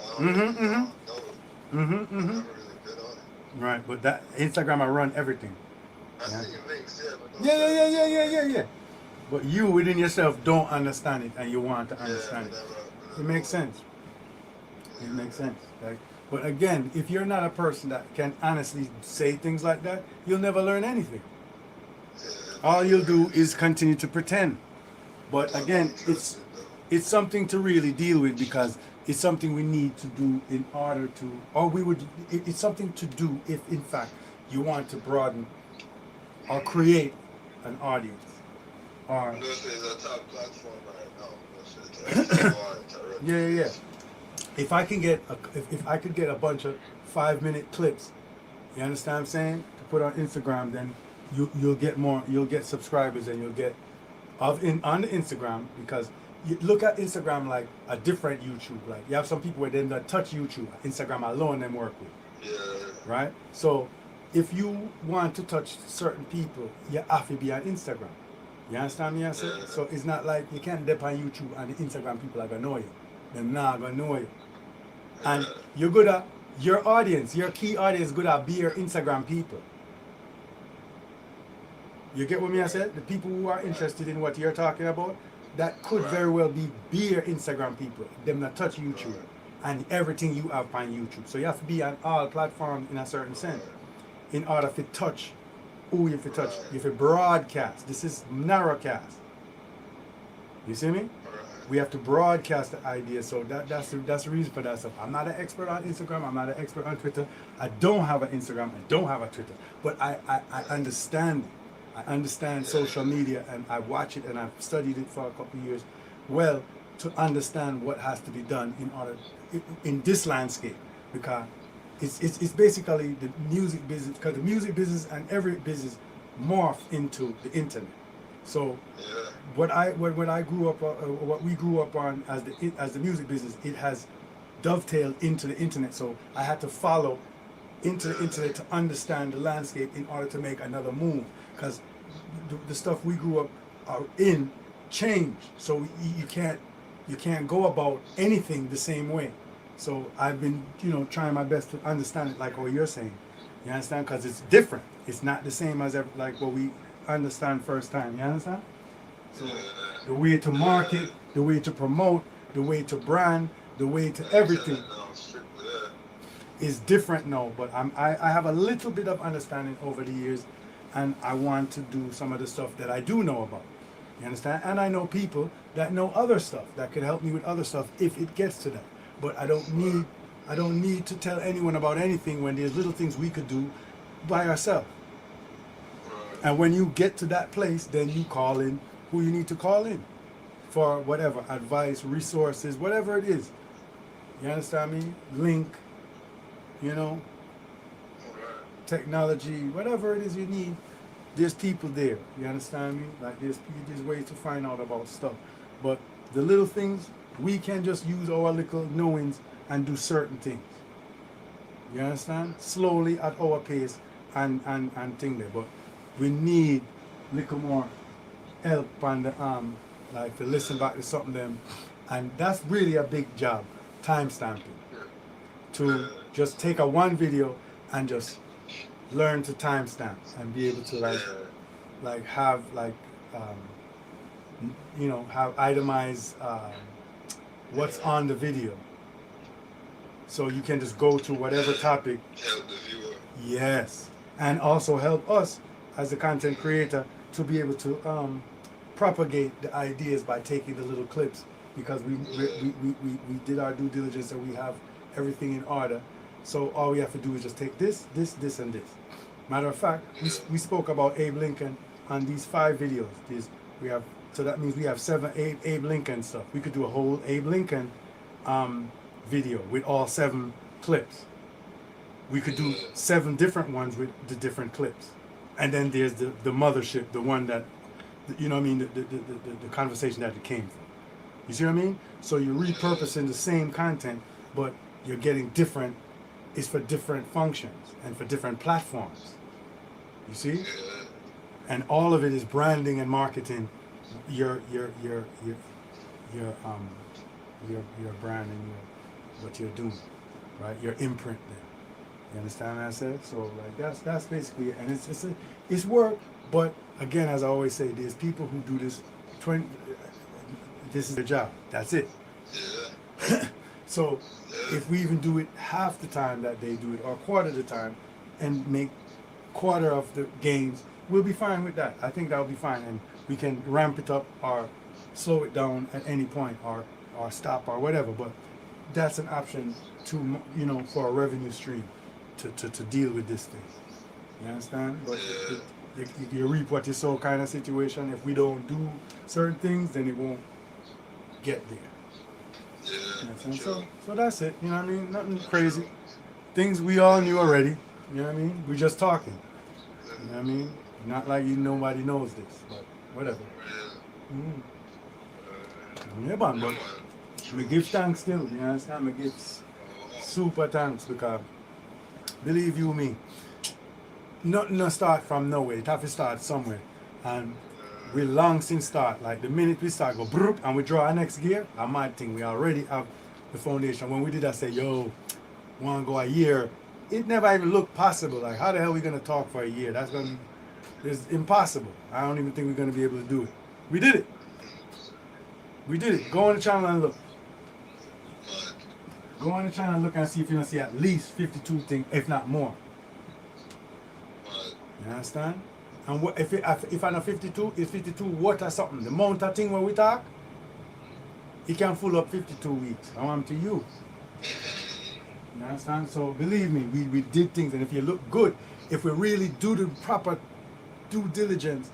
I've never really been on it. Right, but that Instagram, I run everything. I see your links, but Yeah. But you within yourself don't understand it, and you want to understand it. It makes sense. It makes sense. Like, but again, if you're not a person that can honestly say things like that, you'll never learn anything. All you'll do is continue to pretend. But again, it's something to really deal with because it's something we need to do in order to, it's something to do if in fact you want to broaden or create an audience. Or this is a top platform right now. Yeah. If I can get if I could get a bunch of 5-minute clips, you understand what I'm saying, to put on Instagram, then you'll get subscribers and you'll get on the Instagram, because you look at Instagram like a different YouTube. Like you have some people where they don't touch YouTube, Instagram alone them work with. Yeah. Right? So if you want to touch certain people, you have to be on Instagram. You understand me? I say? Yeah. So it's not like you can't dip on YouTube and the Instagram people are gonna know you. They're not gonna know you. And you're good at your audience, your key audience good at be your Instagram people. You get what me I said? The people who are interested in what you're talking about, that could very well be your Instagram people. Them not touch YouTube and everything you have on YouTube. So you have to be on all platforms in a certain sense in order to touch who you have to touch. You have to broadcast. This is narrowcast. You see me? We have to broadcast the idea, so that's the reason for that stuff. I'm not an expert on Instagram. I'm not an expert on Twitter. I don't have an Instagram. I don't have a Twitter. But I understand it. I understand social media, and I watch it, and I've studied it for a couple of years, well, to understand what has to be done in order in this landscape, because it's basically the music business, because the music business and every business morph into the internet. So what I grew up what we grew up on as the music business, it has dovetailed into the internet. So I had to follow into the internet to understand the landscape in order to make another move, because the stuff we grew up in changed. So you can't you can't go about anything the same way. So I've been, trying my best to understand it like what you're saying. You understand? Because it's different. It's not the same as like what we understand first time. You understand? So the way to market, the way to promote, the way to brand, the way to everything is different now. But I have a little bit of understanding over the years, and I want to do some of the stuff that I do know about. You understand? And I know people that know other stuff that can help me with other stuff if it gets to that. But I don't need to tell anyone about anything when there's little things we could do by ourselves. And when you get to that place, then you call in who you need to call in for whatever advice, resources, whatever it is. You understand me? Link, technology, whatever it is you need. There's people there. You understand me? Like there's ways to find out about stuff. But the little things, we can just use our little knowings and do certain things. You understand? Slowly at our pace and thing there. But we need little more help on the like to listen back to something them. And that's really a big job, time stamping. To just take a one video and just learn to timestamp and be able to like have have itemized what's on the video, so you can just go to whatever topic. Help the viewer. Yes, and also help us as a content creator to be able to propagate the ideas by taking the little clips, because we did our due diligence and we have everything in order. So all we have to do is just take this, and this. Matter of fact, we spoke about Abe Lincoln on these 5 videos. So that means we have 7 Abe Lincoln stuff. We could do a whole Abe Lincoln video with all 7 clips. We could do 7 different ones with the different clips. And then there's the mothership, the one that, the conversation that it came from. You see what I mean? So you're repurposing the same content, but you're getting different. It's for different functions and for different platforms. You see? And all of it is branding and marketing your brand and what you're doing, right? Your imprint there. You understand what I said? So like that's basically it. And it's work, but again, as I always say, there's people who do this this is their job. That's it. So if we even do it half the time that they do it, or a quarter of the time, and make quarter of the gains, we'll be fine with that. I think that'll be fine, and we can ramp it up or slow it down at any point, or stop or whatever. But that's an option to for a revenue stream to deal with this thing. You understand? But you reap what you sow kind of situation. If we don't do certain things, then it won't get there. So that's it. You know what I mean? Nothing crazy. Things we all knew already. You know what I mean? We just talking. You know what I mean? Not like nobody knows this, but whatever. Yeah, but we give thanks still. You understand? We give super thanks, because believe you me, nothing no start from nowhere. It have to start somewhere, and we long since start. Like the minute we start, go broop, and we draw our next gear. A mad thing. We already have the foundation. When we did that, say, yo, want to go a year. It never even looked possible. Like, how the hell are we gonna talk for a year? It's impossible. I don't even think we're gonna be able to do it. We did it. We did it. Go on the channel and look. Go on the channel and look and see if you can see at least 52 things, if not more. You understand? And what, if I know 52, it's 52 what or something. The amount of thing when we talk, it can full up 52 weeks. I want to you. You understand? So believe me, we did things, and if you look good, if we really do the proper due diligence,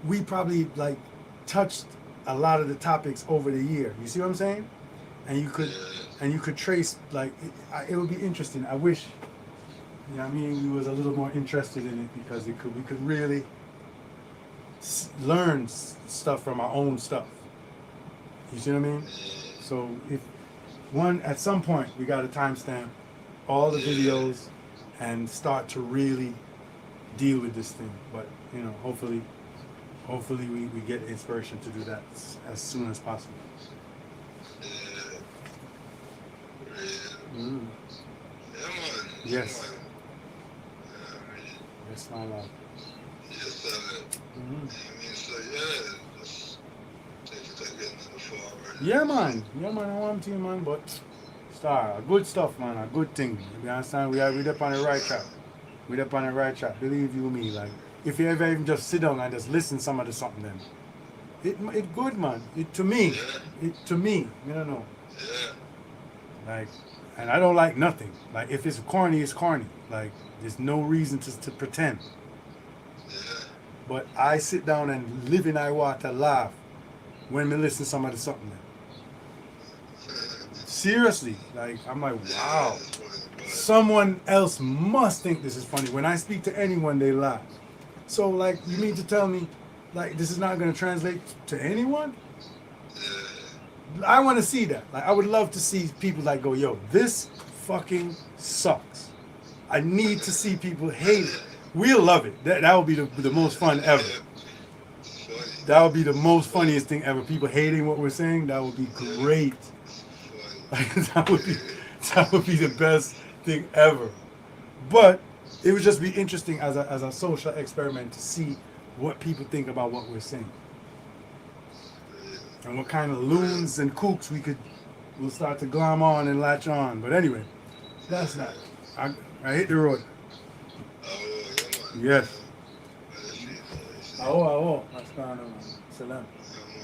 we probably like touched a lot of the topics over the year. You see what I'm saying? And you could trace, like, it would be interesting. I wish, you know what I mean, we was a little more interested in it, because we could really learn stuff from our own stuff. You see what I mean? So at some point we got to timestamp all the videos and start to really deal with this thing. But hopefully we get inspiration to do that as soon as possible. Mm. Yeah, man. Yes. Yeah, man. I mean, Yes, my love. yes, Mm-hmm. I mean, so yeah, just take it again on the forward. Yeah, man. Yeah, man. I want to, man. But star, good stuff, man. A good thing. You understand? We're up on the right track. We're up on the right track. Believe you me. Like, if you ever even just sit down and just listen some of the something, then it good, man. It to me. Yeah, It to me. You don't know. yeah, Like, and I don't like nothing. Like, if it's corny, it's corny. Like, there's no reason to pretend. yeah. But I sit down and live in I water laugh when we listen to some of the something. Seriously, like I'm like, Yeah, wow. that's what but Someone else must think this is funny. When I speak to anyone, they laugh. So, like, you mean to tell me, like, this is not going to translate to anyone? yeah, I want to see that. Like, I would love to see people like go, yo, this fucking sucks. I need to see people hate it. We'll love it. That would be the most fun ever. it's funny. That would be the most It's funny. funniest thing ever. People hating what we're saying, that would be Yeah, great. it's Like, funny. that would be the best thing ever. But it would just be interesting as a social experiment to see what people think about what we're saying and what kind of loons and kooks we'll start to glom on and latch on. But anyway, that's not. I hit the road. Oh, yeah, man. Yes. Well, if you know, Oh, oh, that's going on. Salam. yeah,